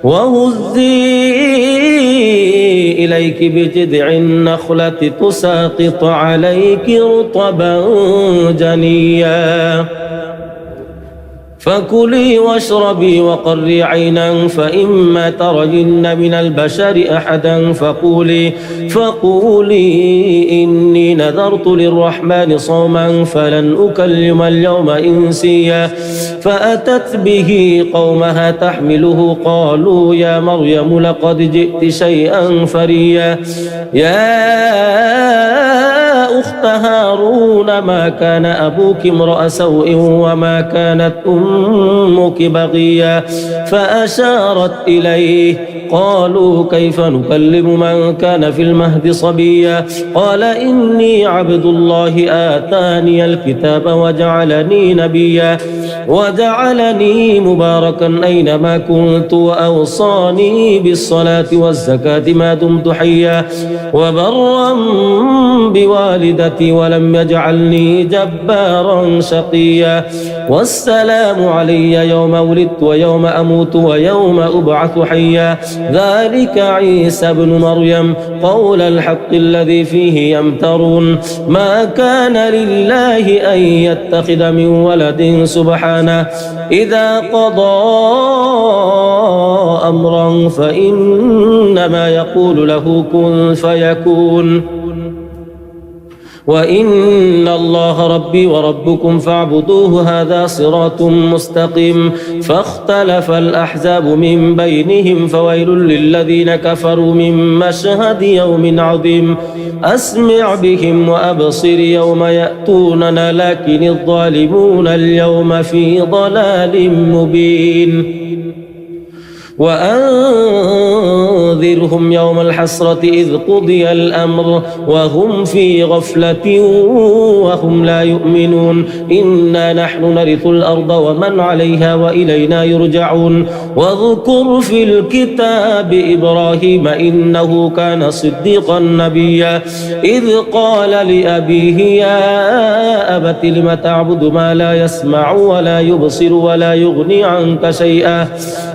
وهزي إليك بجذع النخلة تساقط عليك رطبا جنيا فكلي واشربي وقري عينا فإما ترين من البشر أحدا فقولي إني نذرت للرحمن صوما فلن أكلم اليوم إنسيا فأتت به قومها تحمله قالوا يا مريم لقد جئت شيئا فريا يا أخت هارون ما كان أبوك امرأ سوء وما كانت أمك بغيا فأشارت إليه قالوا كيف نكلم من كان في المهد صبيا قال إني عبد الله آتاني الكتاب وجعلني نبيا وجعلني مباركا أينما كنت وأوصاني بالصلاة والزكاة ما دمت حيا وبرا بوالدتي ولم يجعلني جبارا شقيا والسلام علي يوم ولدت ويوم أموت ويوم أبعث حيا ذلك عيسى بن مريم قول الحق الذي فيه يمترون ما كان لله أن يتخذ من ولد سبحانه إذا قضى أمرا فإنما يقول له كن فيكون وإن الله ربي وربكم فاعبدوه هذا صراط مستقيم فاختلف الأحزاب من بينهم فويل للذين كفروا من مشهد يوم عظيم أسمع بهم وأبصر يوم يأتوننا لكن الظالمون اليوم في ضلال مبين وأنذرهم يوم الحسرة إذ قضي الأمر وهم في غفلة وهم لا يؤمنون إنا نحن نرث الأرض ومن عليها وإلينا يرجعون واذكر في الكتاب إبراهيم إنه كان صديقا نبيا إذ قال لأبيه يا أبت لم تعبد ما لا يسمع ولا يبصر ولا يغني عنك شيئا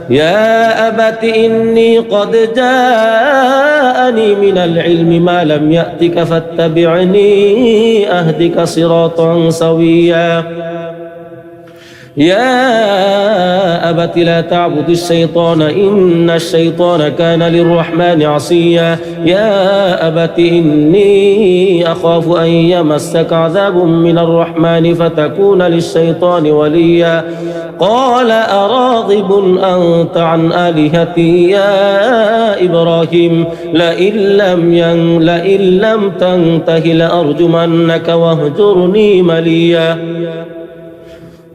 يا أبت إني قد جاءني من العلم ما لم يأتك فاتبعني أهدك صراطا سويا يا أبت لا تعبد الشيطان إن الشيطان كان للرحمن عصيا يا أبت إني أخاف أن يمسك عذاب من الرحمن فتكون للشيطان وليا قال أراغب أنت عن آلهتي يا إبراهيم لئن لم تنته لأرجمنك واهجرني مليا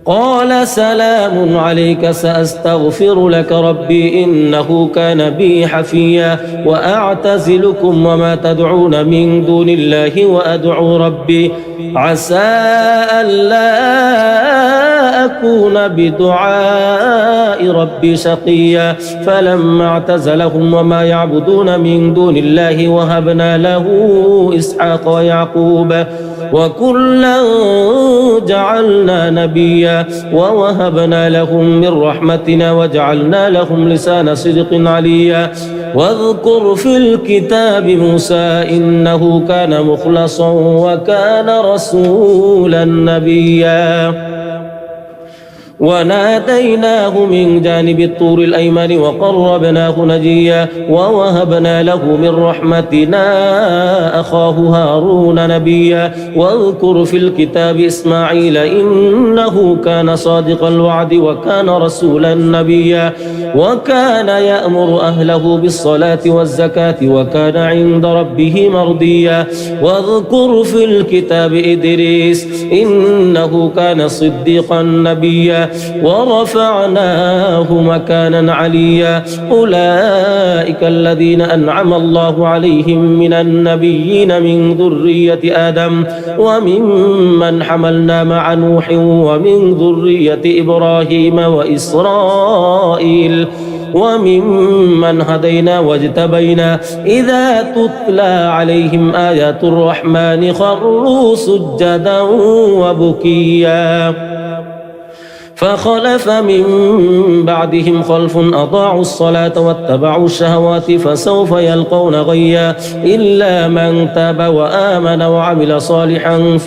قال سلام عليك سأستغفر لك ربي إنه كان بي حفيا وأعتزلكم وما تدعون من دون الله وأدعو ربي عسى ألا أكون بدعاء ربي شقيا فلما اعتزلهم وما يعبدون من دون الله وهبنا له إسحاق ويعقوب وكلا جعلنا نبيا ووهبنا لهم من رحمتنا وجعلنا لهم لسان صدق عليا واذكر في الكتاب موسى إنه كان مخلصا وكان رسولا نبيا وناديناه من جانب الطور الأيمن وقربناه نجيا ووهبنا له من رحمتنا أخاه هارون نبيا واذكر في الكتاب إسماعيل إنه كان صادق الوعد وكان رسولا نبيا وكان يأمر أهله بالصلاة والزكاة وكان عند ربه مرضيا واذكر في الكتاب إدريس إنه كان صديقا نبيا ورفعناه مكانا عليا أولئك الذين أنعم الله عليهم من النبيين من ذرية آدم وممن حملنا مع نوح ومن ذرية إبراهيم وإسرائيل وممن هدينا واجتبينا إذا تتلى عليهم آيات الرحمن خروا سجدا وبكيا فخلف من بعدهم خلف أضاعوا الصلاة واتبعوا الشهوات فسوف يلقون غيا إلا من تاب وآمن وعمل صالحا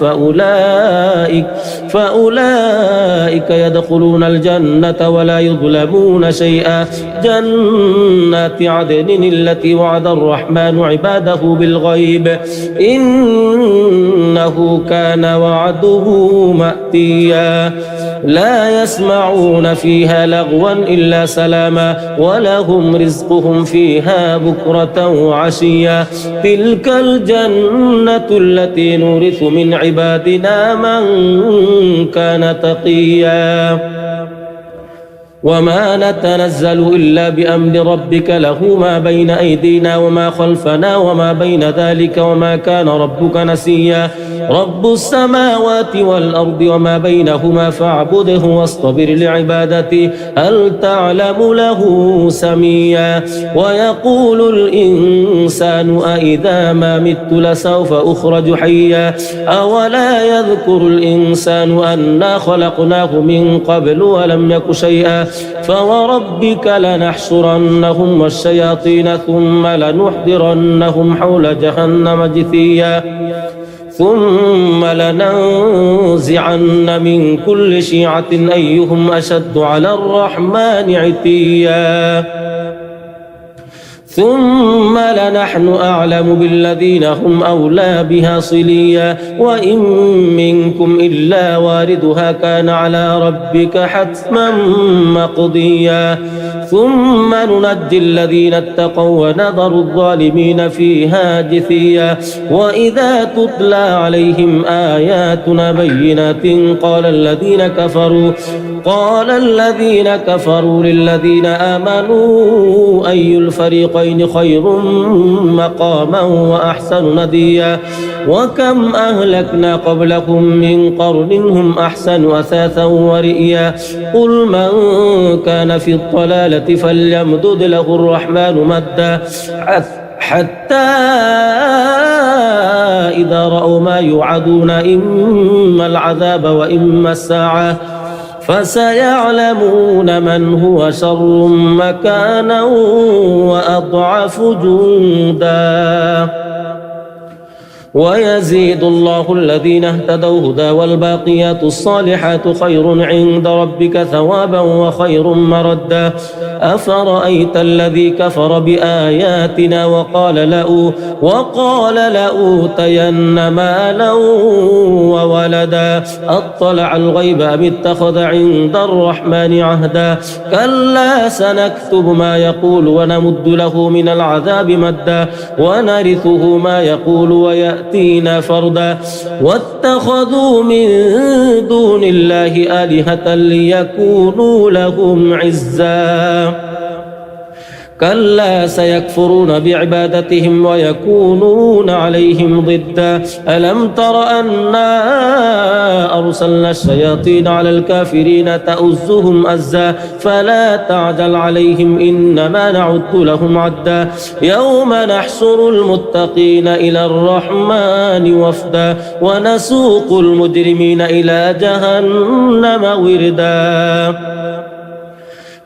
فأولئك يدخلون الجنة ولا يظلمون شيئا جنات عدن التي وعد الرحمن عباده بالغيب إنه كان وعده مأتيا لا يسمعون فيها لغوا إلا سلاما ولهم رزقهم فيها بكرة وعشيا تلك الجنة التي نورث من عبادنا من كان تقيا وما نتنزل إلا بأمر ربك له ما بين أيدينا وما خلفنا وما بين ذلك وما كان ربك نسيا رب السماوات والأرض وما بينهما فاعبده واصطبر لعبادته هل تعلم له سميا ويقول الإنسان أإذا ما مت لسوف أخرج حيا أولا يذكر الإنسان أنا خلقناه من قبل ولم يك شيئا فوربك لنحشرنهم والشياطين ثم لنحضرنهم حول جهنم جثيا ثم لننزعن من كل شيعة أيهم أشد على الرحمن عتيا ثم لنحن أعلم بالذين هم أولى بها صليا وإن منكم إلا واردها كان على ربك حتما مقضيا ثم ننجي الذين اتقوا ونذر الظالمين فيها جثيا وإذا تتلى عليهم آياتنا بينات قال الذين كفروا للذين آمنوا أي الفريقين خير مقاما وأحسن نديا وكم أهلكنا قبلكم من قرن هم أحسن أثاثا ورئيا قل من كان في الضلالة فليمدد له الرحمن مدا حتى إذا رأوا ما يوعدون إما العذاب وإما الساعة فسيعلمون من هو شر مكانا وأضعف جندا ويزيد الله الذين اهتدوا هدى والباقيات الصالحات خير عند ربك ثوابا وخير مردا أفرأيت الذي كفر بآياتنا وقال لأوتين مالا وولدا أطلع الغيب أم اتخذ عند الرحمن عهدا كلا سنكتب ما يقول ونمد له من العذاب مدا ونرثه ما يقول ويأتينا فردا واتخذوا من دون الله آلهة ليكونوا لهم عزا كلا سيكفرون بعبادتهم ويكونون عليهم ضدا ألم تر أنا أرسلنا الشياطين على الكافرين تؤزهم أزا فلا تعجل عليهم إنما نعد لهم عدا يوم نحشر المتقين إلى الرحمن وفدا ونسوق المجرمين إلى جهنم وردا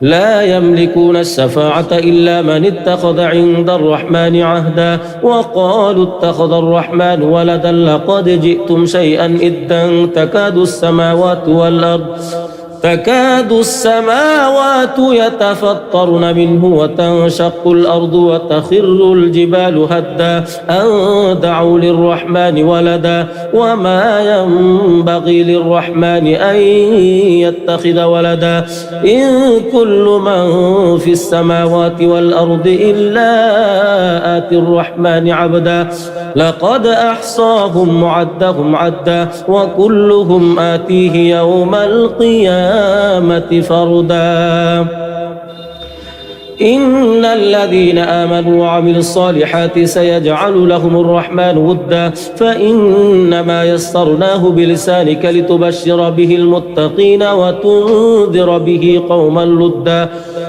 لا يملكون الشفاعة إلا من اتخذ عند الرحمن عهدا وقالوا اتخذ الرحمن ولدا لقد جئتم شيئا إدا تكاد السماوات يتفطرن منه وتنشق الأرض وتخر الجبال هدا أن دعوا للرحمن ولدا وما ينبغي للرحمن أن يتخذ ولدا إن كل من في السماوات والأرض إلا آتي الرحمن عبدا لقد أحصاهم وعدهم عدا وكلهم آتيه يوم القيامة فردا إن الذين آمنوا وعملوا الصالحات سيجعل لهم الرحمن ودا فإنما يسرناه بلسانك لتبشر به المتقين وتنذر به قوما لدا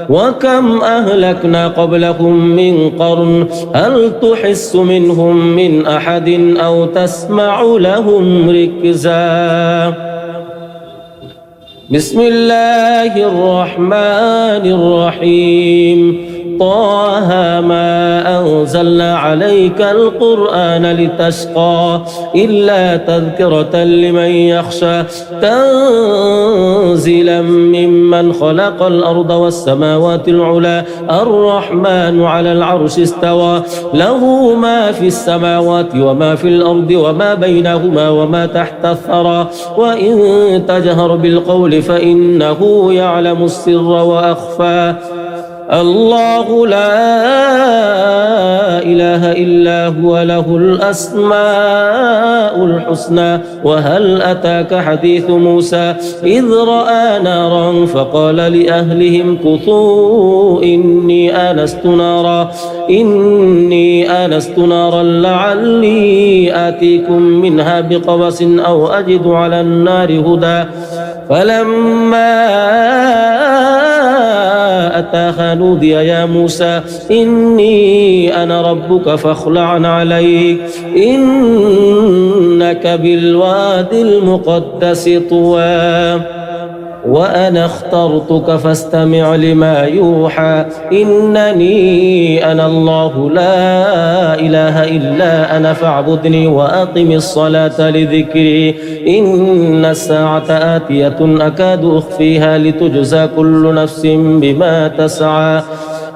وكم أهلكنا قبلهم من قرن هل تحس منهم من أحد أو تسمع لهم ركزا بسم الله الرحمن الرحيم طه ما أنزلنا عليك القرآن لتشقى إلا تذكرة لمن يخشى تنزيلا ممن من خلق الأرض والسماوات العلى الرحمن على العرش استوى له ما في السماوات وما في الأرض وما بينهما وما تحت الثرى وإن تجهر بالقول فإنه يعلم السر وأخفى الله لا إله إلا هو له الأسماء الحسنى وهل أتاك حديث موسى إذ رأى نارا فقال لأهلهم كثوا إني آنست نارا لعلي آتيكم منها بقبس أو أجد على النار هدى فلما أتاها نودي يا موسى إني أنا ربك فاخلع عليك إنك بالواد المقدس طوى وأنا اخترتك فاستمع لما يوحى إنني أنا الله لا إله إلا أنا فاعبدني وأقم الصلاة لذكري إن الساعة آتية أكاد أخفيها لتجزى كل نفس بما تسعى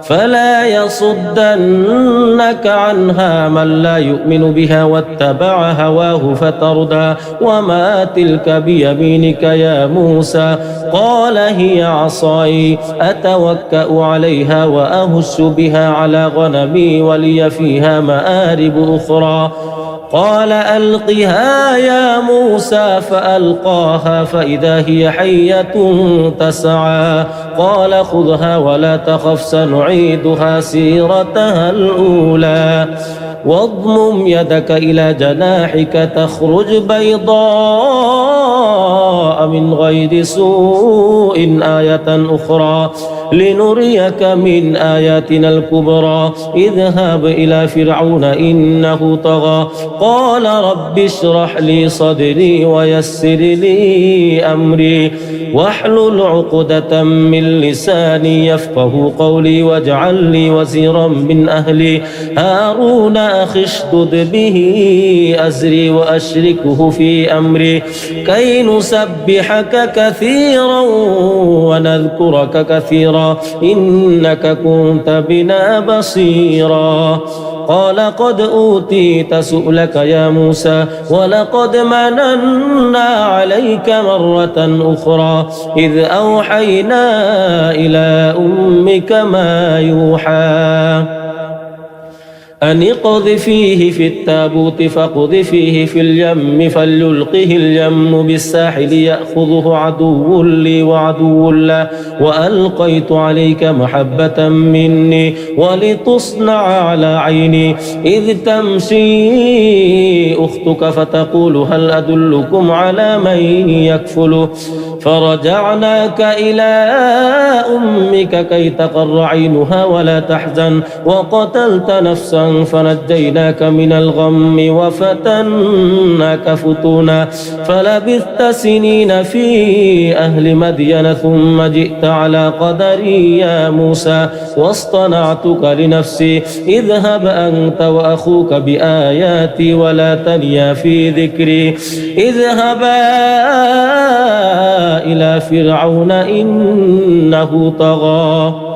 فلا يصدنك عنها من لا يؤمن بها واتبع هواه فتردى وما تلك بيمينك يا موسى قال هي عصاي أتوكأ عليها وأهش بها على غنمي ولي فيها مآرب أخرى قال ألقها يا موسى فألقاها فإذا هي حية تسعى قال خذها ولا تخف سنعيدها سيرتها الأولى واضمم يدك إلى جناحك تخرج بيضاء من غير سوء آية أخرى لنريك من آياتنا الكبرى اذهب إلى فرعون إنه طغى قال رب اشرح لي صدري ويسر لي أمري واحلل عقدة من لساني يفقه قولي واجعل لي وزيرا من أهلي هارون أخي اشدد به أزري وأشركه في أمري كي نسبحك كثيرا ونذكرك كثيرا إنك كنت بنا بصيرا قال قد أوتيت سؤلك يا موسى ولقد مننا عليك مرة أخرى إذ أوحينا إلى أمك ما يوحى أن اقذفيه في التابوت فاقذفيه في اليم فليلقه اليم بالساحل يأخذه عدو لي وعدو له وألقيت عليك محبة مني ولتصنع على عيني إذ تمشي أختك فتقول هل أدلكم على من يكفله فرجعناك إلى أمك كي تقر عينها ولا تحزن وقتلت نفسا فنجيناك من الغم وفتناك فتونا فلبثت سنين في أهل مدين ثم جئت على قدري يا موسى واصطنعتك لنفسي اذهب أنت وأخوك بآياتي ولا تنيا في ذكري اذهبا إلى فرعون إنه طغى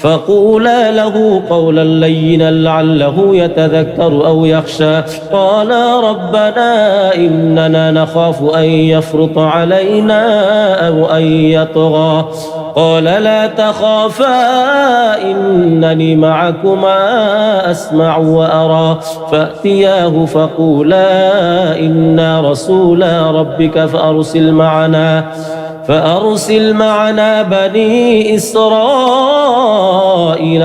فقولا له قولا لينا لعله يتذكر أو يخشى قالا ربنا إننا نخاف أن يفرط علينا أو أن يطغى قال لا تخافا إنني معكما أسمع وأرى فأتياه فقولا إنا رسولا ربك فأرسل معنا بني إسرائيل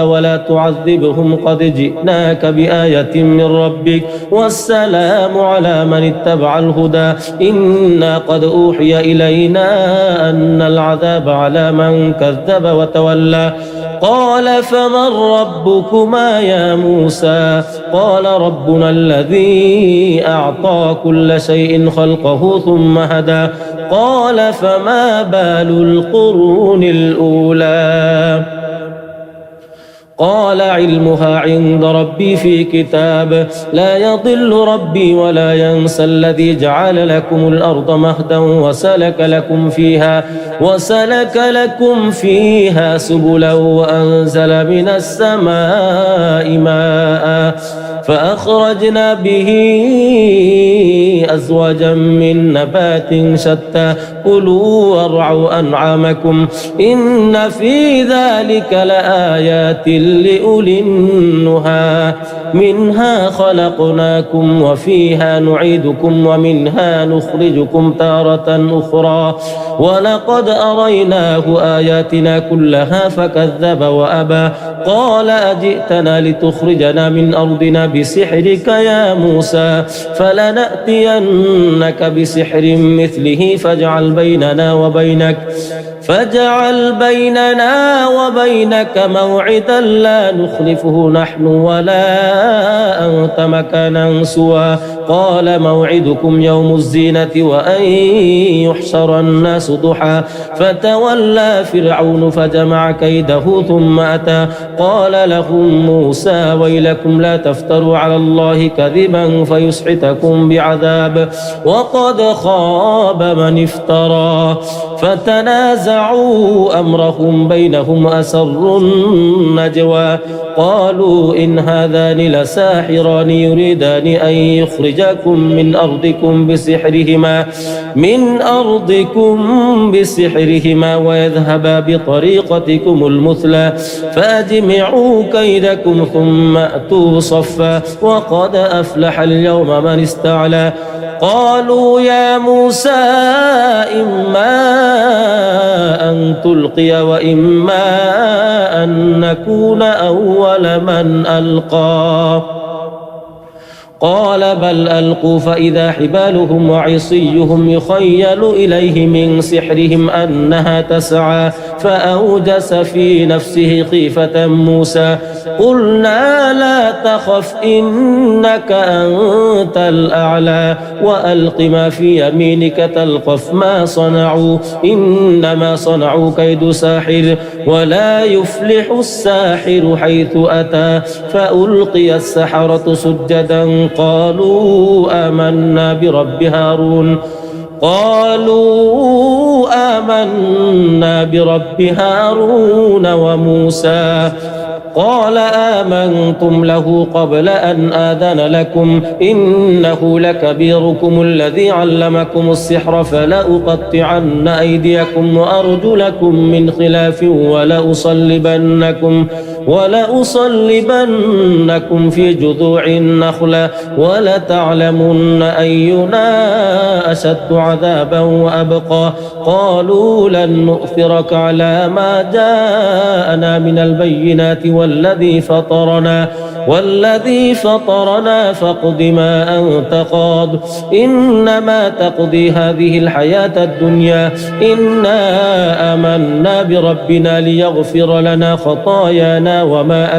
ولا تعذبهم قد جئناك بآية من ربك والسلام على من اتبع الهدى إنا قد أوحي إلينا أن العذاب على من كذب وتولى قال فمن ربكما يا موسى قال ربنا الذي أعطى كل شيء خلقه ثم هدى قال فما بال القرون الأولى قال علمها عند ربي في كتاب لا يضل ربي ولا ينسى الذي جعل لكم الأرض مهدا وسلك لكم فيها سبلا وأنزل من السماء ماء فأخرجنا به أزواجا من نبات شتى كلوا وارعوا أنعامكم إن في ذلك لآيات لأولي النهى منها خلقناكم وفيها نعيدكم ومنها نخرجكم تارة أخرى ولقد أريناه آياتنا كلها فكذب وأبى قال أجئتنا لتخرجنا من أرضنا بسحرك يا موسى فلنأتينك بسحر مثله فاجعل بيننا وبينك موعدا لا نخلفه نحن ولا أنت مكانا سوى قال موعدكم يوم الزينة وأن يحشر الناس ضحى فتولى فرعون فجمع كيده ثم أتى قال لهم موسى ويلكم لا تفتروا على الله كذبا فيسحتكم بعذاب وقد خاب من افترى فتنازعوا أمرهم بينهم وأسروا النجوى قالوا إن هذان لساحران يريدان أن يخرجاكم من أرضكم بسحرهما ويذهبا بطريقتكم المثلى فأجمعوا كيدكم ثم أتوا صفا وقد أفلح اليوم من استعلى قالوا يا موسى إما أن تلقي وإما أن نكون أول من ألقى قال بل ألقوا فإذا حبالهم وعصيهم يخيل إليه من سحرهم أنها تسعى فأوجس في نفسه خيفة موسى قلنا لا تخف إنك أنت الأعلى وألق ما في يمينك تلقف ما صنعوا إنما صنعوا كيد ساحر ولا يفلح الساحر حيث أتى فألقي السحرة سجدا قالوا آمنا برب هارون وموسى قال آمنتم له قبل أن آذن لكم إنه لكبيركم الذي علمكم السحر فلأقطعن أيديكم وأرجلكم من خلاف ولأصلبنكم في جذوع النخلة ولتعلمن أينا أشد عذابا وأبقى قالوا لن نؤثرك على ما جاءنا من البينات والذي فطرنا فاقض ما أنت قاض إنما تقضي هذه الحياة الدنيا إنا آمنا بربنا ليغفر لنا خطايانا وما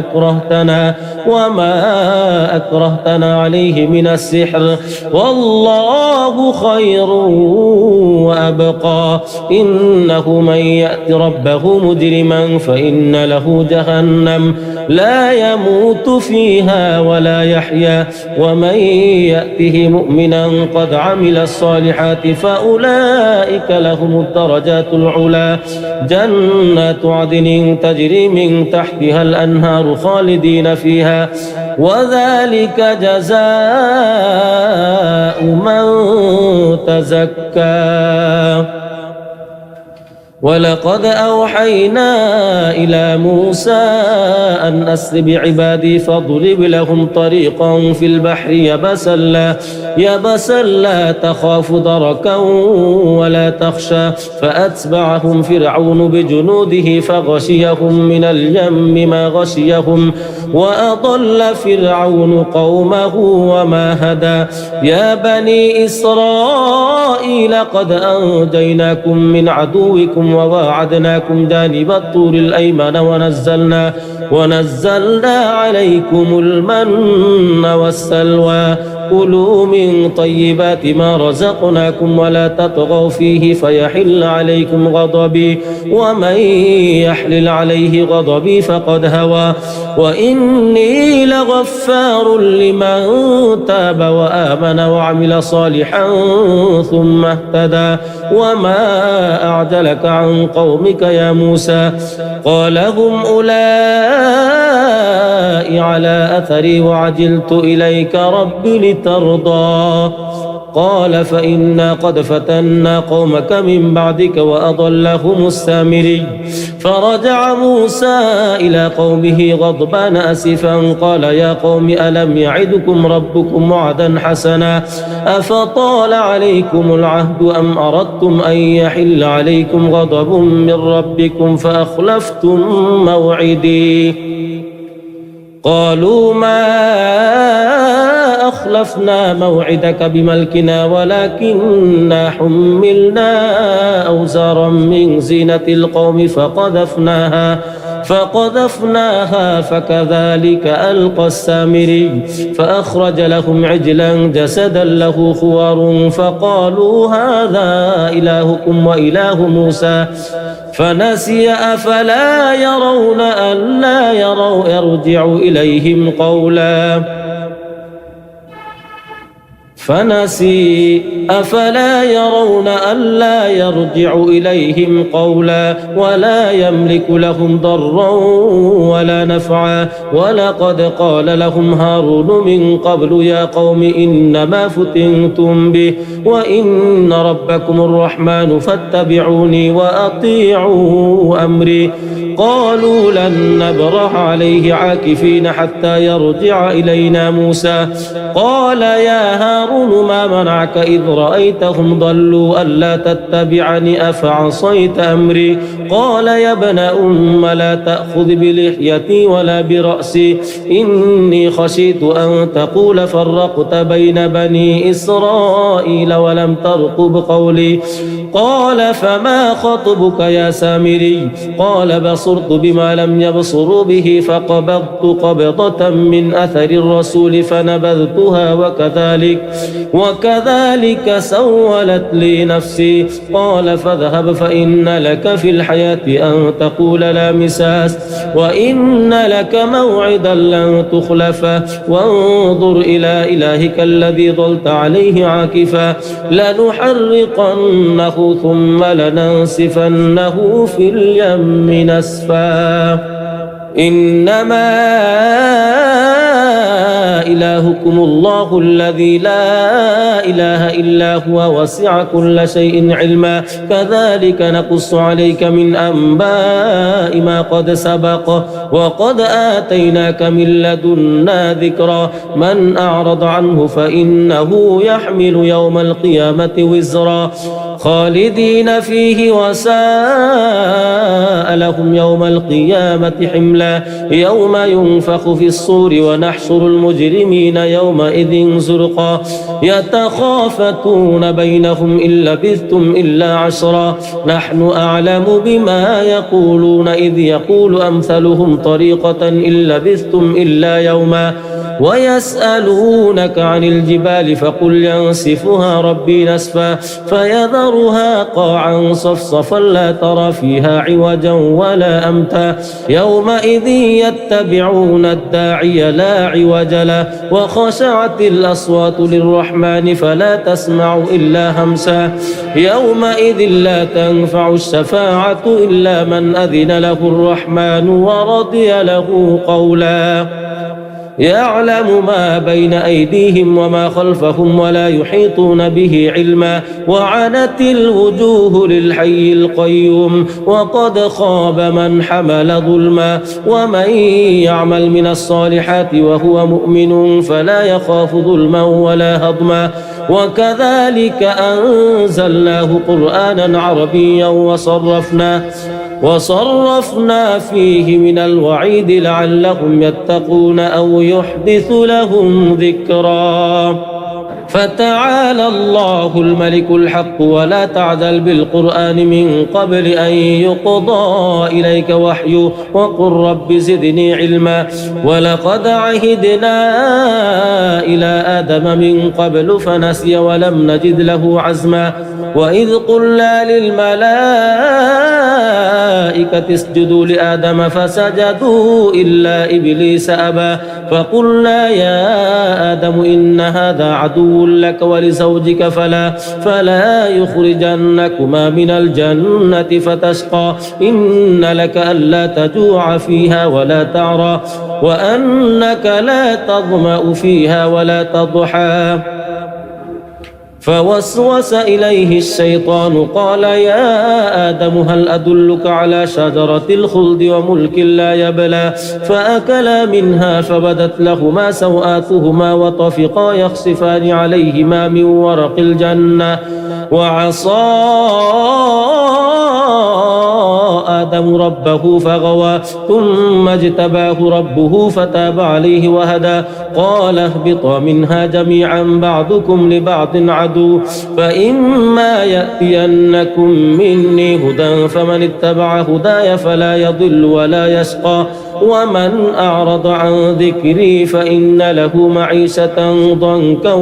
أكرهتنا عليه من السحر والله خير وأبقى إنه من يأت ربه مجرما فإن له جهنم لا يموت فيها ولا يحيا ومن يأته مؤمنا قد عمل الصالحات فأولئك لهم الدرجات العلى جنات عدن تجري من تحتها الأنهار خالدين فيها وذلك جزاء من تزكى ولقد أوحينا إلى موسى أن أسر بعبادي فاضرب لهم طريقا في البحر يبسا لا تخاف دركا ولا تخشى فأتبعهم فرعون بجنوده فغشيهم من اليم ما غشيهم وأضل فرعون قومه وما هدى يا بني إسرائيل قد أنجيناكم من عدوكم وواعدناكم جانب الطور الأيمن ونزلنا عليكم المن والسلوى كلوا من طيبات ما رزقناكم ولا تطغوا فيه فيحل عليكم غضبي ومن يحلل عليه غضبي فقد هوى وإني لغفار لمن تاب وآمن وعمل صالحا ثم اهتدى وما أعجلك عن قومك يا موسى قال هم أولئك على أثري وعجلت إليك رب لترضى قال فإنا قد فتنا قومك من بعدك وأضلهم السامري فرجع موسى إلى قومه غضبان أسفا قال يا قوم ألم يعدكم ربكم وعدا حسنا أفطال عليكم العهد أم أردتم أن يحل عليكم غضب من ربكم فأخلفتم موعدي قالوا ما أخلفنا موعدك بملكنا ولكننا حملنا أوزارا من زينة القوم فقذفناها فكذلك ألقى السامري فأخرج لهم عجلا جسدا له خوار فقالوا هذا إلهكم وإله موسى فنسي أفلا يرون ألا يرجع إليهم قولا أفلا يرون ألا يرجع إليهم قولا ولا يملك لهم ضرا ولا نفعا ولقد قال لهم هارون من قبل يا قوم إنما فتنتم به وإن ربكم الرحمن فاتبعوني وأطيعوا أمري قالوا لن نبرح عليه عاكفين حتى يرجع إلينا موسى قال يا هارون ما منعك إذ رأيتهم ضلوا ألا تتبعني أفعصيت أمري قال يا ابن لا تأخذ بلحيتي ولا برأسي إني خشيت أن تقول فرقت بين بني إسرائيل ولم ترقب قولي قال فما خطبك يا سامري قال بصرت بما لم يبصروا به فقبضت قبضة من أثر الرسول فنبذتها وكذلك سولت لي نفسي قال فاذهب فإن لك في الحياة أن تقول لا مساس وإن لك موعدا لن تخلفه وانظر إلى إلهك الذي ظلت عليه عاكفا لنحرقنه ثم لننسفنه في اليم نسفا إنما إلهكم الله الذي لا إله إلا هو وسع كل شيء علما كذلك نقص عليك من أنباء ما قد سبق وقد آتيناك من لدنا ذكرا من أعرض عنه فإنه يحمل يوم القيامة وزرا خالدين فيه وساء لهم يوم القيامة حملا يوم ينفخ في الصور ونحشر المجرمين يومئذ زرقا يتخافتون بينهم إن لبثتم إلا عشرا نحن أعلم بما يقولون إذ يقول أمثلهم طريقة إن لبثتم إلا يوما ويسألونك عن الجبال فقل ينسفها ربي نسفا فيذرها قاعا صفصفا لا ترى فيها عوجا ولا أمتا يومئذ يتبعون الداعي لا عوج له وخشعت الأصوات للرحمن فلا تسمع إلا همسا يومئذ لا تنفع الشفاعة إلا من أذن له الرحمن ورضي له قولا يعلم ما بين أيديهم وما خلفهم ولا يحيطون به علما وعنت الوجوه للحي القيوم وقد خاب من حمل ظلما ومن يعمل من الصالحات وهو مؤمن فلا يخاف ظلما ولا هضما وكذلك أنزلناه قرآنا عربيا وصرفنا فيه من الوعيد لعلهم يتقون أو يحدث لهم ذكرا فتعالى الله الملك الحق ولا تعجل بالقرآن من قبل أن يقضى إليك وحيه وقل رب زدني علما ولقد عهدنا إلى آدم من قبل فنسي ولم نجد له عزما وإذ قلنا للملائكة اسجدوا لآدم فسجدوا إلا إبليس أبى فقلنا يا آدم إن هذا عدو لك ولزوجك فلا يخرجنكما من الجنة فتشقى إن لك ألا تجوع فيها ولا تعرى وأنك لا تظمأ فيها ولا تضحى فوسوس إليه الشيطان قال يا آدم هل أدلك على شجرة الخلد وملك لا يبلى فأكلا منها فبدت لهما سوآتهما وطفقا يخصفان عليهما من ورق الجنة وعصى آدم ربه فغوى ثم اجتباه ربه فتاب عليه وهدى قال اهبطا منها جميعا بعضكم لبعض عدو فإما يأتينكم مني هدى فمن اتبع هداي فلا يضل ولا يشقى ومن أعرض عن ذكري فإن له معيشة ضنكا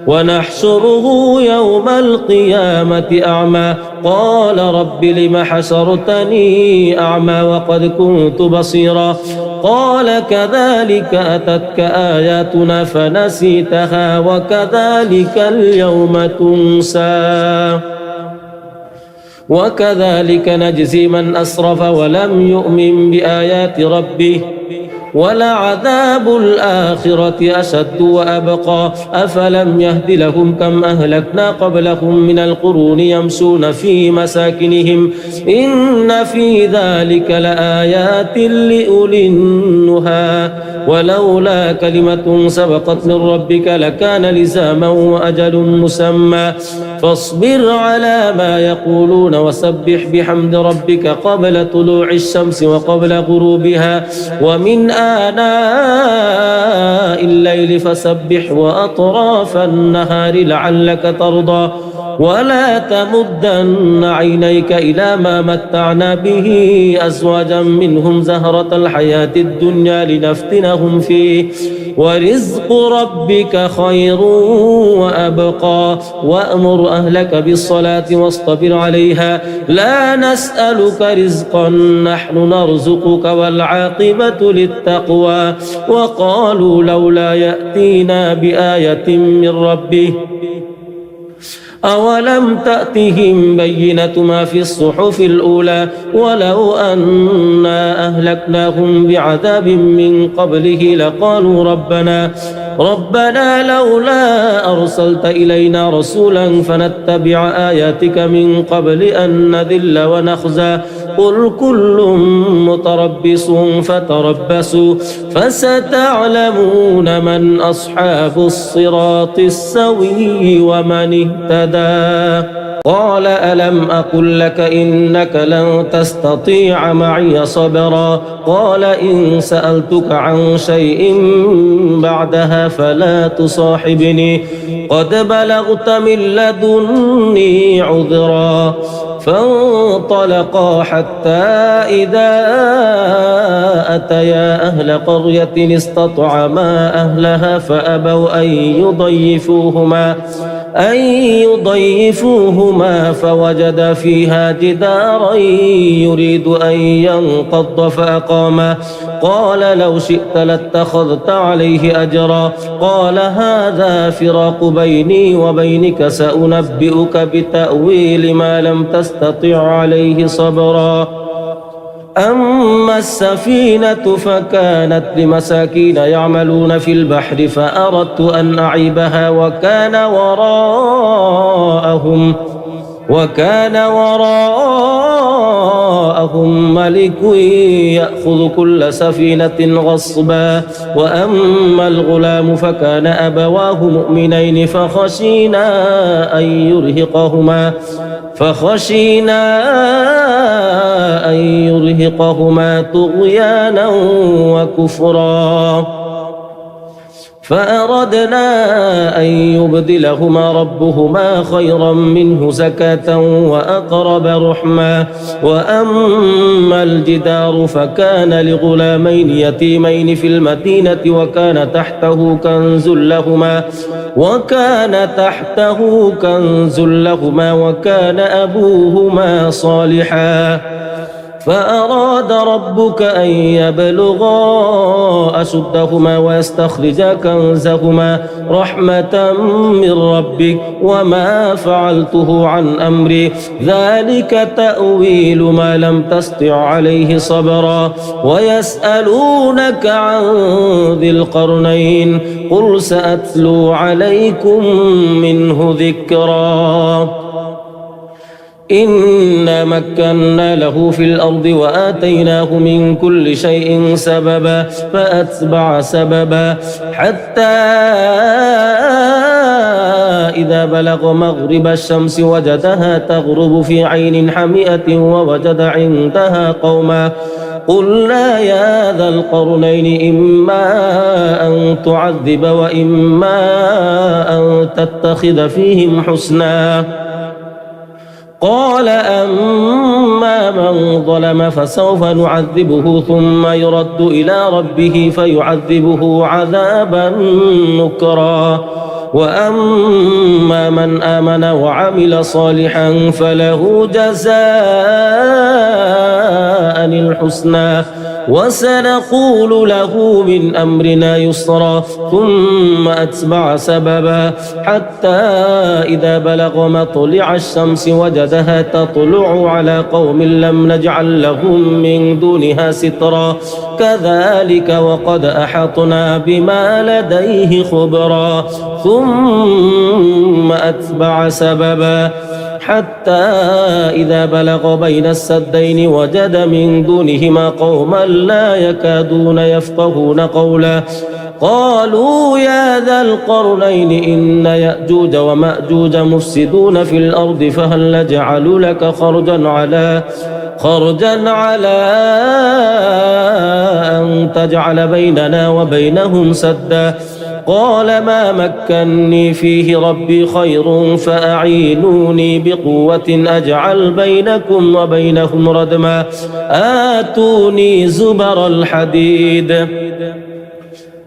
ونحشره يوم القيامة أعمى قال رب لم حشرتني أعمى وقد كنت بصيرا قال كذلك أتتك آياتنا فنسيتها وكذلك اليوم تنسى وكذلك نجزي من أسرف ولم يؤمن بآيات ربه ولعذاب الآخرة أشد وأبقى أفلم يهد لهم كم أهلكنا قبلهم من القرون يمشون في مساكنهم إن في ذلك لآيات لأولي النهى ولولا كلمة سبقت من ربك لكان لزاما وأجل مسمى فاصبر على ما يقولون وسبح بحمد ربك قبل طلوع الشمس وقبل غروبها ومن آناء الليل فسبح وأطراف النهار لعلك ترضى ولا تمدن عينيك إلى ما متعنا به أزواجا منهم زهرة الحياة الدنيا لنفتنهم فيه ورزق ربك خير وأبقى وأمر أهلك بالصلاة واصطبر عليها لا نسألك رزقا نحن نرزقك والعاقبة للتقوى وقالوا لولا يأتينا بآية من ربه أولم تأتهم بينة ما في الصحف الأولى ولو أنا أهلكناهم بعذاب من قبله لقالوا ربنا لولا أرسلت إلينا رسولا فنتبع آياتك من قبل أن نذل ونخزى قل كل متربص فتربصوا فستعلمون من أصحاب الصراط السوي ومن اهتدى قال ألم أقل لك إنك لن تستطيع معي صبرا قال إن سألتك عن شيء بعدها فلا تصاحبني قد بلغت من لدني عذرا فانطلقا حتى إذا أتيا أهل قرية استطعما أهلها فأبوا أن يضيفوهما فوجد فيها جدارا يريد أن ينقض فأقامه قال لو شئت لاتخذت عليه أجرا قال هذا فراق بيني وبينك سأنبئك بتأويل ما لم تستطع عليه صبرا أما السفينة فكانت لمساكين يعملون في البحر فأردت أن أعيبها وكان وراءهم ملك يأخذ كل سفينة غصبا وأما الغلام فكان أبواه مؤمنين فخشينا أن يرهقهما طغيانا وكفرا فأردنا أن يبدلهما ربهما خيرا منه زكاة وأقرب رحما وأما الجدار فكان لغلامين يتيمين في المدينة وكان تحته كنز لهما وكان أبوهما صالحا فأراد ربك أن يبلغا أشدهما ويستخرجا كنزهما رحمة من ربك وما فعلته عن أمري ذلك تأويل ما لم تسطع عليه صبرا ويسألونك عن ذي القرنين قل سأتلو عليكم منه ذكرا إنا مكنا له في الأرض وآتيناه من كل شيء سببا فأتبع سببا حتى إذا بلغ مغرب الشمس وجدها تغرب في عين حمئة ووجد عندها قوما قلنا يا ذا القرنين إما أن تعذب وإما أن تتخذ فيهم حسنا قال أما من ظلم فسوف نعذبه ثم يرد إلى ربه فيعذبه عذابا نكرا وأما من آمن وعمل صالحا فله جزاء الحسنى وسنقول له من أمرنا يسرا ثم أتبع سببا حتى إذا بلغ مطلع الشمس وجدها تطلع على قوم لم نجعل لهم من دونها سترا كذلك وقد أحطنا بما لديه خبرا ثم أتبع سببا حتى إذا بلغ بين السدين وجد من دونهما قوما لا يكادون يفقهون قولا قالوا يا ذا القرنين إن يأجوج ومأجوج مفسدون في الأرض فهل نجعل لك خرجا على أن تجعل بيننا وبينهم سدا قال ما مكني فيه ربي خير فأعينوني بقوة أجعل بينكم وبينهم ردما آتوني زبر الحديد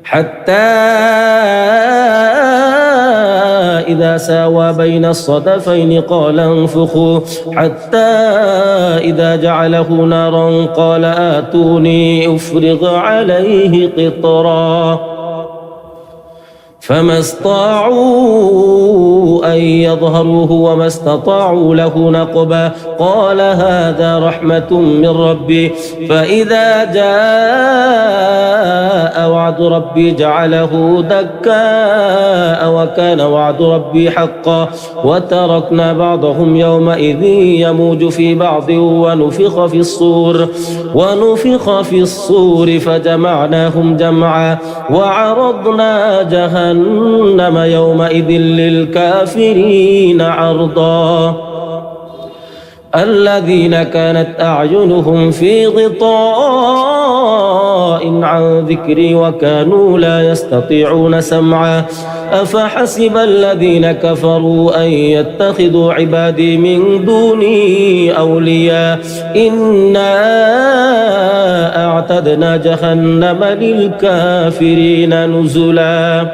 حتى إذا ساوى بين الصدفين قال انفخوا حتى إذا جعله نارا قال آتوني أفرغ عليه قطرا فما استطاعوا أن يظهروه وما استطاعوا له نقبا قال هذا رحمة من ربي فإذا جاء وعد ربي جعله دكاء وكان وعد ربي حقا وتركنا بعضهم يومئذ يموج في بعض ونفخ في الصور فجمعناهم جمعا وعرضنا جهنم يومئذ للكافرين عرضا الذين كانت أعينهم في غطاء عن ذكري وكانوا لا يستطيعون سمعا أفحسب الذين كفروا أن يتخذوا عبادي من دوني أولياء إنا أعتدنا جهنم للكافرين نزلا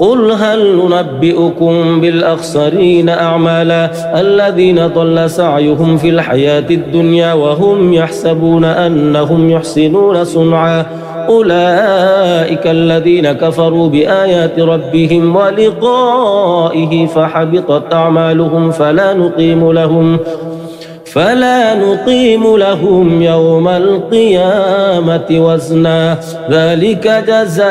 قل هل ننبئكم بالأخسرين أعمالا الذين ضل سعيهم في الحياة الدنيا وهم يحسبون أنهم يحسنون صنعا أولئك الذين كفروا بآيات ربهم ولقائه فحبطت أعمالهم فلا نقيم لهم يوم القيامة وزنا ذلك جزاؤهم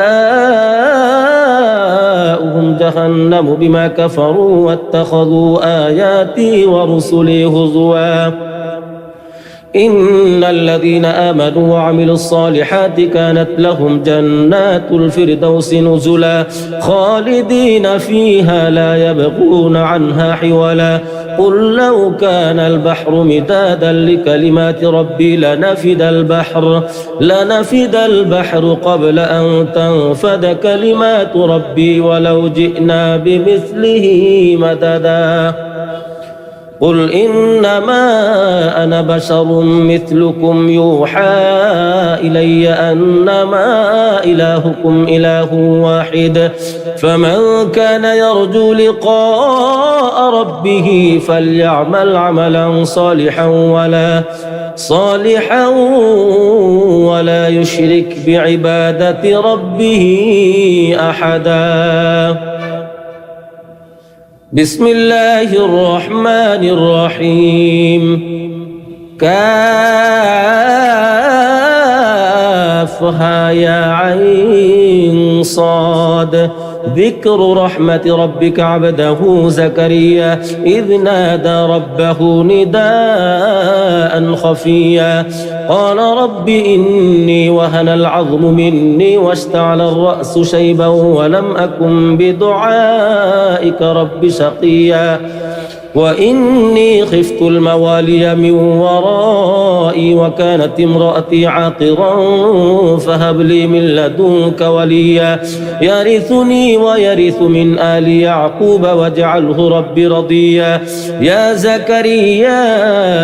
جهنم بما كفروا واتخذوا آياتي ورسلي هزوا إن الذين آمنوا وعملوا الصالحات كانت لهم جنات الفردوس نزلا خالدين فيها لا يبغون عنها حولا قل لو كان البحر مدادا لكلمات ربي لنفد البحر قبل أن تنفد كلمات ربي ولو جئنا بمثله مددا قل إنما أنا بشر مثلكم يوحى إلي أنما إلهكم إله واحد فمن كان يرجو لقاء ربه فليعمل عملا صالحا ولا يشرك بعبادة ربه أحدا بسم الله الرحمن الرحيم كافها يا عين صاد ذكر رحمة ربك عبده زكريا إذ نادى ربه نداء خفيا قال رب إني وهن العظم مني واشتعل الرأس شيبا ولم أكن بدعائك رب شقيا وإني خفت الموالي من ورائي وكانت امرأتي عاقرا فهب لي من لدنك وليا يرثني ويرث من آل يعقوب واجعله ربي رضيا يا زكريا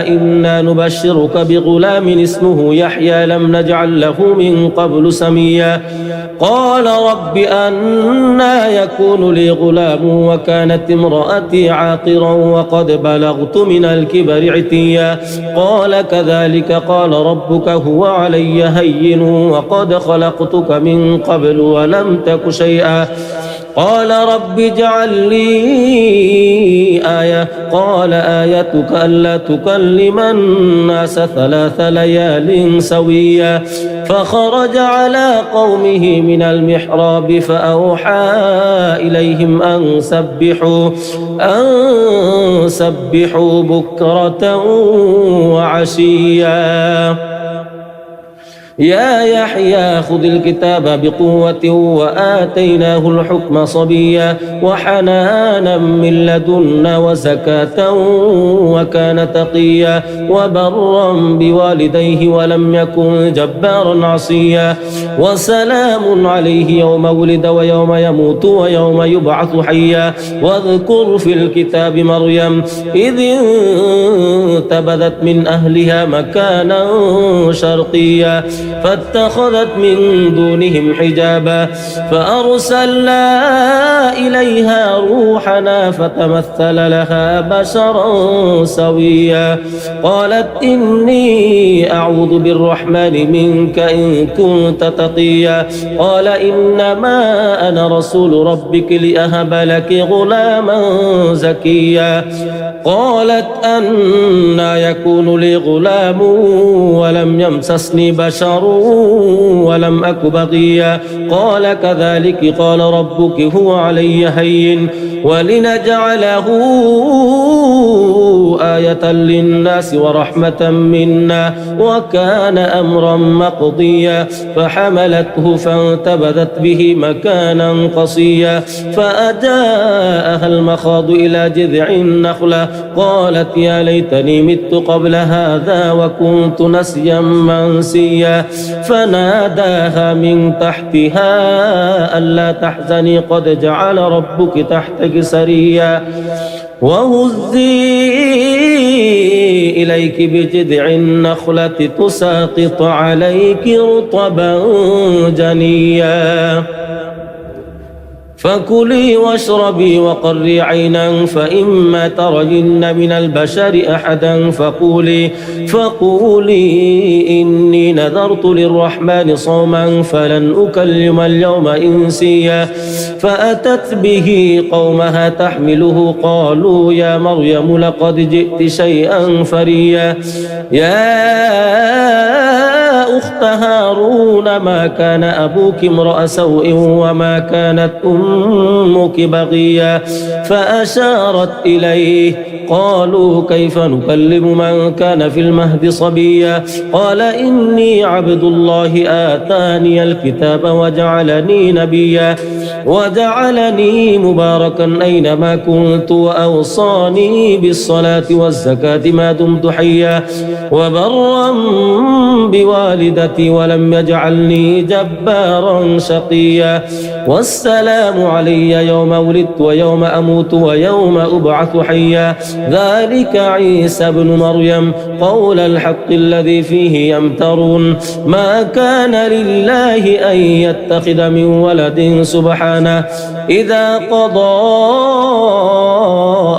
إنا نبشرك بغلام اسمه يحيى لم نجعل له من قبل سميا قال رب أنى يكون لي غلام وكانت امرأتي عاقرا وقد بلغت من الكبر عتيا قال كذلك قال ربك هو علي هين وقد خلقتك من قبل ولم تك شيئا قال رب اجعل لي آية قال آيتك ألا تكلم الناس 3 ليال سويا فخرج على قومه من المحراب فأوحى إليهم أن سبحوا بكرة وعشيا يا يحيى خذ الكتاب بقوة وآتيناه الحكم صبيا وحنانا من لدنا وزكاة وكان تقيا وبرا بوالديه ولم يكن جبارا عصيا وسلام عليه يوم ولد ويوم يموت ويوم يبعث حيا واذكر في الكتاب مريم إذ انتبذت من أهلها مكانا شرقيا فاتخذت من دونهم حجابا فأرسلنا إليها روحنا فتمثل لها بشرا سويا قالت إني أعوذ بالرحمن منك إن كنت تقيا قال إنما أنا رسول ربك لأهب لك غلاما زكيا قالت أنى يكون لي غلام ولم يمسسني بشر ولم أك بغيا قال كذلك قال ربك هو علي هين ولنجعله آية للناس ورحمة منا وكان أمرا مقضيا فحملته فانتبذت به مكانا قصيا فأجاءها المخاض إلى جذع النخلة قالت يا ليتني مت قبل هذا وكنت نسيا منسيا فناداها من تحتها ألا تحزني قد جعل ربك تحتك سريا وهزي إليك بجذع النخلة تساقط عليك رطبا جنيا فكلي واشربي وقري عينا فإما ترين من البشر أحدا فقولي إني نذرت للرحمن صوما فلن أكلم اليوم إنسيا فأتت به قومها تحمله قالوا يا مريم لقد جئت شيئا فريا يا أخت هارون ما كان أبوك امرأ سوء وما كانت أمك بغيا فأشارت إليه قالوا كيف نكلم من كان في المهد صبيا قال إني عبد الله آتاني الكتاب وجعلني نبيا وجعلني مباركا أينما كنت وأوصاني بالصلاة والزكاة ما دمت حيا وبرا بوالدتي ولم يجعلني جبارا شقيا والسلام علي يوم ولدت ويوم أموت ويوم أبعث حيا ذلك عيسى ابن مريم قول الحق الذي فيه يمترون ما كان لله أن يتخذ من ولد سبحانه إذا قضى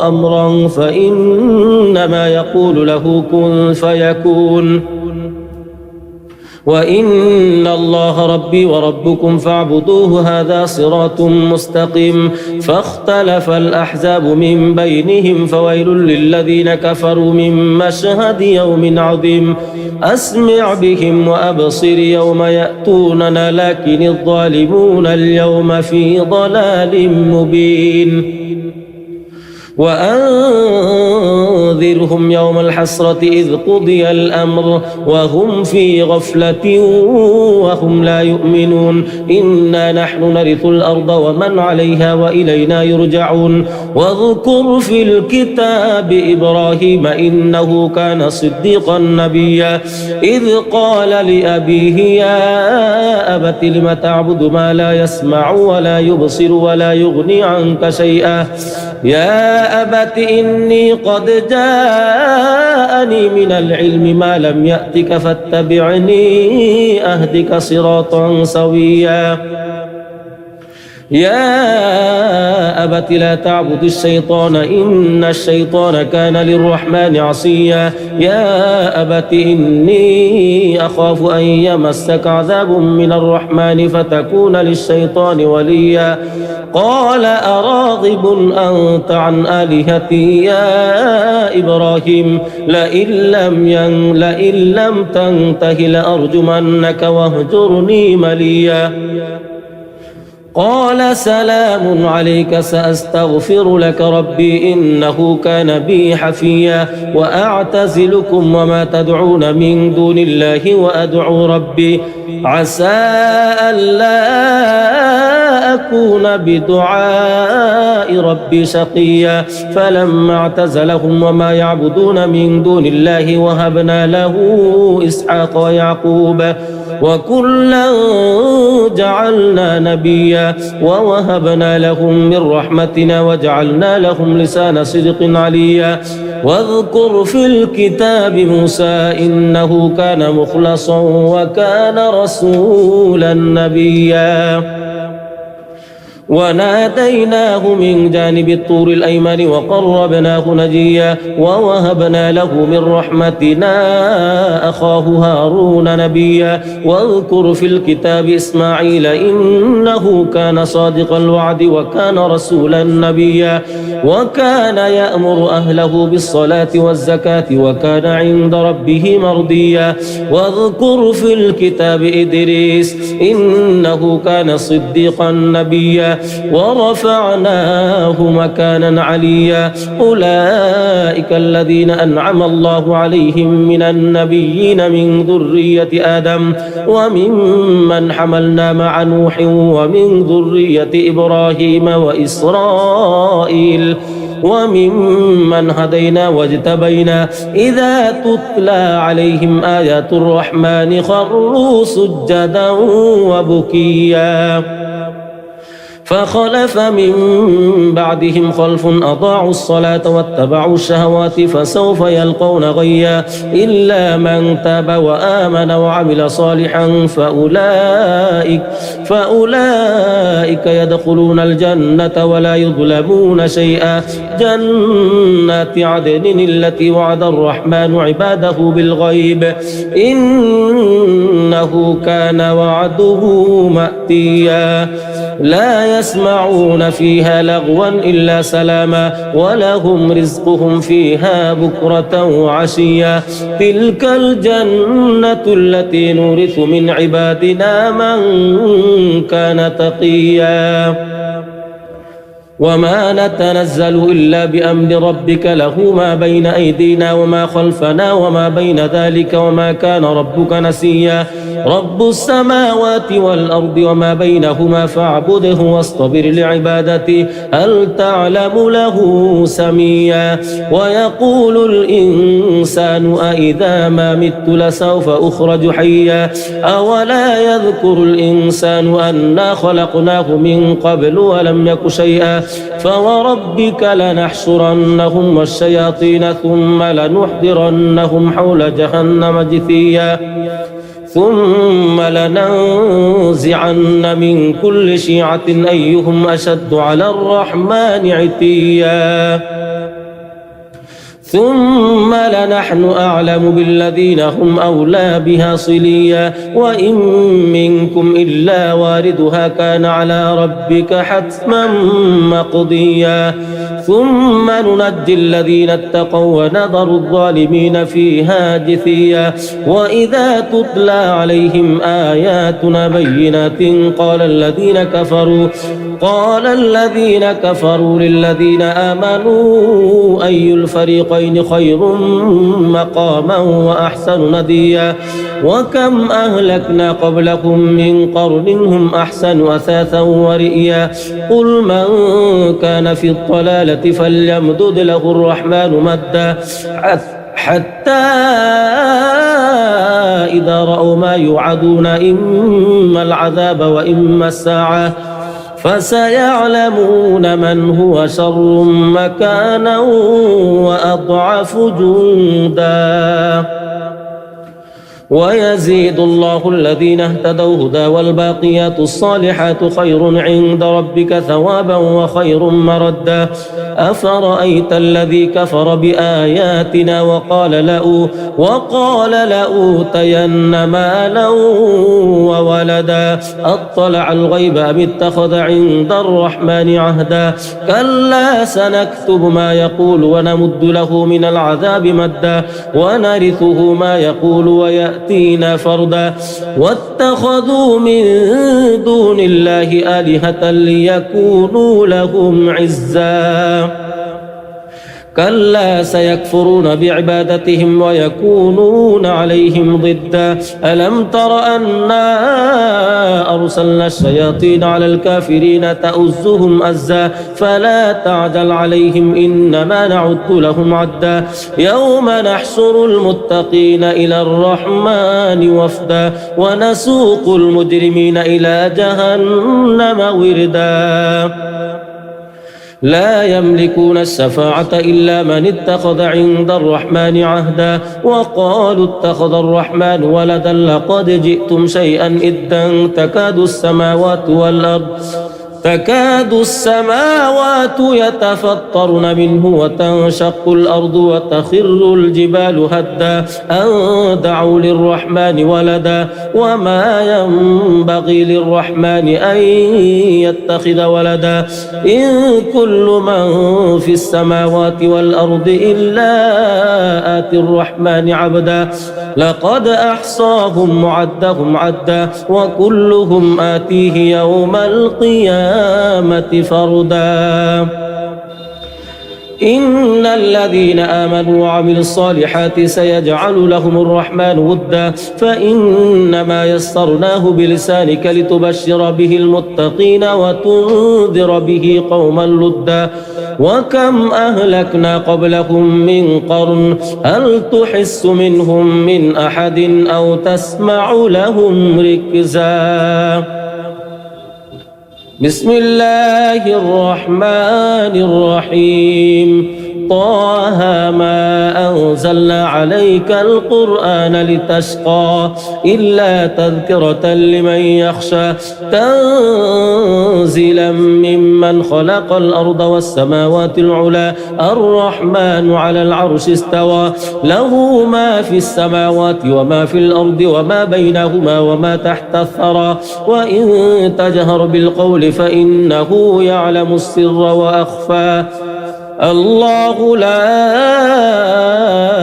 أمرا فإنما يقول له كن فيكون وإن الله ربي وربكم فاعبدوه هذا صراط مستقيم فاختلف الأحزاب من بينهم فويل للذين كفروا من مشهد يوم عظيم أسمع بهم وأبصر يوم يأتوننا لكن الظالمون اليوم في ضلال مبين وأنذرهم يوم الحسرة إذ قضي الأمر وهم في غفلة وهم لا يؤمنون إنا نحن نرث الأرض ومن عليها وإلينا يرجعون واذكر في الكتاب إبراهيم إنه كان صديقا نبيا إذ قال لأبيه يا أبت لم تعبد ما لا يسمع ولا يبصر ولا يغني عنك شيئا يا أبت إني قد جاءني من العلم ما لم يأتك فاتبعني أهدك صراطا سويا يا أبت لا تعبد الشيطان إن الشيطان كان للرحمن عصيا يا أبت إني أخاف أن يمسك عذاب من الرحمن فتكون للشيطان وليا قال أراغب أنت عن آلهتي يا إبراهيم لئن لم تنته لأرجمنك واهجرني مليا قال سلام عليك سأستغفر لك ربي إنه كان بي حفيا وأعتزلكم وما تدعون من دون الله وأدعو ربي عسى ألا أكون بدعاء ربي شقيا فلما اعتزلهم وما يعبدون من دون الله وهبنا له إسحاق ويعقوب وكلا جعلنا نبيا ووهبنا لهم من رحمتنا وجعلنا لهم لسان صدق عليا واذكر في الكتاب موسى إنه كان مخلصا وكان رسولا نبيا وناديناه من جانب الطور الأيمن وقربناه نجيا ووهبنا له من رحمتنا أخاه هارون نبيا واذكر في الكتاب إسماعيل إنه كان صادق الوعد وكان رسولا نبيا وكان يأمر أهله بالصلاة والزكاة وكان عند ربه مرضيا واذكر في الكتاب إدريس إنه كان صديقا نبيا ورفعناه مكانا عليا أولئك الذين أنعم الله عليهم من النبيين من ذرية آدم وممن حملنا مع نوح ومن ذرية إبراهيم وإسرائيل وممن هدينا واجتبينا إذا تتلى عليهم آيات الرحمن خروا سجدا وبكيا فخلف من بعدهم خلف أضاعوا الصلاة واتبعوا الشهوات فسوف يلقون غيا إلا من تاب وآمن وعمل صالحا فأولئك يدخلون الجنة ولا يظلمون شيئا جنات عدن التي وعد الرحمن عباده بالغيب إنه كان وعده مأتيا لا يسمعون فيها لغوا إلا سلاما ولهم رزقهم فيها بكرة وعشيا تلك الجنة التي نورث من عبادنا من كان تقيا وما نتنزل إلا بأمر ربك له ما بين أيدينا وما خلفنا وما بين ذلك وما كان ربك نسيا رب السماوات والأرض وما بينهما فاعبده واصطبر لعبادته هل تعلم له سميا ويقول الإنسان أإذا ما مت لسوف أخرج حيا أولا يذكر الإنسان أنا خلقناه من قبل ولم يك شيئا فوربك لنحشرنهم والشياطين ثم لنحضرنهم حول جهنم جثيا ثم لننزعن من كل شيعة أيهم أشد على الرحمن عتيا ثم لنحن أعلم بالذين هم أولى بها صليا وإن منكم إلا واردها كان على ربك حتما مقضيا ثم ننجي الذين اتقوا ونذر الظالمين فيها جثيا وإذا تتلى عليهم آياتنا بينات قال الذين كفروا للذين آمنوا أي الفريقين خير مقاما وأحسن نديا وكم أهلكنا قبلكم من قرن هم أحسن أثاثا ورئيا قل من كان في الضلالة فليمدد له الرحمن مدا حتى إذا رأوا ما يوعدون إما العذاب وإما الساعة فسيعلمون من هو شر مكانا وأضعف جندا ويزيد الله الذين اهتدوا هدى والباقيات الصالحات خير عند ربك ثوابا وخير مردا أفرأيت الذي كفر بآياتنا وقال لأوتين مالا وولدا أطلع الغيب أم اتخذ عند الرحمن عهدا كلا سنكتب ما يقول ونمد له من العذاب مدا ونرثه ما يقول ويأتينا فردا واتخذوا من دون الله آلهة ليكونوا لهم عزا كلا سيكفرون بعبادتهم ويكونون عليهم ضدا ألم تر أنا أرسلنا الشياطين على الكافرين تؤزهم أزا فلا تعجل عليهم إنما نعد لهم عدا يوم نحشر المتقين إلى الرحمن وفدا ونسوق المجرمين إلى جهنم وردا لا يملكون الشفاعة إلا من اتخذ عند الرحمن عهدا وقالوا اتخذ الرحمن ولدا لقد جئتم شيئا إدا تكاد السماوات يتفطرن منه وتنشق الأرض وتخر الجبال هدا أن دعوا للرحمن ولدا وما ينبغي للرحمن أن يتخذ ولدا إن كل من في السماوات والأرض إلا آتي الرحمن عبدا لقد أحصاهم وعدهم عدا وكلهم آتيه يوم القيامة فردا إن الذين آمنوا وعملوا الصالحات سيجعل لهم الرحمن ودا فإنما يسرناه بلسانك لتبشر به المتقين وتنذر به قوما لدا وكم أهلكنا قبلهم من قرن هل تحس منهم من أحد أو تسمع لهم ركزا بسم الله الرحمن الرحيم طه ما أنزلنا عليك القرآن لتشقى إلا تذكرة لمن يخشى تنزيلا ممن خلق الأرض والسماوات العلى الرحمن على العرش استوى له ما في السماوات وما في الأرض وما بينهما وما تحت الثرى وإن تجهر بالقول فإنه يعلم السر وأخفى الله لا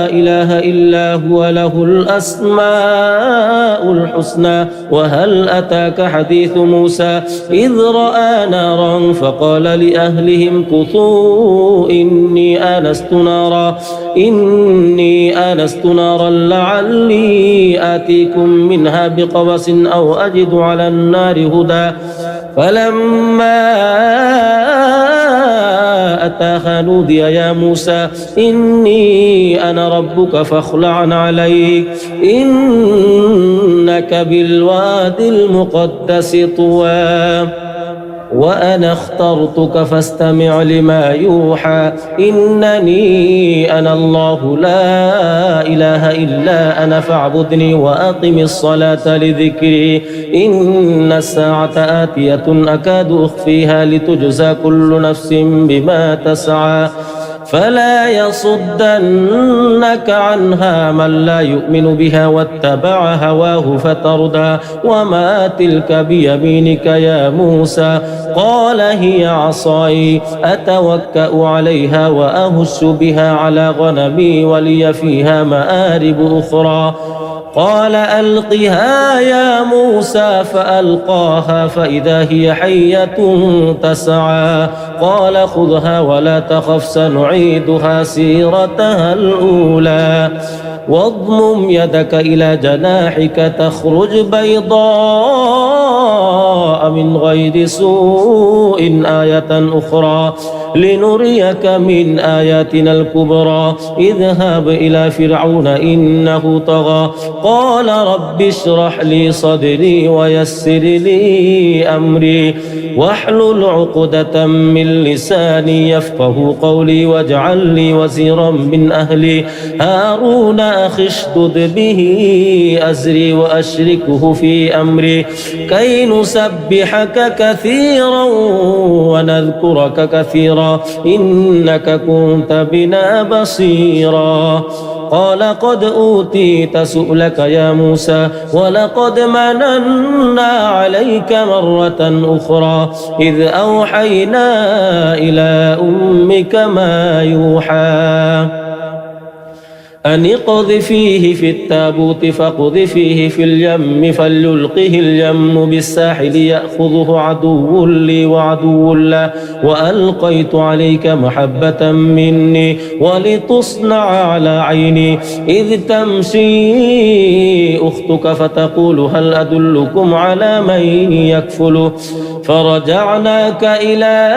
إله إله إلا هو له الأسماء الحسنى. وهل أتاك حديث موسى إذ رأى نارا فقال لأهلهم كثوا إني آنست نارا لعلي آتيكم منها بقبس أو أجد على النار هدى. فلما أتاها نودي يا موسى إني أنا ربك فاخلع عليك إنك بالواد المقدس طوى وأنا اخترتك فاستمع لما يوحى إنني أنا الله لا إله إلا أنا فاعبدني وأقم الصلاة لذكري إن الساعة آتية أكاد أخفيها لتجزى كل نفس بما تسعى فلا يصدنك عنها من لا يؤمن بها واتبع هواه فتردى. وما تلك بيمينك يا موسى قال هي عصاي أتوكأ عليها وأهش بها على غنمي ولي فيها مآرب أخرى. قال ألقها يا موسى فألقاها فإذا هي حية تسعى قال خذها ولا تخف سنعيدها سيرتها الأولى واضمم يدك إلى جناحك تخرج بيضاء من غير سوء آية أخرى لنريك من آياتنا الكبرى اذهب إلى فرعون إنه طغى قال رب اشرح لي صدري ويسر لي أمري واحلل عقدة من لساني يفقه قولي واجعل لي وزيرا من أهلي هارون أخي اشدد به أزري وأشركه في أمري كي نسبحك كثيرا ونذكرك كثيرا إنك كنت بنا بصيرا. قال قد أوتيت سؤلك يا موسى ولقد مننا عليك مرة أخرى إذ أوحينا إلى أمك ما يوحى أن اقذفيه في التابوت فاقذفيه في اليم فليلقه اليم بالساحل يأخذه عدو لي وعدو له وألقيت عليك محبة مني ولتصنع على عيني إذ تمشي أختك فتقول هل أدلكم على من يكفله فرجعناك إلى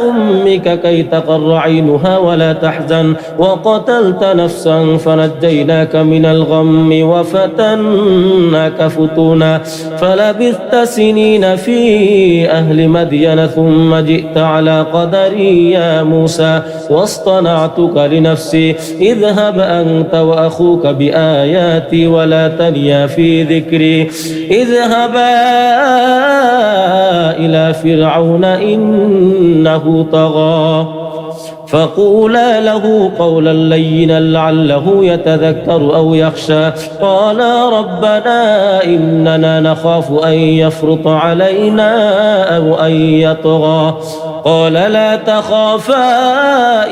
أمك كي تقر عينها ولا تحزن وقتلت نفسا فنجيناك من الغم وفتناك فتونا فلبثت سنين في أهل مدين ثم جئت على قدري يا موسى واصطنعتك لنفسي اذهب أنت وأخوك بآياتي ولا تنيا في ذكري اذهبا إلى فرعون إنه طغى فقولا له قولا لينا لعله يتذكر أو يخشى قالا ربنا إننا نخاف أن يفرط علينا أو أن يطغى قال لا تخافا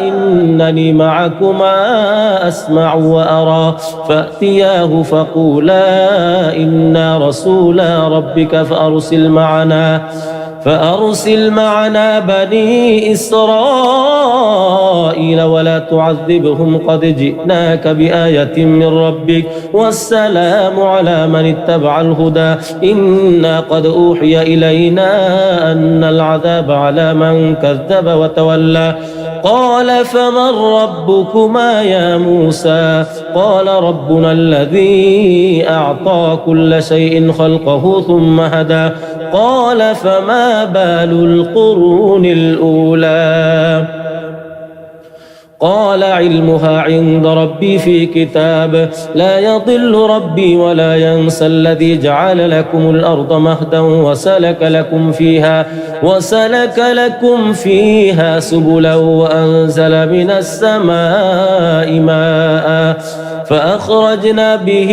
إنني معكما أسمع وأرى فأتياه فقولا إنا رسولا ربك فأرسل معنا بني إسرائيل ولا تعذبهم قد جئناك بآية من ربك والسلام على من اتبع الهدى إنا قد أوحي إلينا أن العذاب على من كذب وتولى قال فمن ربكما يا موسى قال ربنا الذي أعطى كل شيء خلقه ثم هدى قال فما بال القرون الأولى قال علمها عند ربي في كتاب لا يضل ربي ولا ينسى الذي جعل لكم الأرض مهدا وسلك لكم فيها سبلا وأنزل من السماء ماء فأخرجنا به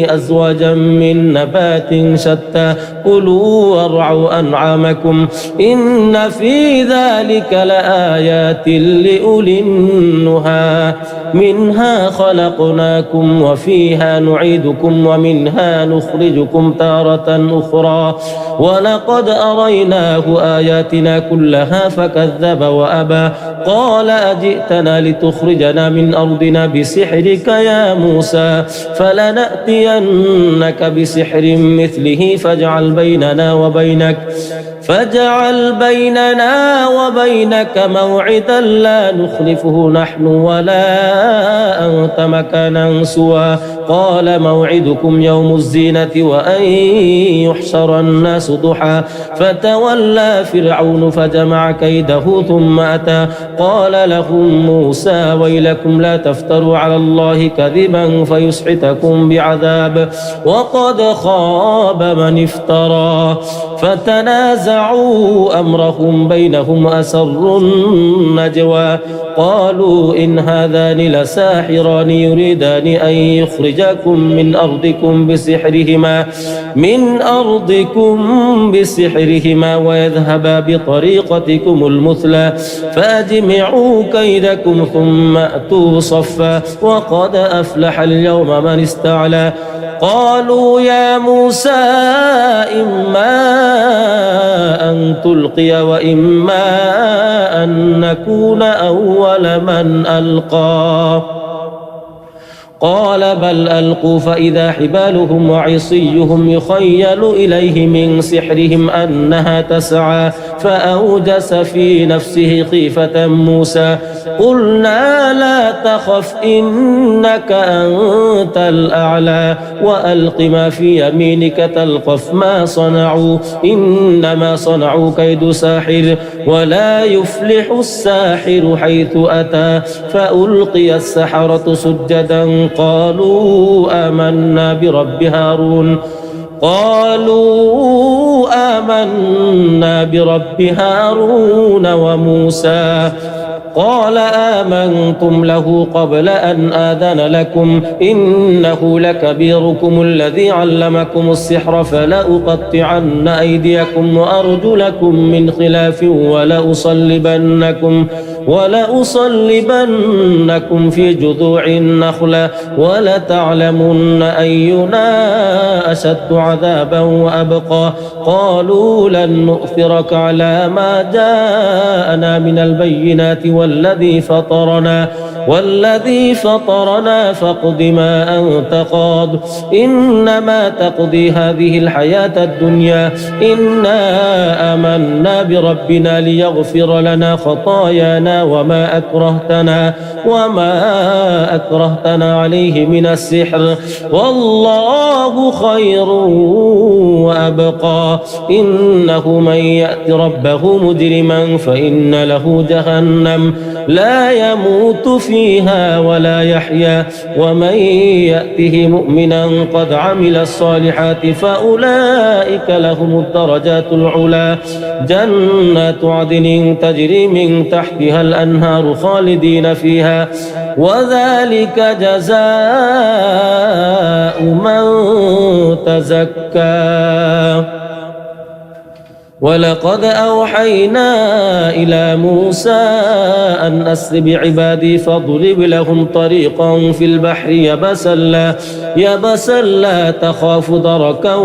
أزواجا من نبات شتى كلوا وارعوا أنعامكم إن في ذلك لآيات لأولي النهى منها خلقناكم وفيها نعيدكم ومنها نخرجكم تارة أخرى ولقد أريناه آياتنا كلها فكذب وأبى قال أجئتنا لتخرجنا من أرضنا بسحرك يا موسى فلنأتينك بسحر مثله فاجعل بيننا وبينك موعدا لا نخلفه نحن ولا أنت مكانا سوى قال موعدكم يوم الزينة وأن يحشر الناس ضحى فتولى فرعون فجمع كيده ثم أتى قال لهم موسى ويلكم لا تفتروا على الله كذبا فيسحتكم بعذاب وقد خاب من افترى فتنازعوا أمرهم بينهم أسروا النجوى قالوا إن هذان لساحران يريدان أن يخرجاكم من أرضكم بسحرهما ويذهبا بطريقتكم المثلى فأجمعوا كيدكم ثم أتوا صفا وقد أفلح اليوم من استعلى قالوا يا موسى إما أن تلقي وإما أن نكون أول من ألقى قال بل ألقوا فإذا حبالهم وعصيهم يخيل إليه من سحرهم أنها تسعى فأوجس في نفسه خيفة موسى قلنا لا تخف إنك أنت الأعلى وألق ما في يمينك تلقف ما صنعوا إنما صنعوا كيد ساحر ولا يفلح الساحر حيث أتى فألقي السحرة سجدا قالوا آمنا برب هارون وموسى قال آمنتم له قبل أن آذن لكم إنه لكبيركم الذي علمكم السحر فلأقطعن أيديكم وأرجلكم من خلاف ولأصلبنكم في جذوع النخلة ولتعلمن أينا أشد عذابا وأبقى قالوا لن نؤثرك على ما جاءنا من البينات والذي فطرنا فاقض ما أنت قاض إنما تقضي هذه الحياة الدنيا إنا آمنا بربنا ليغفر لنا خطايانا وما أكرهتنا عليه من السحر والله خير وأبقى إنه من يأت ربه مجرما فإن له جهنم لا يموت فيها ولا يحيا ومن يأته مؤمنا قد عمل الصالحات فأولئك لهم الدرجات العلى جنات عدن تجري من تحتها الأنهار خالدين فيها وذلك جزاء من تزكى ولقد أوحينا إلى موسى أن أسر بعبادي فاضرب لهم طريقا في البحر يبسا لا تخاف دركا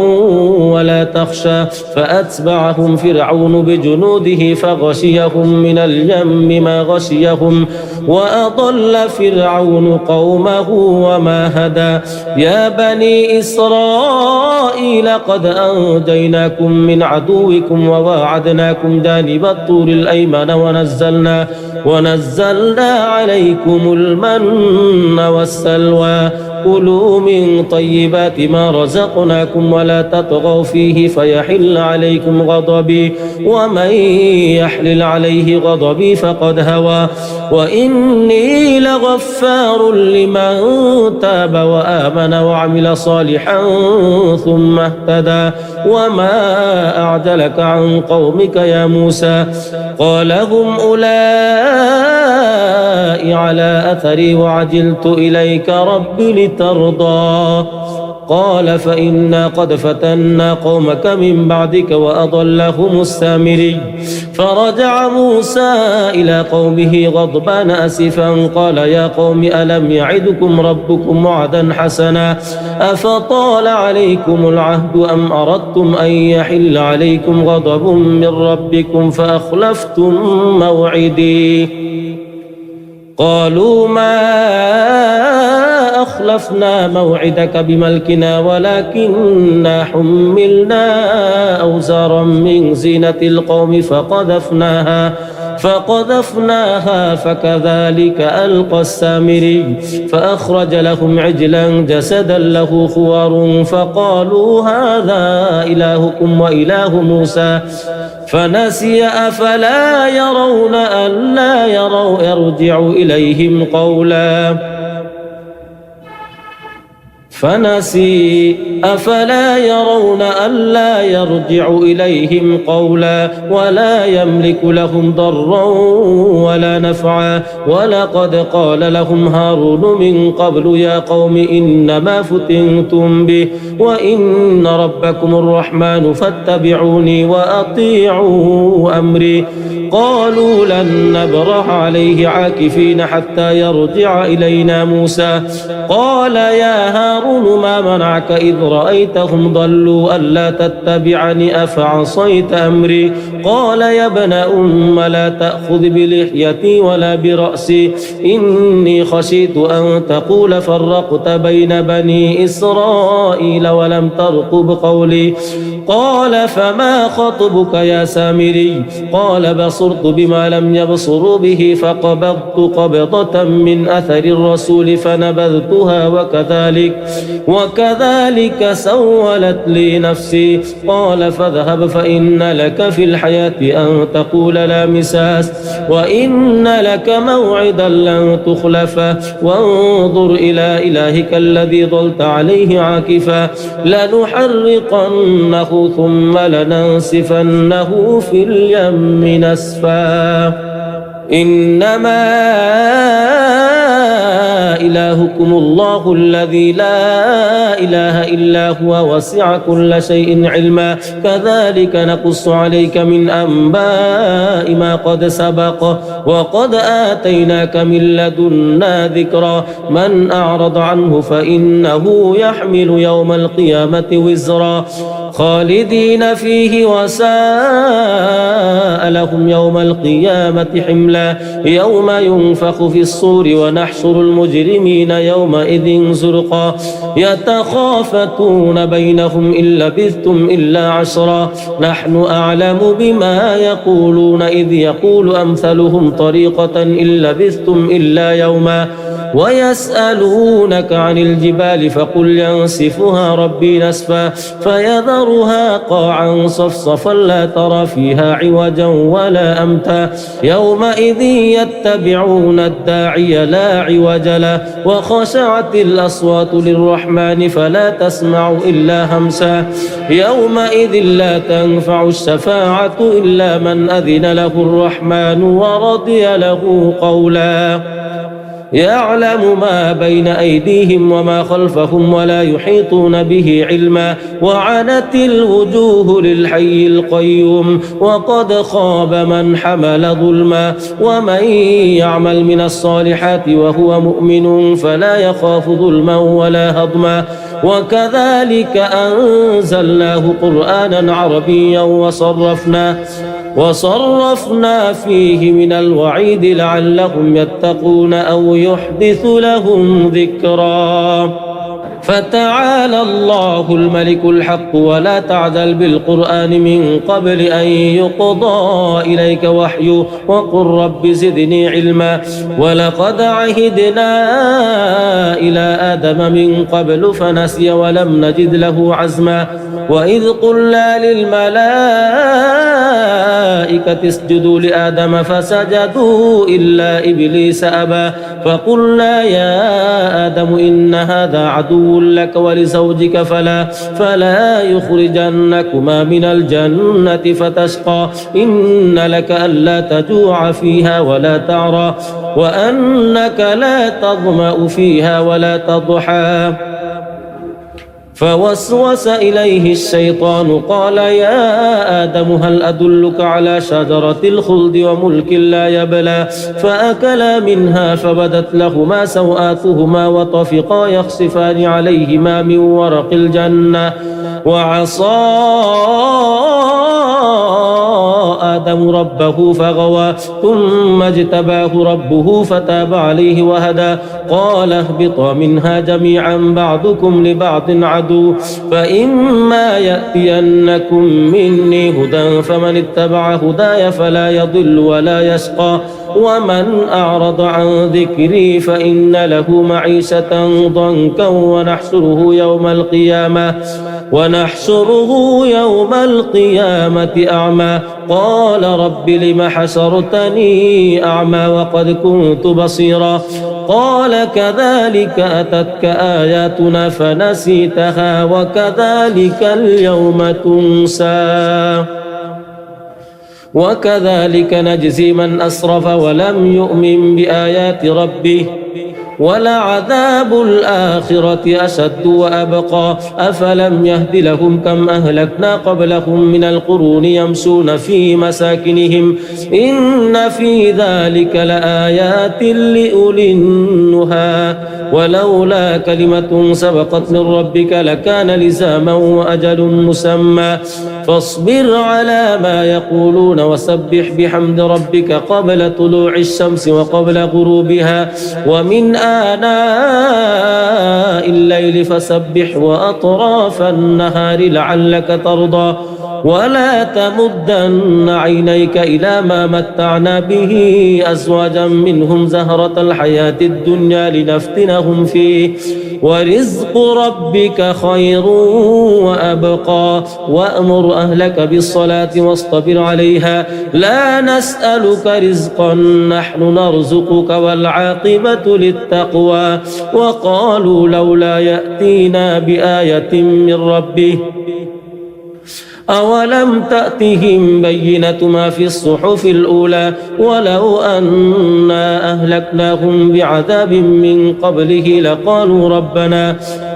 ولا تخشى فأتبعهم فرعون بجنوده فغشيهم من اليم ما غشيهم وأضل فرعون قومه وما هدى يا بني إسرائيل قد أنجيناكم من عدوكم وواعدناكم جانب الطور الأيمن ونزلنا عليكم المن والسلوى كلوا من طيبات ما رزقناكم ولا تطغوا فيه فيحل عليكم غضبي ومن يحلل عليه غضبي فقد هوى وإني لغفار لمن تاب وآمن وعمل صالحا ثم اهتدى وما أعجلك عن قومك يا موسى قال هم أولئك على أثري وعجلت إليك رب لترضى قال فإنا قد فتنا قومك من بعدك وأضلهم السامري فرجع موسى إلى قومه غضبان أسفا قال يا قوم ألم يعدكم ربكم وعدا حسنا أفطال عليكم العهد أم أردتم أن يحل عليكم غضب من ربكم فأخلفتم موعدي قالوا ما أخلفنا موعدك بملكنا ولكننا حملنا أوزارا من زينة القوم فقذفناها فكذلك ألقى السامري فأخرج لهم عجلا جسدا له خوار فقالوا هذا إلهكم وإله موسى فنسي أفلا يرون ألا يرجع إليهم قولا أفلا يرون ألا يرجع إليهم قولا ولا يملك لهم ضرا ولا نفعا ولقد قال لهم هارون من قبل يا قوم إنما فتنتم به وإن ربكم الرحمن فاتبعوني وأطيعوا أمري قالوا لن نبرح عليه عاكفين حتى يرجع إلينا موسى قال يا هارون ما منعك إذ رأيتهم ضلوا ألا تتبعني أفعصيت أمري قال يا ابن أم لا تأخذ بلحيتي ولا برأسي إني خشيت أن تقول فرقت بين بني إسرائيل ولم ترقب قولي قال فما خطبك يا سامري قال بصرت بما لم يبصروا به فقبضت قبضة من أثر الرسول فنبذتها وكذلك سولت لي نفسي قال فاذهب فإن لك في الحياة أن تقول لا مساس وإن لك موعدا لن تخلفه وانظر إلى إلهك الذي ظلت عليه عاكفا لنحرقنه ثم لننسفنه في اليم نسفا إنما إلهكم الله الذي لا إله إلا هو وسع كل شيء علما كذلك نقص عليك من أنباء ما قد سبق وقد آتيناك من لدنا ذكرا من أعرض عنه فإنه يحمل يوم القيامة وزرا خالدين فيه وساء لهم يوم القيامة حملا يوم ينفخ في الصور ونحشر المجرمين يومئذ زرقا يتخافتون بينهم إن لبثتم إلا عشرا نحن أعلم بما يقولون إذ يقول أمثلهم طريقة إن لبثتم إلا يوما ويسألونك عن الجبال فقل ينسفها ربي نسفا فيذرها قاعا صفصفا لا ترى فيها عوجا ولا أمتا يومئذ يتبعون الداعي لا عوج له وخشعت الأصوات للرحمن فلا تسمع إلا همسا يومئذ لا تنفع الشفاعة إلا من أذن له الرحمن ورضي له قولا يعلم ما بين أيديهم وما خلفهم ولا يحيطون به علما وعنت الوجوه للحي القيوم وقد خاب من حمل ظلما ومن يعمل من الصالحات وهو مؤمن فلا يخاف ظلما ولا هضما وكذلك أنزلناه قرآنا عربيا وصرفنا فيه من الوعيد لعلهم يتقون أو يحدث لهم ذكرا فتعالى الله الملك الحق ولا تعجل بالقرآن من قبل أن يقضى إليك وحيه وقل رب زدني علما ولقد عهدنا إلى آدم من قبل فنسي ولم نجد له عزما وإذ قلنا للملائكة اسجدوا لآدم فسجدوا إلا إبليس أبى فقلنا يا آدم إن هذا عدو لك ولزوجك فلا يخرجنكما من الجنة فتشقى إن لك ألا تجوع فيها ولا تعرى وأنك لا تظمأ فيها ولا تضحى فوسوس إليه الشيطان قال يا آدم هل أدلك على شجرة الخلد وملك لا يبلى فأكلا منها فبدت لهما سوآتهما وطفقا يخصفان عليهما من ورق الجنة وعصى آدم ربه فغوى ثم اجتباه ربه فتاب عليه وهدى قال اهبطا منها جميعا بعضكم لبعض عدو فإما يأتينكم مني هدى فمن اتبع هداي فلا يضل ولا يشقى ومن أعرض عن ذكري فإن له معيشة ضنكا ونحشره يوم القيامة أعمى قال رب لم حشرتني أعمى وقد كنت بصيرا قال كذلك أتتك آياتنا فنسيتها وكذلك اليوم تنسى وكذلك نجزي من أسرف ولم يؤمن بآيات ربه ولعذاب الآخرة أشد وأبقى أفلم يهد لهم كم أهلكنا قبلهم من القرون يمشون في مساكنهم إن في ذلك لآيات لأولي النهى ولولا كلمة سبقت من ربك لكان لزاما وأجل مسمى فاصبر على ما يقولون وسبح بحمد ربك قبل طلوع الشمس وقبل غروبها ومن آناء الليل فسبح وأطراف النهار لعلك ترضى ولا تمدن عينيك إلى ما متعنا به أزواجا منهم زهرة الحياة الدنيا لنفتنهم فيه ورزق ربك خير وأبقى وأمر أهلك بالصلاة واصطبر عليها لا نسألك رزقا نحن نرزقك والعاقبة للتقوى وقالوا لولا يأتينا بآية من ربه أولم تأتهم بينة ما في الصحف الأولى ولو أنا أهلكناهم بعذاب من قبله لقالوا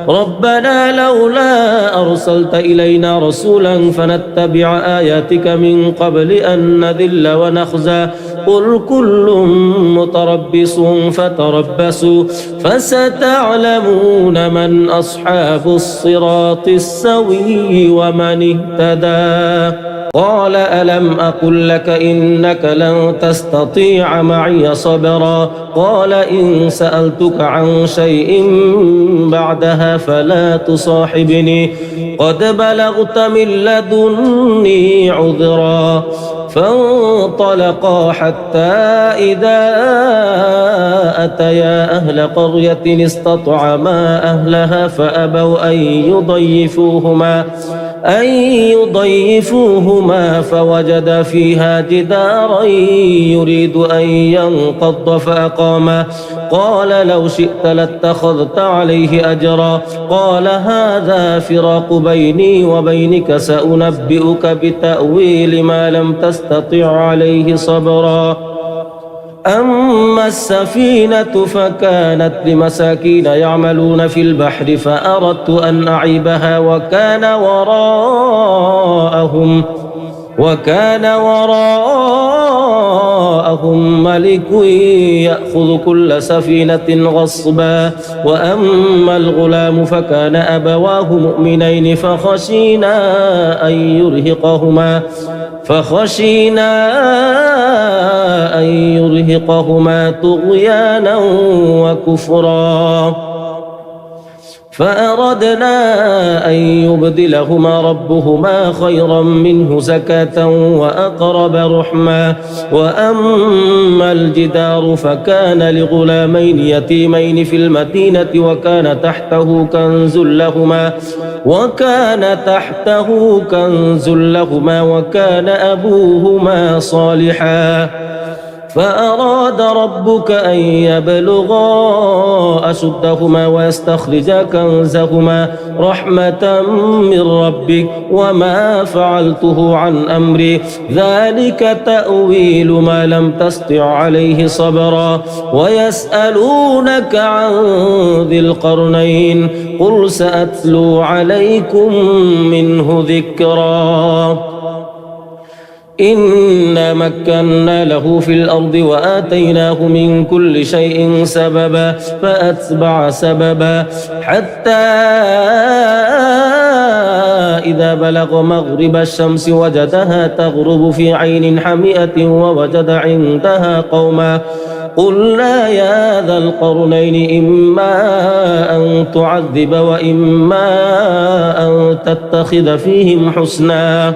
ربنا لولا أرسلت إلينا رسولا فنتبع آياتك من قبل أن نذل ونخزى قل كل متربص فتربصوا فستعلمون من أصحاب الصراط السوي ومن اهتدى قال ألم أقل لك إنك لن تستطيع معي صبرا قال إن سألتك عن شيء بعدها فلا تصاحبني قد بلغت من لدني عذرا فانطلقا حتى إذا أتيا أهل قرية استطعما أهلها فأبوا أن يضيفوهما فوجد فيها جدارا يريد أن ينقض فأقامه قال لو شئت لاتخذت عليه أجرا قال هذا فراق بيني وبينك سأنبئك بتأويل ما لم تستطع عليه صبرا أما السفينة فكانت لمساكين يعملون في البحر فأردت أن أعيبها وكان وراءهم ملك يأخذ كل سفينة غصبا وأما الغلام فكان أبواه مؤمنين فخشينا أن يرهقهما طغيانا وكفرا فأردنا أن يبدلهما ربهما خيرا منه زكاة وأقرب رحما وأما الجدار فكان لغلامين يتيمين في المدينة وكان تحته كنز لهما وكان أبوهما صالحا فأراد ربك أن يبلغا أشدهما ويستخرجا كنزهما رحمة من ربك وما فعلته عن أمري ذلك تأويل ما لم تسطع عليه صبرا ويسألونك عن ذي القرنين قل سأتلو عليكم منه ذكرا إنا مكنا له في الأرض وآتيناه من كل شيء سببا فأتبع سببا حتى إذا بلغ مغرب الشمس وجدها تغرب في عين حمئة ووجد عندها قوما قلنا يا ذا القرنين إما أن تعذب وإما أن تتخذ فيهم حسنا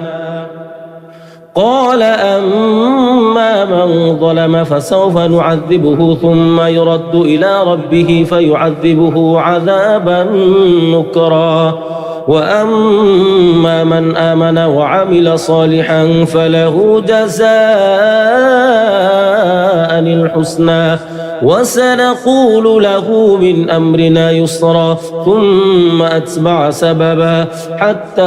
قال أما من ظلم فسوف نعذبه ثم يرد إلى ربه فيعذبه عذابا نكرا وأما من آمن وعمل صالحا فله جزاء الحسنى وسنقول له من أمرنا يسرا ثم أتبع سببا حتى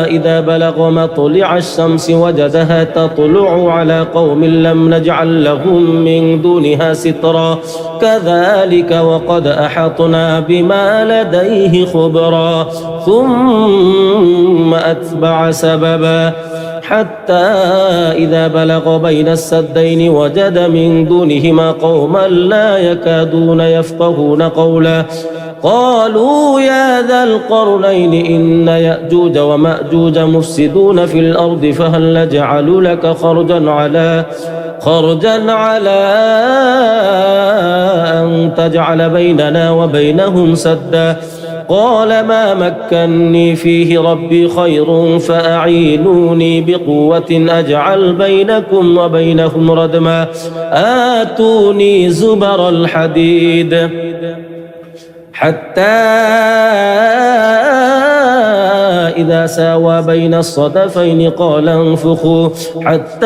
إذا بلغ مطلع الشمس وجدها تطلع على قوم لم نجعل لهم من دونها سترا كذلك وقد أحطنا بما لديه خبرا ثم أتبع سببا حتى إذا بلغ بين السدين وجد من دونهما قوما لا يكادون يفقهون قولا قالوا يا ذا القرنين إن يأجوج ومأجوج مفسدون في الأرض فهل نجعل لك خرجا على أن تجعل بيننا وبينهم سدا قال ما مكني فيه ربي خير فأعينوني بقوة أجعل بينكم وبينهم ردما آتوني زبر الحديد حتى إذا ساوى بين الصدفين قال انفخوا حتى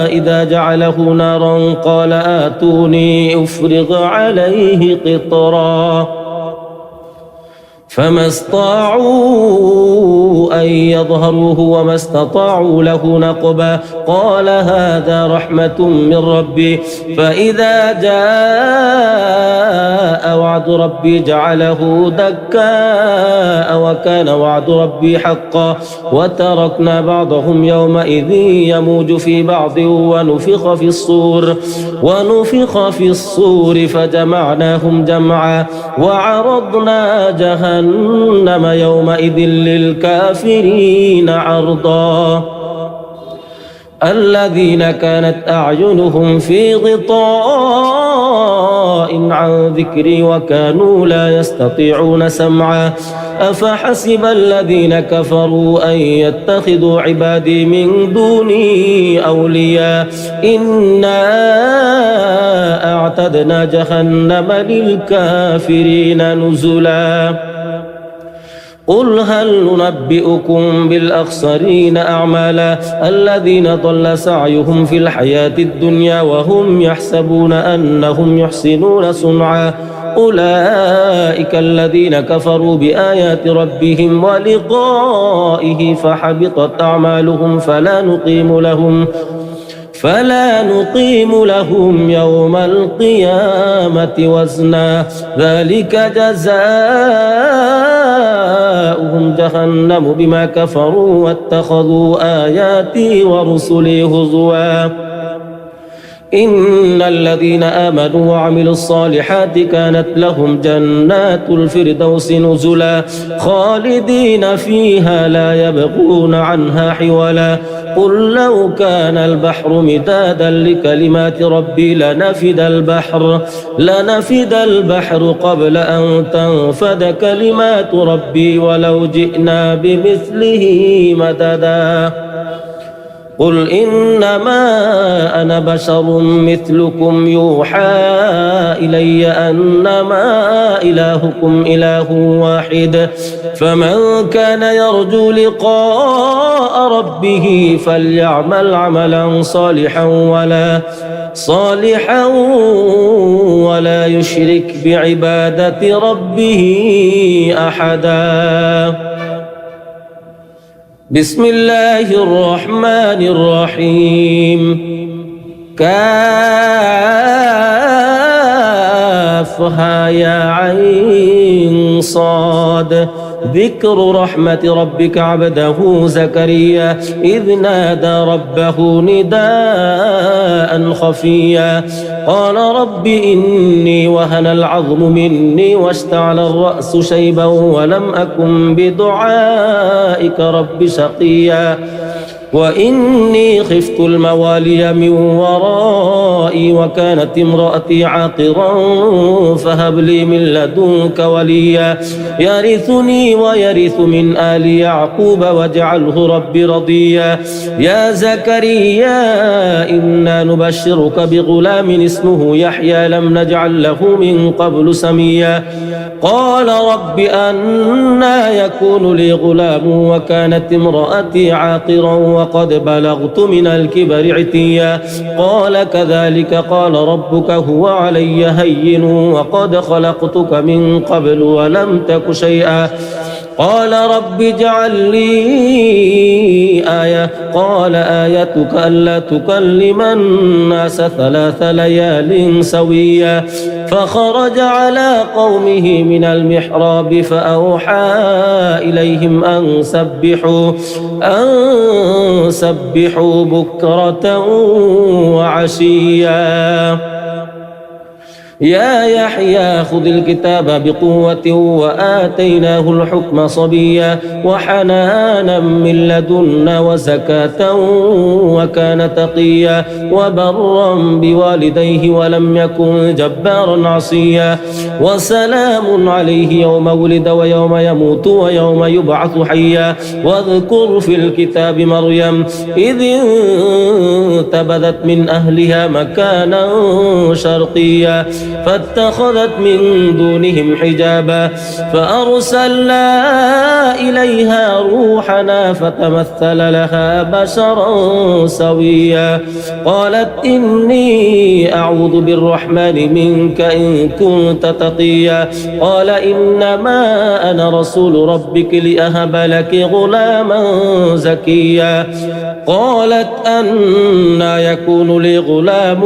إذا جعله نارا قال آتوني أفرغ عليه قطرا فما استطاعوا أن يظهروه وما استطاعوا له نقبا قال هذا رحمة من ربي فإذا جاء وعد ربي جعله دكاء وكان وعد ربي حقا وتركنا بعضهم يومئذ يموج في بعض ونفخ في الصور فجمعناهم جمعا وعرضنا جهنم يومئذ للكافرين عرضا الذين كانت أعينهم في غطاء عن ذكري وكانوا لا يستطيعون سمعا أفحسب الذين كفروا أن يتخذوا عبادي من دوني أولياء إنا أعتدنا جهنم للكافرين نزلا قل هل ننبئكم بالأخسرين أعمالا الذين ضل سعيهم في الحياة الدنيا وهم يحسبون أنهم يحسنون صنعا أولئك الذين كفروا بآيات ربهم ولقائه فحبطت أعمالهم فلا نقيم لهم يوم القيامة وزنا ذلك جزاؤهم جهنم بما كفروا واتخذوا آياتي ورسلي هزوا إن الذين آمنوا وعملوا الصالحات كانت لهم جنات الفردوس نزلا خالدين فيها لا يبغون عنها حولا قل لو كان البحر مدادا لكلمات ربي لنفد البحر قبل أن تنفد كلمات ربي ولو جئنا بمثله مددا قل إنما أنا بشر مثلكم يوحى إلي أنما إلهكم إله واحد فمن كان يرجو لقاء ربه فليعمل عملا صالحا ولا يشرك بعبادة ربه أحدا. بسم الله الرحمن الرحيم. كافها يا عين صاد ذكر رحمة ربك عبده زكريا إذ نادى ربه نداء خفيا قال رب إني وهن العظم مني واشتعل الرأس شيبا ولم أكن بدعائك رب شقيا وإني خفت الموالي من ورائي وكانت امرأتي عاقرا فهب لي من لدنك وليا يرثني ويرث من آل يعقوب واجعله ربي رضيا. يا زكريا إنا نبشرك بغلام اسمه يحيى لم نجعل له من قبل سميا قال رب أنى يكون لي غلام وكانت امرأتي عاقرا وقد بلغت من الكبر عتيا قال كذلك قال ربك هو علي هين وقد خلقتك من قبل ولم تك شيئا قال رب اجعل لي آية قال آيتك ألا تكلم الناس 3 ليال سويا فخرج على قومه من المحراب فأوحى إليهم أن سبحوا بكرة وعشيا. يا يحيى خذ الكتاب بقوة وآتيناه الحكم صبيا وحنانا من لدنا وزكاة وكان تقيا وبرا بوالديه ولم يكن جبارا عصيا وسلام عليه يوم ولد ويوم يموت ويوم يبعث حيا واذكر في الكتاب مريم إذ انتبذت من أهلها مكانا شرقيا فاتخذت من دونهم حجابا فأرسلنا إليها روحنا فتمثل لها بشرا سويا قالت إني أعوذ بالرحمن منك إن كنت تقيا قال إنما أنا رسول ربك لأهب لك غلاما زكيا قالت أنى يكون لي غلام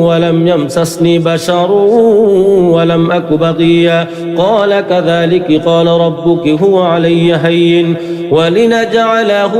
ولم يمسسني بشر ولم أك بغيا قال كذلك قال ربك هو علي هين ولنجعله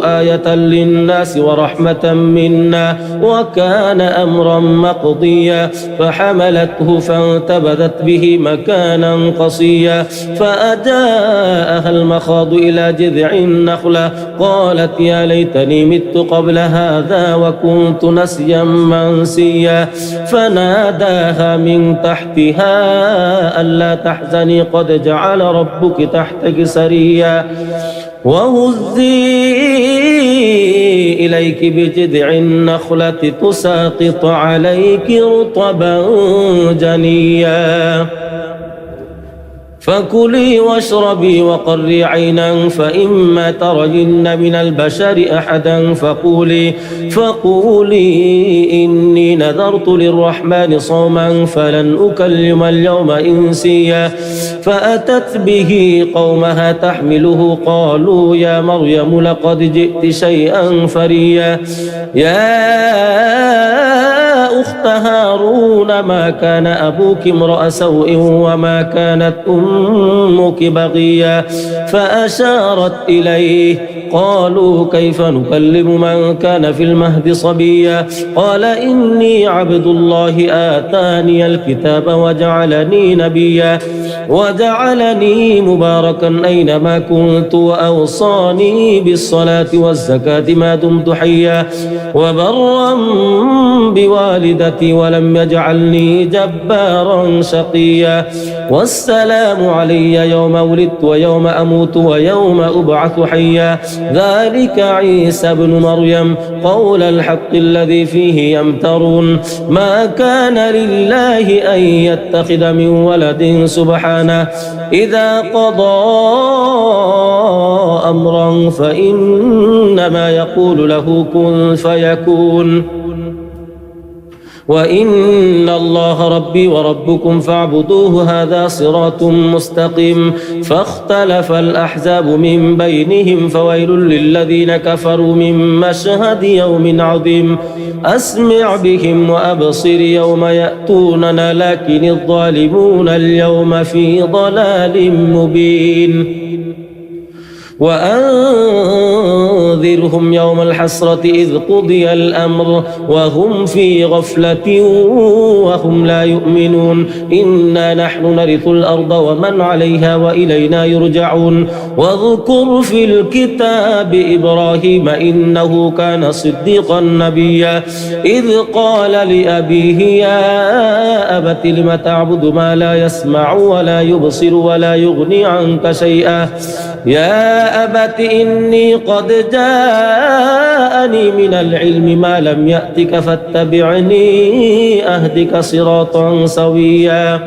آية للناس ورحمة منا وكان أمرا مقضيا فحملته فانتبذت به مكانا قصيا فأجاءها المخاض إلى جذع النخلة قالت يا ليتني مت قبل هذا وكنت نسيا منسيا فناداها من تحتها ألا تحزني قد جعل ربك تحتك سريا وهزي إليك بجذع النخلة تساقط عليك رطبا جنيا فكلي واشربي وقري عينا فإما ترين من البشر أحدا فقولي إني نذرت للرحمن صوما فلن أكلم اليوم إنسيا فأتت به قومها تحمله قالوا يا مريم لقد جئت شيئا فريا يا أخت هارون ما كان أبوك امرأ سوء وما كانت أمك بغيا فأشارت إليه قالوا كيف نكلم من كان في المهد صبيا قال إني عبد الله آتاني الكتاب وجعلني نبيا وجعلني مباركا أينما كنت وأوصاني بالصلاة والزكاة ما دمت حيا وبرا بوالدي بوالدتي ولم يجعلني جبارا شقيا والسلام علي يوم ولدت ويوم أموت ويوم أبعث حيا ذلك عيسى بن مريم قول الحق الذي فيه يمترون ما كان لله أن يتخذ من ولد سبحانه إذا قضى أمرا فإنما يقول له كن فيكون وإن الله ربي وربكم فاعبدوه هذا صراط مستقيم فاختلف الأحزاب من بينهم فويل للذين كفروا من مشهد يوم عظيم أسمع بهم وأبصر يوم يأتوننا لكن الظالمون اليوم في ضلال مبين وأنذرهم يوم الحسرة إذ قضي الأمر وهم في غفلة وهم لا يؤمنون إنا نحن نرث الأرض ومن عليها وإلينا يرجعون واذكر في الكتاب إبراهيم إنه كان صديقا نبيا إذ قال لأبيه يا أبت لم تعبد ما لا يسمع ولا يبصر ولا يغني عنك شيئا يا أبت إني قد جاءني من العلم ما لم يأتك فاتبعني أهدك صراطا سويا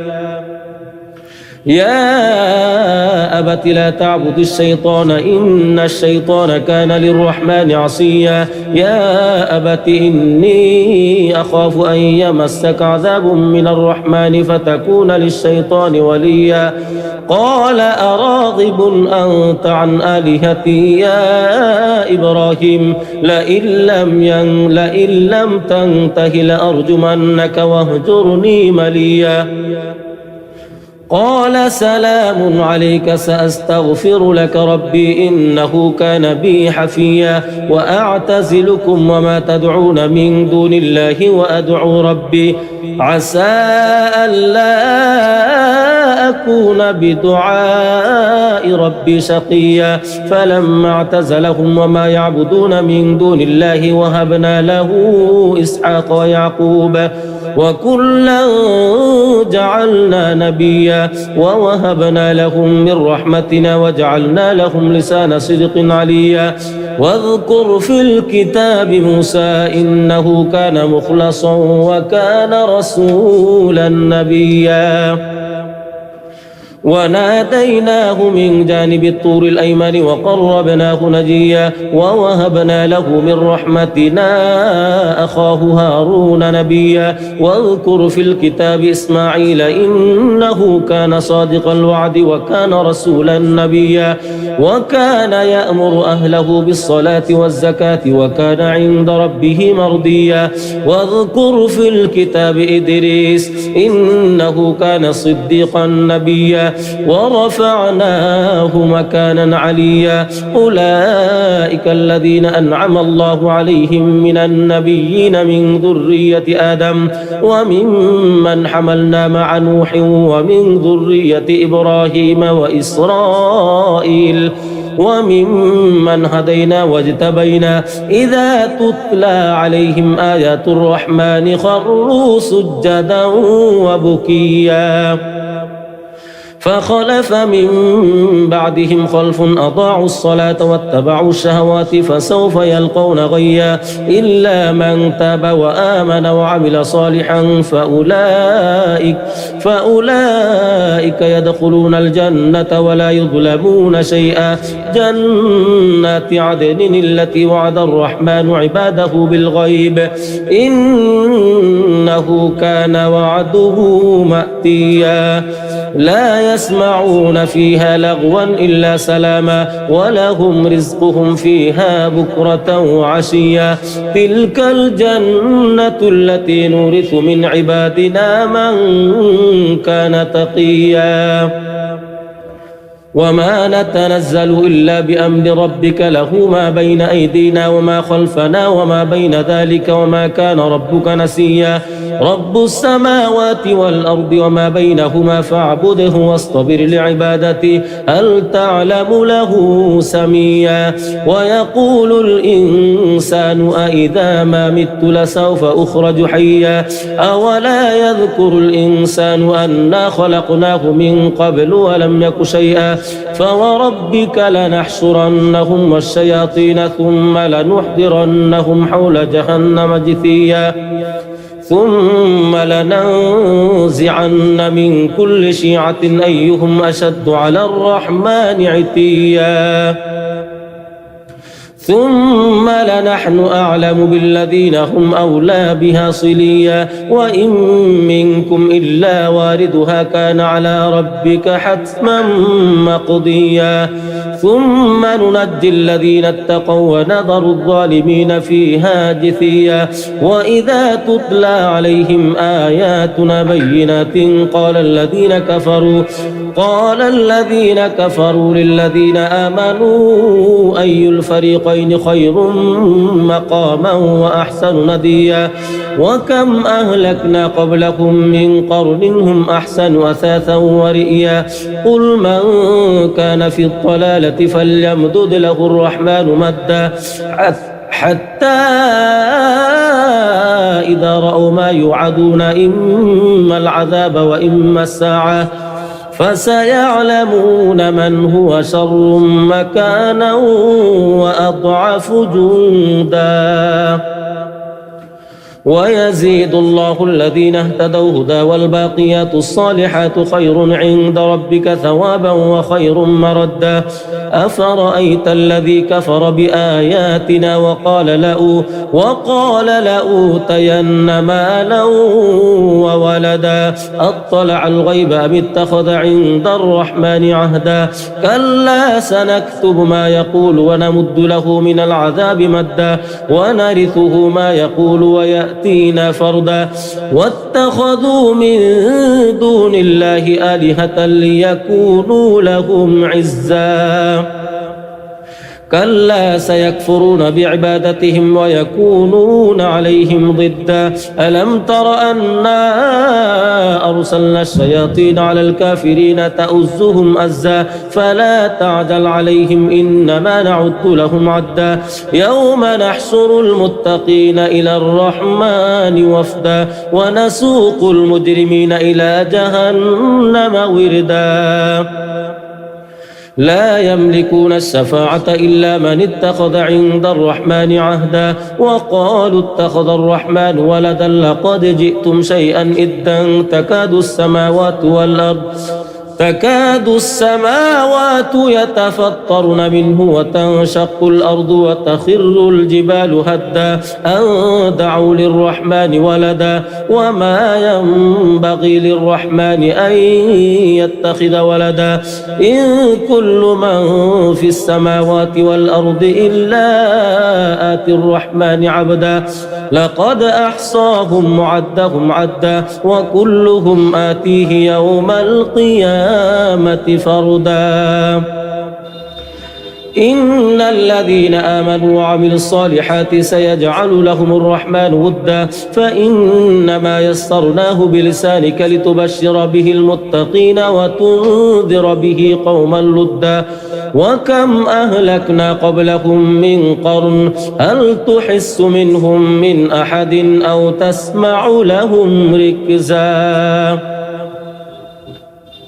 يا أبت لا تعبد الشيطان إن الشيطان كان للرحمن عصيا يا أبت إني أخاف أن يمسك عذاب من الرحمن فتكون للشيطان وليا قال أراغب أنت عن آلهتي يا إبراهيم لئن لم تنته لأرجمنك واهجرني مليا قال سلام عليك سأستغفر لك ربي إنه كان بي حفيا وأعتزلكم وما تدعون من دون الله وأدعو ربي عسى ألا أكون بدعاء ربي شقيا فلما اعتزلهم وما يعبدون من دون الله وهبنا له إسحاق ويعقوب وكلا جعلنا نبيا ووهبنا لهم من رحمتنا وجعلنا لهم لسان صدق عليا واذكر في الكتاب موسى إنه كان مخلصا وكان رسولا نبيا وناديناه من جانب الطور الأيمن وقربناه نجيا ووهبنا له من رحمتنا أخاه هارون نبيا واذكر في الكتاب إسماعيل إنه كان صادق الوعد وكان رسولا نبيا وكان يأمر أهله بالصلاة والزكاة وكان عند ربه مرضيا واذكر في الكتاب إدريس إنه كان صديقا نبيا ورفعناه مكانا عليا أولئك الذين أنعم الله عليهم من النبيين من ذرية آدم وممن حملنا مع نوح ومن ذرية إبراهيم وإسرائيل وممن هدينا واجتبينا إذا تتلى عليهم آيات الرحمن خروا سجدا وبكيا فخلف من بعدهم خلف أضاعوا الصلاة واتبعوا الشهوات فسوف يلقون غيا إلا من تاب وآمن وعمل صالحا فأولئك يدخلون الجنة ولا يظلمون شيئا جنات عدن التي وعد الرحمن عباده بالغيب إنه كان وعده مأتيا لا يسمعون فيها لغوا إلا سلاما ولهم رزقهم فيها بكرة وعشيا تلك الجنة التي نورث من عبادنا من كان تقيا وما نتنزل إلا بأمر ربك له ما بين أيدينا وما خلفنا وما بين ذلك وما كان ربك نسيا رب السماوات والأرض وما بينهما فاعبده واصطبر لعبادته هل تعلم له سميا ويقول الإنسان أإذا ما مت لسوف أخرج حيا أولا يذكر الإنسان أنا خلقناه من قبل ولم يك شيئا فوربك لنحشرنهم والشياطين ثم لنحضرنهم حول جهنم جثيا ثم لننزعن من كل شيعة أيهم أشد على الرحمن عتيا ثم لنحن أعلم بالذين هم أولى بها صليا وإن منكم إلا واردها كان على ربك حتما مقضيا ثم ننجي الذين اتقوا ونذر الظالمين فيها جثيا وإذا تتلى عليهم آياتنا بينات قال الذين كفروا للذين آمنوا أي الفريقين خير مقاما وأحسن نديا وكم أهلكنا قبلكم من قرن هم أحسن أثاثا ورئيا قل من كان في الضلالة فليمدد له الرحمن مدا حتى إذا رأوا ما يوعدون إما العذاب وإما الساعة فسيعلمون من هو شر مكانا وأضعف جندا ويزيد الله الذين اهتدوا هدى والباقيات الصالحات خير عند ربك ثوابا وخير مردا أفرأيت الذي كفر بآياتنا وقال لأوتين مالا وولدا أطلع الغيب أم اتخذ عند الرحمن عهدا كلا سنكتب ما يقول ونمد له من العذاب مدا ونرثه ما يقول ويأتينا فردا واتخذوا من دون الله آلهة ليكونوا لهم عزا كلا سيكفرون بعبادتهم ويكونون عليهم ضدا ألم تر أنا أرسلنا الشياطين على الكافرين تؤزهم أزا فلا تعجل عليهم إنما نعد لهم عدا يوم نحشر المتقين إلى الرحمن وفدا ونسوق المجرمين إلى جهنم وردا لا يملكون الشفاعة إلا من اتخذ عند الرحمن عهدا وقالوا اتخذ الرحمن ولدا لقد جئتم شيئا إدا تكاد السماوات يتفطرن منه وتنشق الأرض وتخر الجبال هدا أن دعوا للرحمن ولدا وما ينبغي للرحمن أن يتخذ ولدا إن كل من في السماوات والأرض إلا آتي الرحمن عبدا لقد أحصاهم وعدهم عدا وكلهم آتيه يوم القيامة فردا إن الذين آمنوا وعملوا الصالحات سيجعل لهم الرحمن ودا فإنما يسرناه بلسانك لتبشر به المتقين وتنذر به قوما لدا وكم أهلكنا قبلهم من قرن هل تحس منهم من أحد أو تسمع لهم ركزا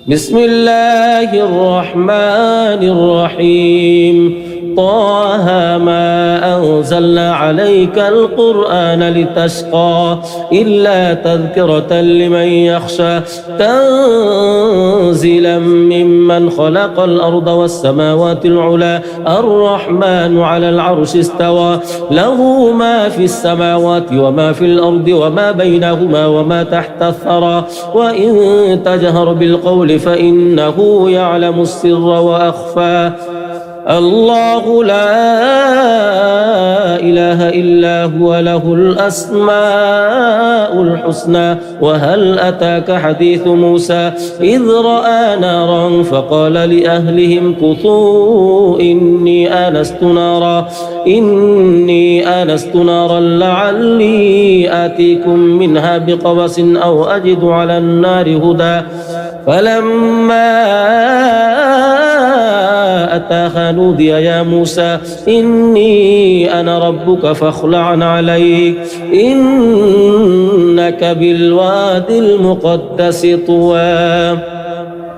بسم الله الرحمن الرحيم طه ما أنزلنا عليك القرآن لتشقى إلا تذكرة لمن يخشى تنزيلا ممن خلق الأرض والسماوات العلى الرحمن على العرش استوى له ما في السماوات وما في الأرض وما بينهما وما تحت الثرى وإن تجهر بالقول فإنه يعلم السر وأخفى الله لا إله إلا هو له الأسماء الحسنى وهل أتاك حديث موسى إذ رأى نارا فقال لأهلهم كثوا إني آنست نارا لعلي آتيكم منها بقبس أو أجد على النار هدى فلما أتاها نودي يا موسى إني أنا ربك فاخلع عليك إنك بالواد المقدس طوى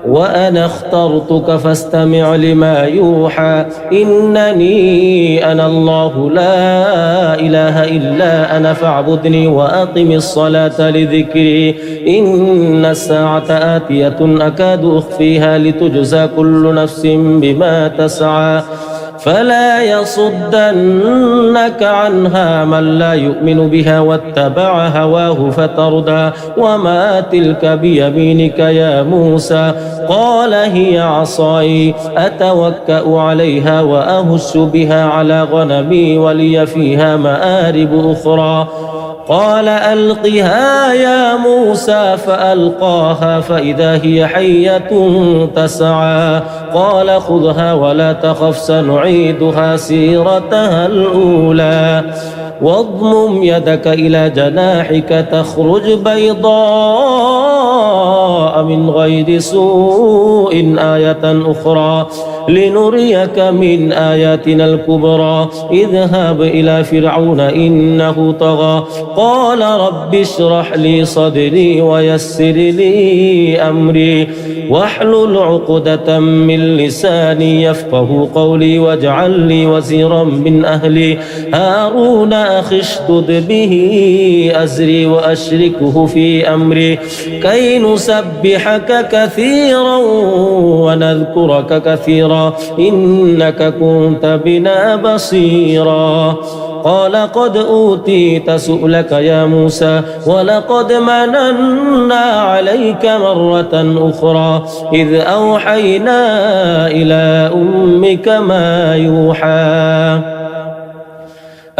وأنا اخترتك فاستمع لما يوحى إنني أنا الله لا إله إلا أنا فاعبدني وأقم الصلاة لذكري إن الساعة آتية أكاد أخفيها لتجزى كل نفس بما تسعى فلا يصدنك عنها من لا يؤمن بها واتبع هواه فتردى وما تلك بيمينك يا موسى قال هي عصاي أتوكأ عليها وأهش بها على غنمي ولي فيها مآرب أخرى قال ألقها يا موسى فألقاها فإذا هي حية تسعى قال خذها ولا تخف سنعيدها سيرتها الأولى واضمم يدك إلى جناحك تخرج بيضاء من غير سوء آية أخرى لنريك من آياتنا الكبرى اذهب إلى فرعون إنه طغى قال رب اشرح لي صدري ويسر لي أمري واحلل عقدة من لساني يفقه قولي واجعل لي وزيرا من أهلي هارون أخي اشدد به أزري وأشركه في أمري كي نسبحك كثيرا ونذكرك كثيرا إنك كنت بنا بصيرا قال قد أوتيت سؤلك يا موسى ولقد مننا عليك مرة أخرى إذ أوحينا إلى أمك ما يوحى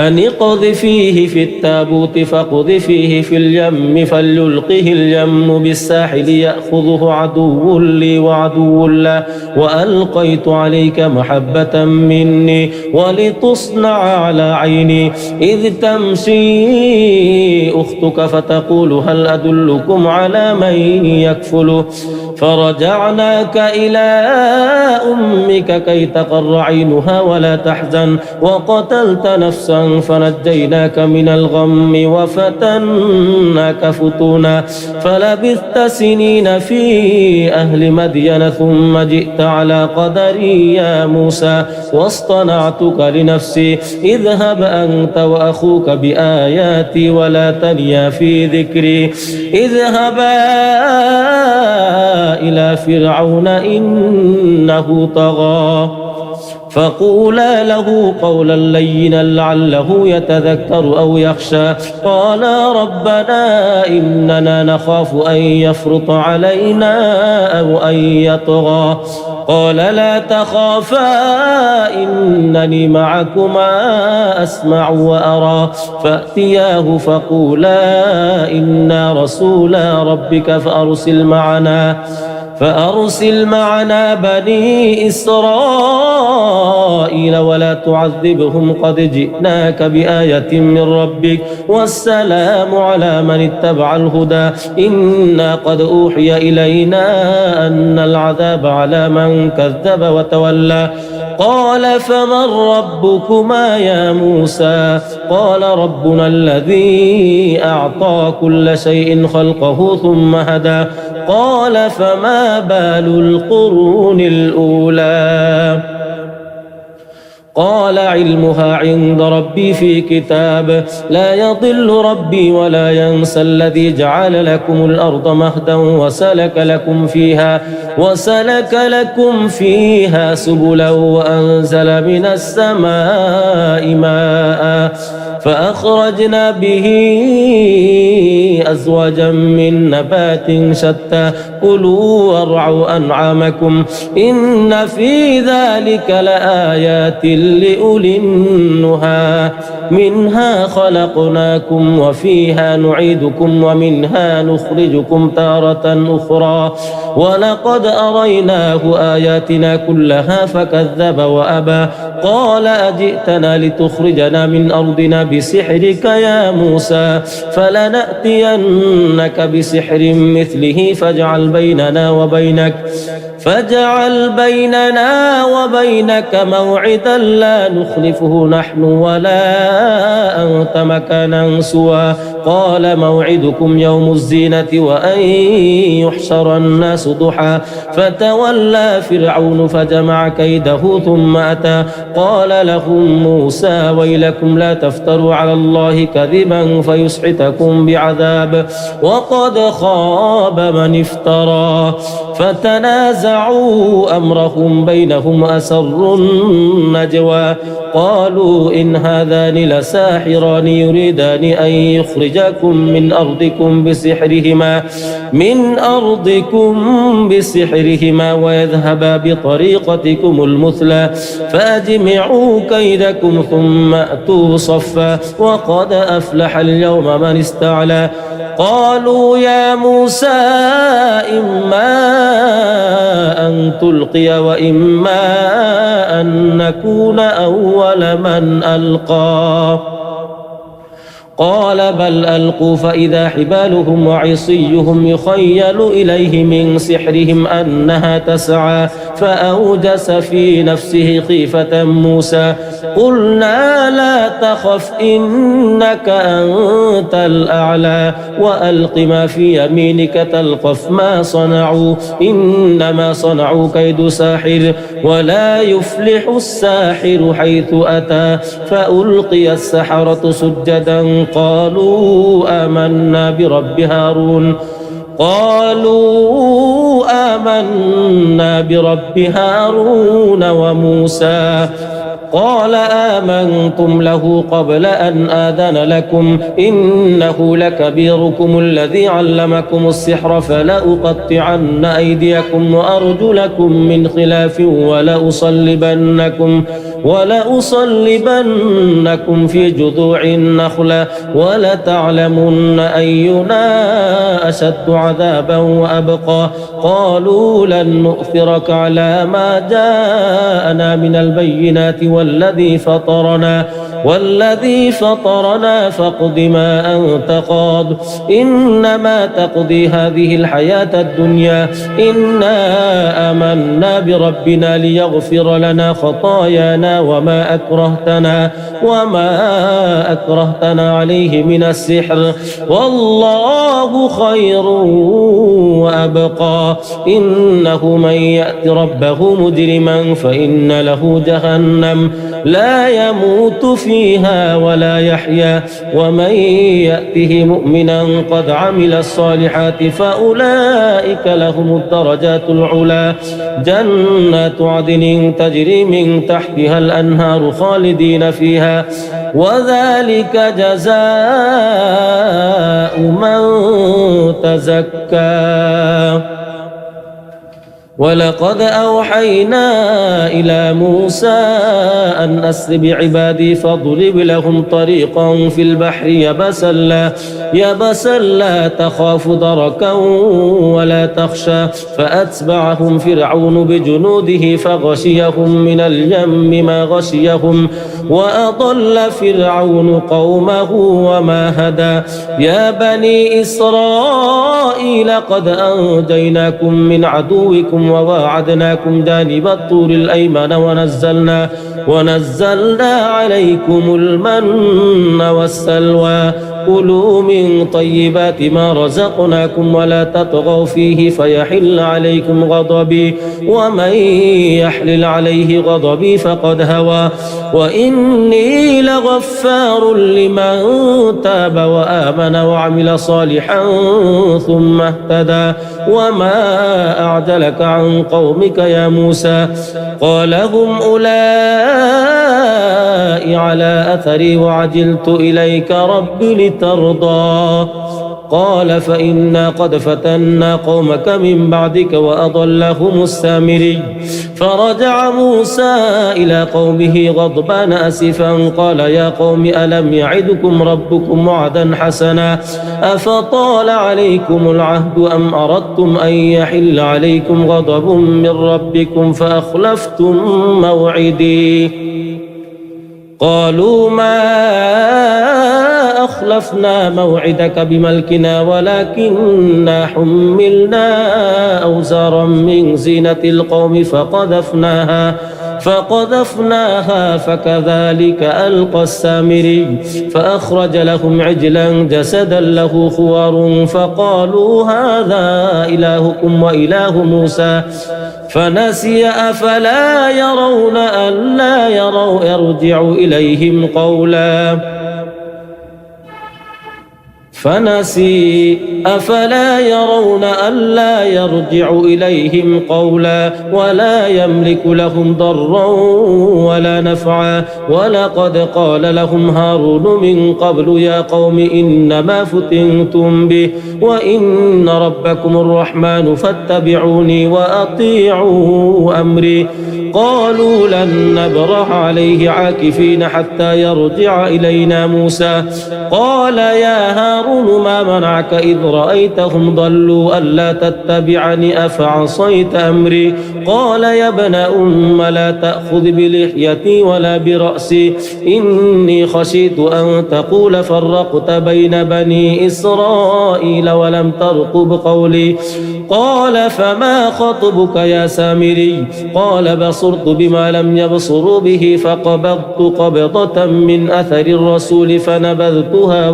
أن اقذفيه في التابوت فاقذفيه في اليم فليلقه اليم بالساحل يأخذه عدو لي وعدو له وألقيت عليك محبة مني ولتصنع على عيني إذ تمشي أختك فتقول هل أدلكم على من يكفله فرجعناك إلى أمك كي تقر عينها ولا تحزن وقتلت نفسا فنجيناك من الغم وفتناك فتونا فلبثت سنين في أهل مدين ثم جئت على قدري يا موسى واصطنعتك لنفسي اذهب أنت وأخوك بآياتي ولا تنيا في ذكري اذهبا إلى فرعون إنه طغى فقولا له قولا لينا لعله يتذكر أو يخشى قالا ربنا إننا نخاف أن يفرط علينا أو أن يطغى قال لا تخافا إنني معكما أسمع وأرى فأتياه فقولا إنا رسولا ربك فأرسل معنا بني إسرائيل ولا تعذبهم قد جئناك بآية من ربك والسلام على من اتبع الهدى إنا قد أوحي إلينا أن العذاب على من كذب وتولى قال فمن ربكما يا موسى قال ربنا الذي أعطى كل شيء خلقه ثم هدى قال فما بال القرون الأولى قال علمها عند ربي في كتاب لا يضل ربي ولا ينسى الذي جعل لكم الأرض مهدا وسلك لكم فيها سبلا وأنزل من السماء ماء فأخرجنا به أزواجا من نبات شتى كلوا وارعوا أنعامكم إن في ذلك لآيات لأولي النهى منها خلقناكم وفيها نعيدكم ومنها نخرجكم تارة أخرى ولقد أريناه آياتنا كلها فكذب وأبى قال أجئتنا لتخرجنا من أرضنا بسحرك يا موسى فلنأتينك بسحر مثله فاجعل بيننا وبينك موعدا لا نخلفه نحن ولا أنت مكانا سوى قال موعدكم يوم الزينة وأن يحشر الناس ضحى فتولى فرعون فجمع كيده ثم أتى قال لهم موسى ويلكم لا تفتروا على الله كذبا فيسحتكم بعذاب وقد خاب من افترى فتنازعوا أمرهم بينهم أسروا النجوى قالوا إن هذان لساحران يريدان أن يخرجاكم من أرضكم بسحرهما ويذهبا بطريقتكم المثلى فأجمعوا كيدكم ثم أتوا صفا وقد أفلح اليوم من استعلى قالوا يا موسى إما أن تلقي وإما أن نكون أول من ألقى قال بل ألقوا فإذا حبالهم وعصيهم يخيل إليه من سحرهم أنها تسعى فأوجس في نفسه خيفة موسى قلنا لا تخف إنك أنت الأعلى وألق ما في يمينك تلقف ما صنعوا إنما صنعوا كيد ساحر ولا يفلح الساحر حيث أتى فألقي السحرة سجدا قالوا آمنا برب هارون وموسى قال آمنتم له قبل أن آذن لكم إنه لكبيركم الذي علمكم السحر فلأقطعن أيديكم وأرجلكم من خلاف ولأصلبنكم في جذوع النخلة ولتعلمن أينا أشد عذابا وأبقى قالوا لن نؤثرك على ما جاءنا من البينات والذي فطرنا فاقض ما أنت قاض إنما تقضي هذه الحياة الدنيا إنا آمنا بربنا ليغفر لنا خطايانا وما أكرهتنا عليه من السحر والله خير وأبقى إنه من يأت ربه مجرما فإن له جهنم لا يموت فيها ولا يحيا ومن يأته مؤمنا قد عمل الصالحات فأولئك لهم الدرجات العلى جنات عدن تجري من تحتها الأنهار خالدين فيها وذلك جزاء من تزكى ولقد أوحينا إلى موسى أن أسر بعبادي فاضرب لهم طريقا في البحر يبسا لا تخاف دركا ولا تخشى فأتبعهم فرعون بجنوده فغشيهم من اليم ما غشيهم وأضل فرعون قومه وما هدى يا بني إسرائيل قد أنجيناكم من عدوكم وواعدناكم جانب الطور الأيمن ونزلنا عليكم المن والسلوى كلوا من طيبات ما رزقناكم ولا تطغوا فيه فيحل عليكم غضبي ومن يحلل عليه غضبي فقد هوى وإني لغفار لمن تاب وآمن وعمل صالحا ثم اهتدى وما أعجلك عن قومك يا موسى قال هم أولئك على أثري وعجلت إليك رب لترضى قال فإنا قد فتنا قومك من بعدك وأضلهم السامري فرجع موسى إلى قومه غضبان أسفا قال يا قوم ألم يعدكم ربكم وعدا حسنا أفطال عليكم العهد أم أردتم أن يحل عليكم غضب من ربكم فأخلفتم موعدي قالوا ما أخلفنا موعدك بملكنا ولكننا حملنا أوزارا من زينة القوم فقذفناها فكذلك ألقى السامري فأخرج لهم عجلا جسدا له خوار فقالوا هذا إلهكم وإله موسى فنسي أفلا يرون ألا يرجع إليهم قولا أفلا يرون ألا يرجع إليهم قولا ولا يملك لهم ضرا ولا نفعا ولقد قال لهم هارون من قبل يا قوم إنما فتنتم به وإن ربكم الرحمن فاتبعوني وأطيعوا أمري قالوا لن نبرح عليه عاكفين حتى يرجع إلينا موسى قال يا هارون ما منعك إذ رأيتهم ضلوا ألا تتبعني أفعصيت أمري قال يا ابن لا تأخذ بلحيتي ولا برأسي إني خشيت أن تقول فرقت بين بني إسرائيل ولم ترقب قولي قال فما خطبك يا سامري قال بصرت بما لم يبصروا به فقبضت قبضة من أثر الرسول فنبذتها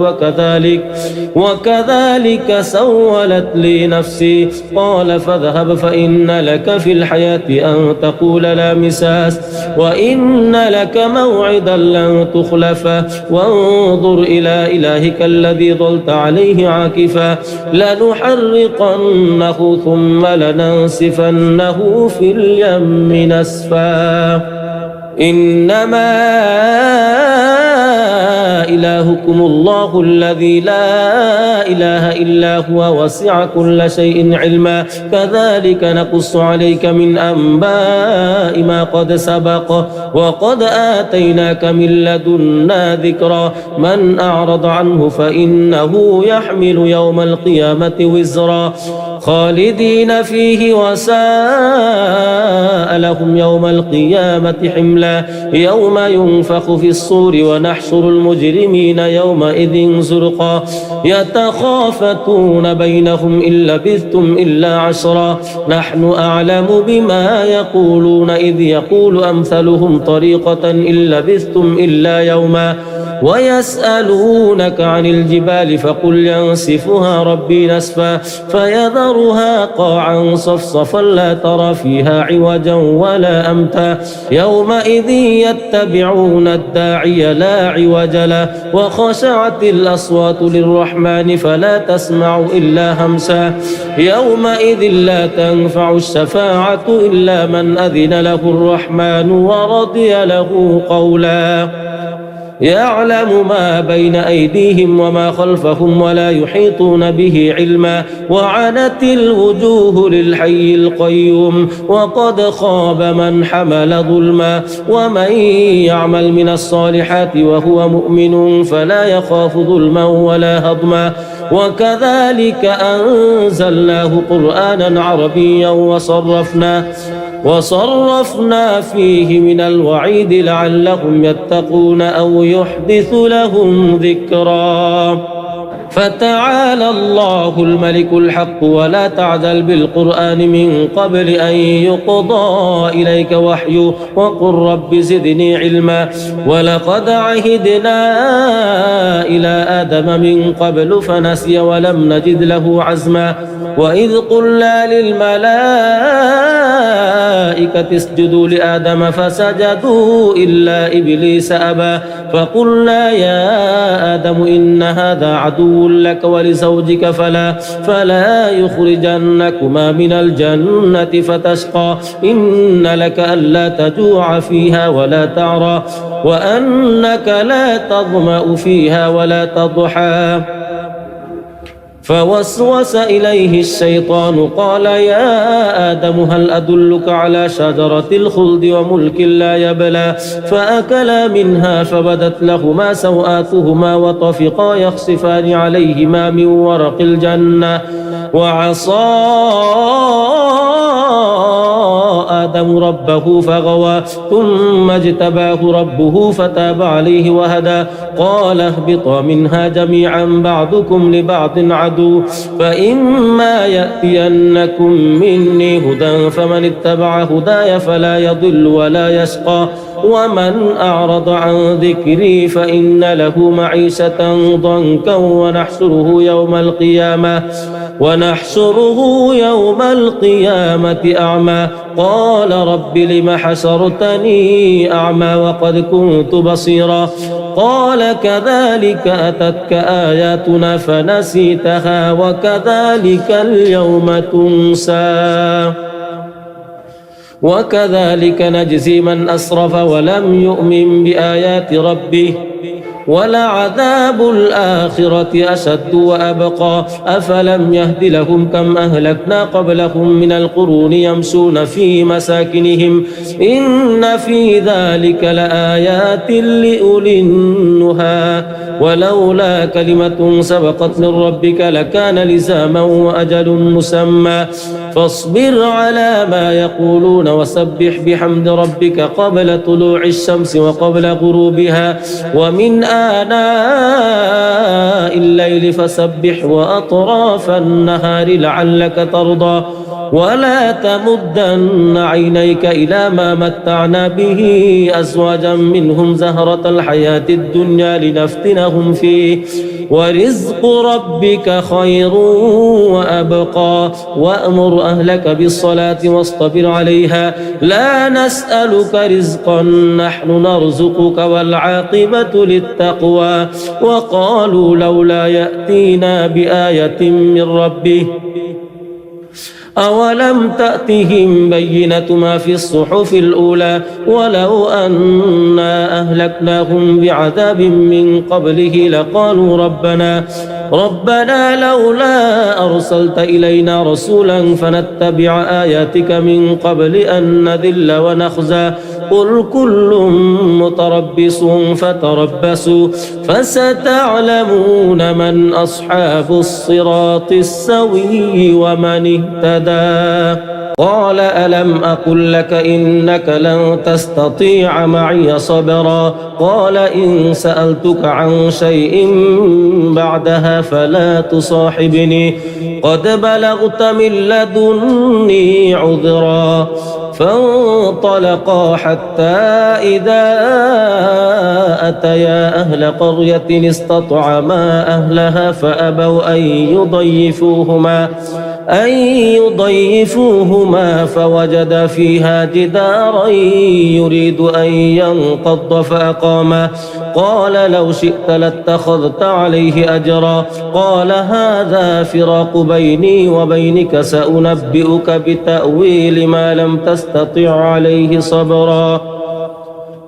وكذلك سولت لي نفسي قال فاذهب فإن لك في الحياة أن تقول لا مساس وإن لك موعدا لن تخلفه وانظر إلى إلهك الذي ظلت عليه عاكفا لنحرقنه ثم لننسفنه في اليم نسفا إنما إلهكم الله الذي لا إله إلا هو وسع كل شيء علما كذلك نقص عليك من أنباء ما قد سبق وقد آتيناك من لدنا ذكرا من أعرض عنه فإنه يحمل يوم القيامة وزرا خالدين فيه وساء لهم يوم القيامة حملا يوم ينفخ في الصور ونحشر المجرمين يومئذ زرقا يتخافتون بينهم إن لبثتم إلا عشرا نحن أعلم بما يقولون إذ يقول أمثلهم طريقة إن لبثتم إلا يوما ويسألونك عن الجبال فقل ينسفها ربي نسفا فيذرها قاعا صفصفا لا ترى فيها عوجا ولا أمتا يومئذ يتبعون الداعي لا عوج له وخشعت الأصوات للرحمن فلا تسمع إلا همسا يومئذ لا تنفع الشفاعة إلا من أذن له الرحمن ورضي له قولا يعلم ما بين أيديهم وما خلفهم ولا يحيطون به علما وعنت الوجوه للحي القيوم وقد خاب من حمل ظلما ومن يعمل من الصالحات وهو مؤمن فلا يخاف ظلما ولا هضما وكذلك أنزلناه قرآنا عربيا وصرفنا فيه من الوعيد لعلهم يتقون أو يحدث لهم ذكرا فتعالى الله الملك الحق ولا تعجل بالقرآن من قبل أن يقضى إليك وحيه وقل رب زدني علما ولقد عهدنا إلى آدم من قبل فنسي ولم نجد له عزما وإذ قلنا للملائكة الملائكة اسجدوا لآدم فسجدوا إلا إبليس أبى فقلنا يا آدم إن هذا عدو لك ولزوجك فلا يخرجنكما من الجنة فتشقى إن لك ألا تجوع فيها ولا تعرى وأنك لا تظمأ فيها ولا تضحى فوسوس إليه الشيطان قال يا آدم هل أدلك على شجرة الخلد وملك لا يبلى فأكلا منها فبدت لهما سوآتهما وطفقا يخصفان عليهما من ورق الجنة وعصى آدم ربه فغوى ثم اجتباه ربه فتاب عليه وهدى قال اهبطا منها جميعا بعضكم لبعض عدو فإما يأتينكم مني هدى فمن اتبع هداي فلا يضل ولا يشقى ومن أعرض عن ذكري فإن له معيشة ضنكا ونحشره يوم القيامة أعمى قال رب لم حشرتني أعمى وقد كنت بصيرا قال كذلك أتتك آياتنا فنسيتها وكذلك اليوم تنسى وكذلك نجزي من أسرف ولم يؤمن بآيات ربه ولعذاب الآخرة أشد وأبقى أفلم يهد لهم كم أهلكنا قبلهم من القرون يمشون في مساكنهم إن في ذلك لآيات لأولي النهى ولولا كلمة سبقت من ربك لكان لزاما وأجل مسمى فاصبر على ما يقولون وسبح بحمد ربك قبل طلوع الشمس وقبل غروبها ومن آناء الليل فسبح وأطراف النهار لعلك ترضى ولا تمدن عينيك إلى ما متعنا به أزواجا منهم زهرة الحياة الدنيا لنفتنهم فيه ورزق ربك خير وأبقى وأمر أهلك بالصلاة واصطبر عليها لا نسألك رزقا نحن نرزقك والعاقبة للتقوى وقالوا لولا يأتينا بآية من ربه أولم تأتهم بينة ما في الصحف الأولى ولو أنا أهلكناهم بعذاب من قبله لقالوا ربنا لولا أرسلت إلينا رسولا فنتبع آياتك من قبل أن نذل ونخزى قل كل متربص فتربصوا فستعلمون من أصحاب الصراط السوي ومن اهتدى قال ألم أقل لك إنك لن تستطيع معي صبرا قال إن سألتك عن شيء بعدها فلا تصاحبني قد بلغت من لدني عذرا فانطلقا حتى إذا أتيا أهل قرية استطعما أهلها فأبوا أن يضيفوهما فوجد فيها جدارا يريد أن ينقض فأقامه قال لو شئت لاتخذت عليه أجرا قال هذا فراق بيني وبينك سأنبئك بتأويل ما لم تستطع عليه صبرا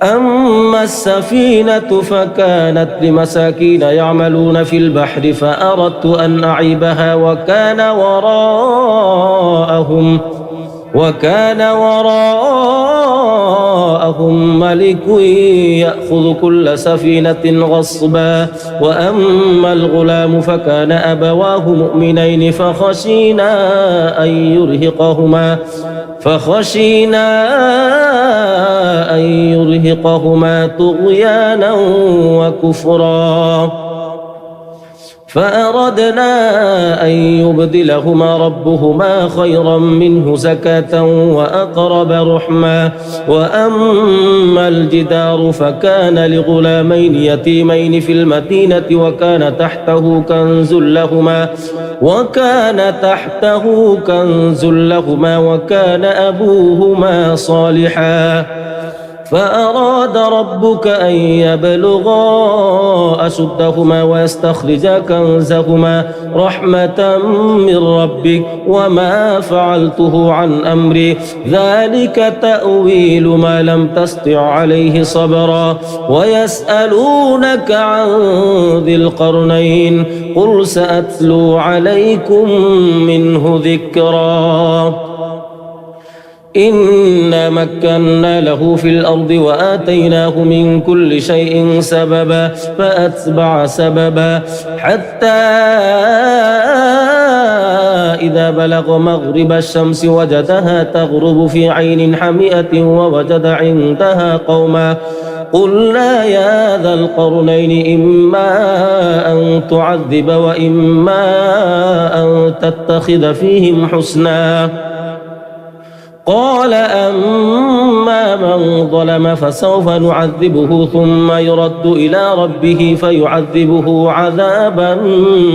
أما السفينة فكانت لمساكين يعملون في البحر فأردت أن أعيبها وكان وراءهم ملك يأخذ كل سفينة غصبا وأما الغلام فكان أبواه مؤمنين فخشينا أن يرهقهما طغيانا وكفرا فأردنا أن يبدلهما ربهما خيرا منه زكاة وأقرب رحما وأما الجدار فكان لغلامين يتيمين في المدينة وكان تحته كنز لهما وكان أبوهما صالحا فأراد ربك أن يبلغا أشدهما ويستخرجا كنزهما رحمة من ربك وما فعلته عن أمري ذلك تأويل ما لم تسطع عليه صبرا ويسألونك عن ذي القرنين قل سأتلو عليكم منه ذكرا إنا مكنا له في الأرض وآتيناه من كل شيء سببا فأتبع سببا حتى إذا بلغ مغرب الشمس وجدها تغرب في عين حمئة ووجد عندها قوما قلنا يا ذا القرنين إما أن تعذب وإما أن تتخذ فيهم حسنا قال أما من ظلم فسوف نعذبه ثم يرد إلى ربه فيعذبه عذابا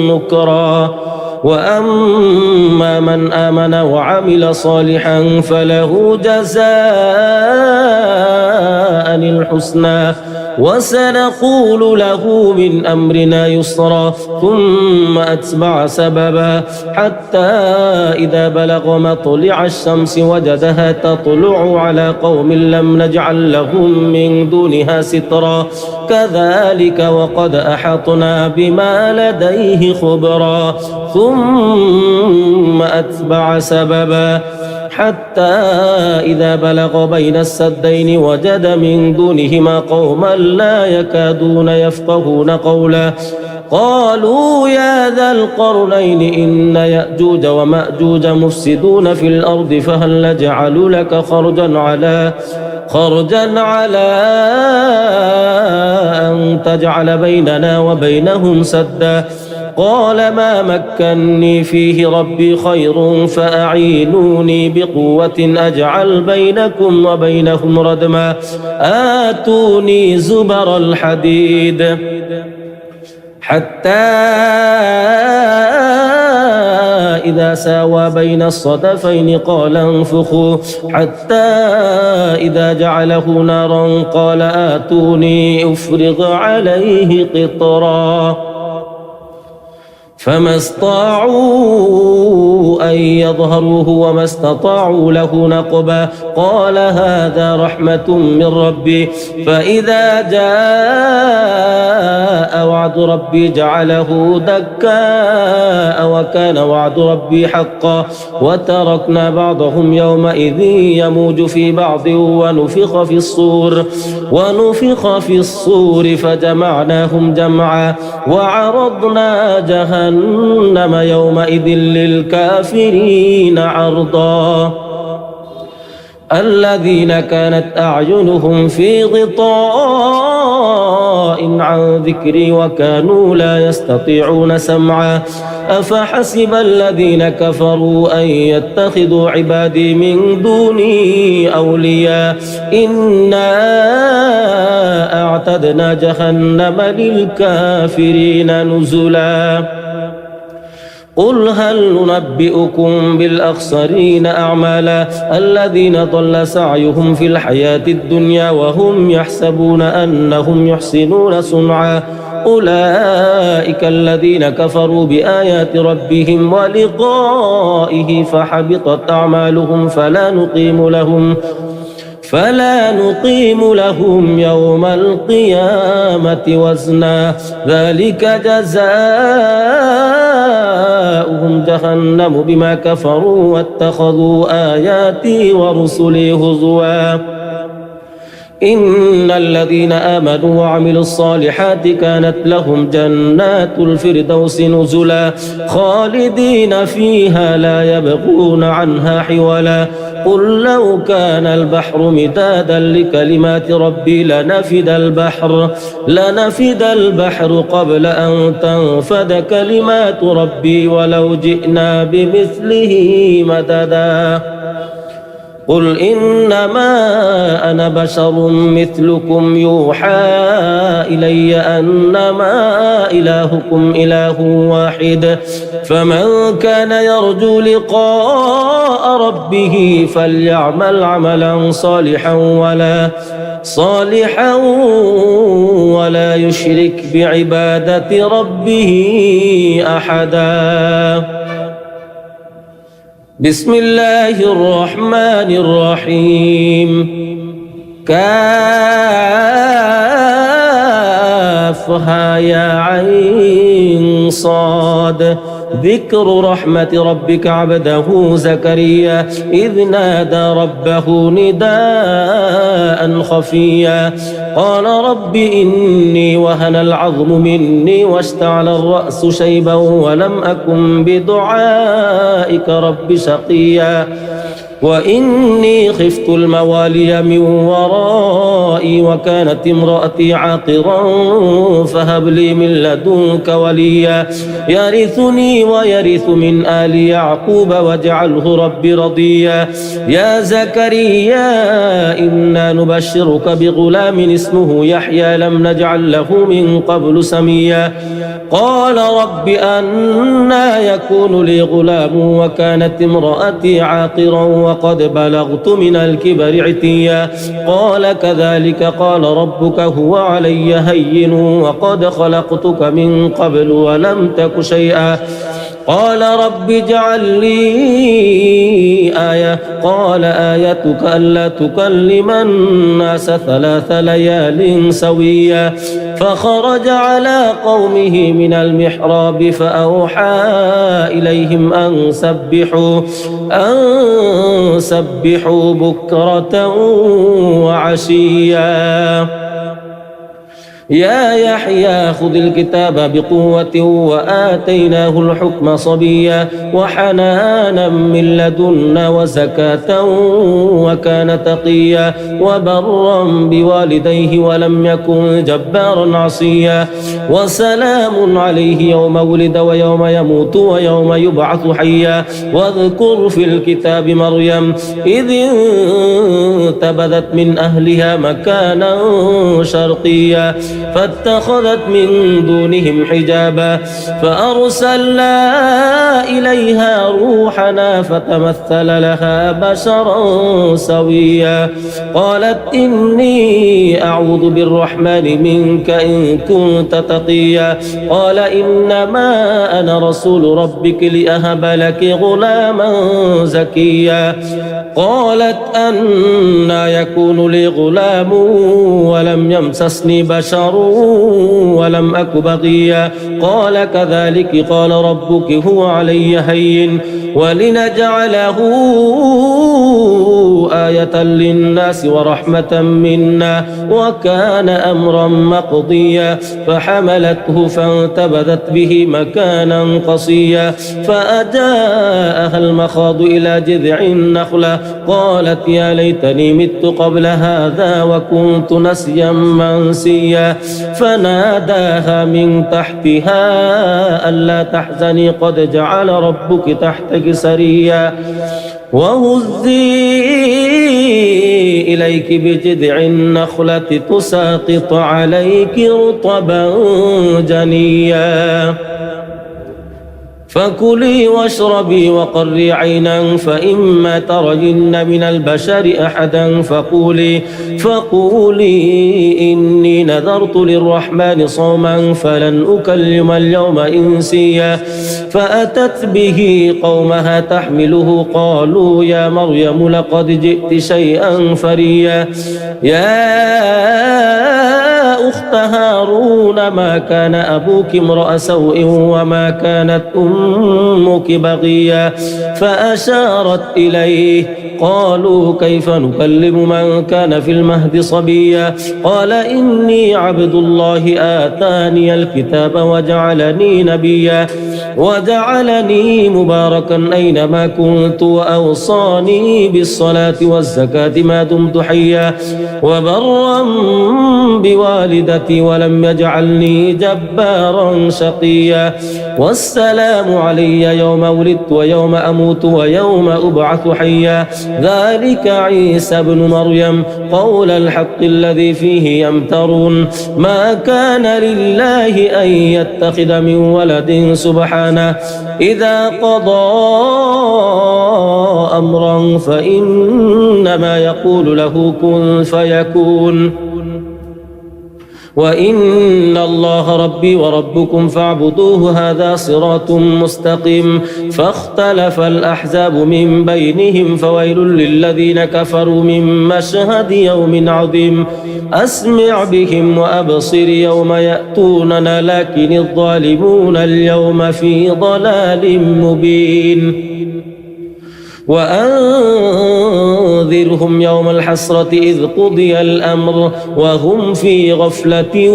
نكرا وأما من آمن وعمل صالحا فله جزاء الحسنى وسنقول له من أمرنا يسرا ثم أتبع سببا حتى إذا بلغ مطلع الشمس وجدها تطلع على قوم لم نجعل لهم من دونها سترا كذلك وقد أحطنا بما لديه خبرا ثم أتبع سببا حتى إذا بلغ بين السدين وجد من دونهما قوما لا يكادون يفقهون قولا قالوا يا ذا القرنين إن يأجوج ومأجوج مفسدون في الأرض فهل نجعل لك خرجا على أن تجعل بيننا وبينهم سدا قال ما مكني فيه ربي خير فأعينوني بقوة أجعل بينكم وبينهم ردما آتوني زبر الحديد حتى إذا ساوى بين الصدفين قال انفخوا حتى إذا جعله نارا قال آتوني أفرغ عليه قطرا فما استطاعوا أن يظهروه وما استطاعوا له نقبا قال هذا رحمة من ربي فإذا جاء وعد ربي جعله دكاء وكان وعد ربي حقا وتركنا بعضهم يومئذ يموج في بعض ونفخ في الصور فجمعناهم جمعا وعرضنا جهنم يومئذ للكافرين عرضا الذين كانت أعينهم في غطاء عن ذكري وكانوا لا يستطيعون سمعا أفحسب الذين كفروا أن يتخذوا عبادي من دوني أولياء إنا أعتدنا جهنم للكافرين نزلا قل هل ننبئكم بالأخسرين أعمالا الذين ضل سعيهم في الحياة الدنيا وهم يحسبون أنهم يحسنون صنعا أولئك الذين كفروا بآيات ربهم ولقائه فحبطت أعمالهم فلا نقيم لهم يوم القيامة وزنا ذلك جزاؤهم جهنم بما كفروا واتخذوا آياتي ورسلي هزوا إن الذين آمنوا وعملوا الصالحات كانت لهم جنات الفردوس نزلا خالدين فيها لا يبغون عنها حولا قل لو كان البحر مدادا لكلمات ربي لنفد البحر قبل أن تنفد كلمات ربي ولو جئنا بمثله مددا قل إنما أنا بشر مثلكم يوحى إلي أنما إلهكم إله واحد فمن كان يرجو لقاء ربه فليعمل عملا صالحا ولا يشرك بعبادة ربه أحدا بسم الله الرحمن الرحيم كافها يا عين صاد ذكر رحمة ربك عبده زكريا إذ نادى ربه نداء خفيا قال رب إني وهن العظم مني واشتعل الرأس شيبا ولم أكن بدعائك رب شقيا وإني خفت الموالي من ورائي وكانت امرأتي عاقرا فهب لي من لدنك وليا يرثني ويرث من آل يعقوب واجعله رب رضيا يا زكريا إنا نبشرك بغلام اسمه يحيى لم نجعل له من قبل سميا قال رب أنى يكون لي غلام وكانت امرأتي عاقرا وقد بلغت من الكبر عتيا قال كذلك قال ربك هو علي هين وقد خلقتك من قبل ولم تك شيئا قال رب اجعل لي آية قال آيتك ألا تكلم الناس 3 ليال سويا فخرج على قومه من المحراب فأوحى إليهم أن سبحوا بكرة وعشيا يا يحيى خذ الكتاب بقوة وآتيناه الحكم صبيا وحنانا من لدنا وزكاة وكان تقيا وبرا بوالديه ولم يكن جبارا عصيا وسلام عليه يوم ولد ويوم يموت ويوم يبعث حيا واذكر في الكتاب مريم إذ انتبذت من أهلها مكانا شرقيا فاتخذت من دونهم حجابا فأرسلنا إليها روحنا فتمثل لها بشرا سويا قالت إني أعوذ بالرحمن منك إن كنت تقيا قال إنما أنا رسول ربك لأهب لك غلاما زكيا قالت أنى يكون لي غلام ولم يمسسني بشر ولم أك بغيا قال كذلك قال ربك هو علي هين ولنجعله آية للناس ورحمة منا وكان أمرا مقضيا فحملته فانتبذت به مكانا قصيا فأجاءها المخاض إلى جذع النخلة قالت يا ليتني مت قبل هذا وكنت نسيا منسيا فناداها من تحتها ألا تحزني قد جعل ربك تحتك سريا وهزي إليك بجذع النخلة تساقط عليك رطبا جنيا فكلي واشربي وقري عينا فإما ترين من البشر أحدا فقولي إني نذرت للرحمن صوما فلن أكلم اليوم إنسيا فأتت به قومها تحمله قالوا يا مريم لقد جئت شيئا فريا يا أخت هارون ما كان أبوك امرأ سوء وما كانت أمك بغيا فأشارت إليه قالوا كيف نكلم من كان في المهد صبيا قال إني عبد الله آتاني الكتاب وجعلني نبيا وجعلني مباركا أينما كنت وأوصاني بالصلاة والزكاة ما دمت حيا وبرا بوالدتي ولم يجعلني جبارا شقيا والسلام علي يوم ولدت ويوم أموت ويوم أبعث حيا ذلك عيسى بن مريم قول الحق الذي فيه يمترون ما كان لله أن يتخذ من ولد سبحانه إذا قضى أمرا فإنما يقول له كن فيكون وإن الله ربي وربكم فاعبدوه هذا صراط مستقيم فاختلف الأحزاب من بينهم فويل للذين كفروا من مشهد يوم عظيم أسمع بهم وأبصر يوم يأتوننا لكن الظالمون اليوم في ضلال مبين وأنذرهم يوم الحسرة إذ قضي الأمر وهم في غفلة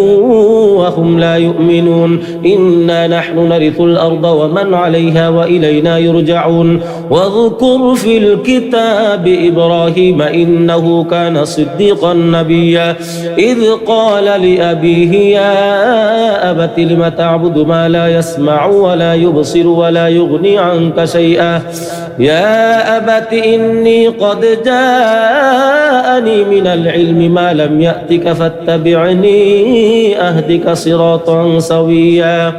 وهم لا يؤمنون إنا نحن نرث الأرض ومن عليها وإلينا يرجعون واذكر في الكتاب إبراهيم إنه كان صديقا نبيا إذ قال لأبيه يا أبت لم تعبد ما لا يسمع ولا يبصر ولا يغني عنك شيئا يا أبت إني قد جاءني من العلم ما لم يأتك فاتبعني أهدك صراطا سويا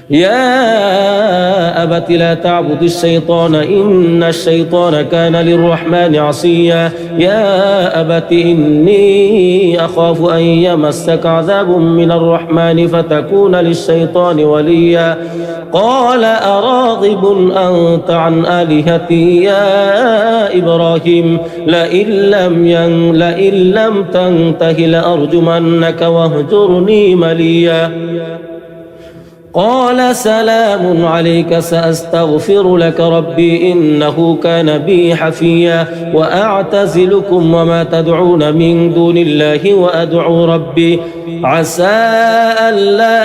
يا أبت لا تعبد الشيطان إن الشيطان كان للرحمن عصيا يا أبت إني أخاف أن يمسك عذاب من الرحمن فتكون للشيطان وليا قال أراغب أنت عن آلهتي يا إبراهيم لئن لم تنته لأرجمنك واهجرني مليا قال سلام عليك سأستغفر لك ربي إنه كان بي حفيا وأعتزلكم وما تدعون من دون الله وأدعو ربي عسى ألا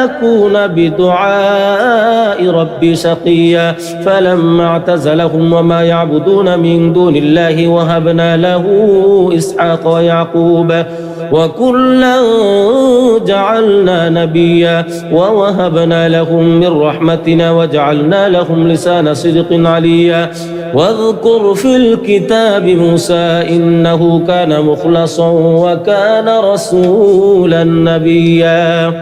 أكون بدعاء ربي شقيا فلما اعتزلهم وما يعبدون من دون الله وهبنا له إسحاق ويعقوب وكلا جعلنا نبيا ووهبنا لهم من رحمتنا وجعلنا لهم لسان صدق عليا واذكر في الكتاب موسى إنه كان مخلصا وكان رسولا نبيا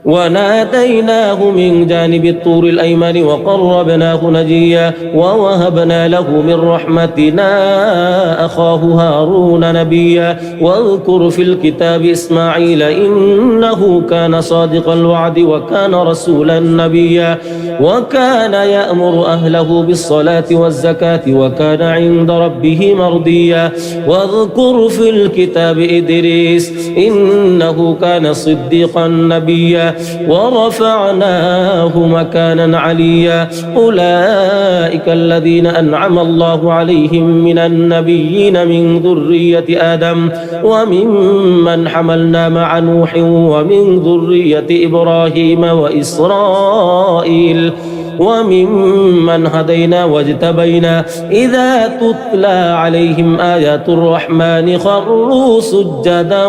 وناديناه من جانب الطور الأيمن وقربناه نجيا ووهبنا له من رحمتنا أخاه هارون نبيا واذكر في الكتاب إسماعيل إنه كان صادق الوعد وكان رسولا نبيا وكان يأمر أهله بالصلاة والزكاة وكان عند ربه مرضيا واذكر في الكتاب إدريس إنه كان صديقا نبيا ورفعناه مكانا عليا أولئك الذين أنعم الله عليهم من النبيين من ذرية آدم وممن حملنا مع نوح ومن ذرية إبراهيم وإسرائيل وممن هدينا واجتبينا إذا تتلى عليهم آيات الرحمن خروا سجدا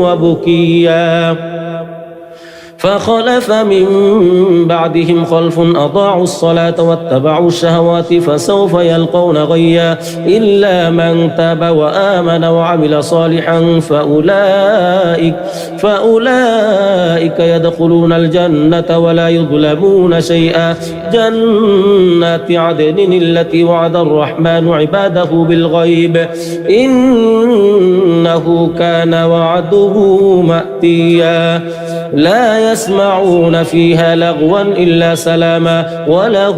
وبكيا فخلف من بعدهم خلف أضاعوا الصلاة واتبعوا الشهوات فسوف يلقون غيا إلا من تاب وآمن وعمل صالحا فأولئك يدخلون الجنة ولا يظلمون شيئا جنات عدن التي وعد الرحمن عباده بالغيب إنه كان وعده مأتيا لا يسمعون فيها لغوا إلا سلاما وله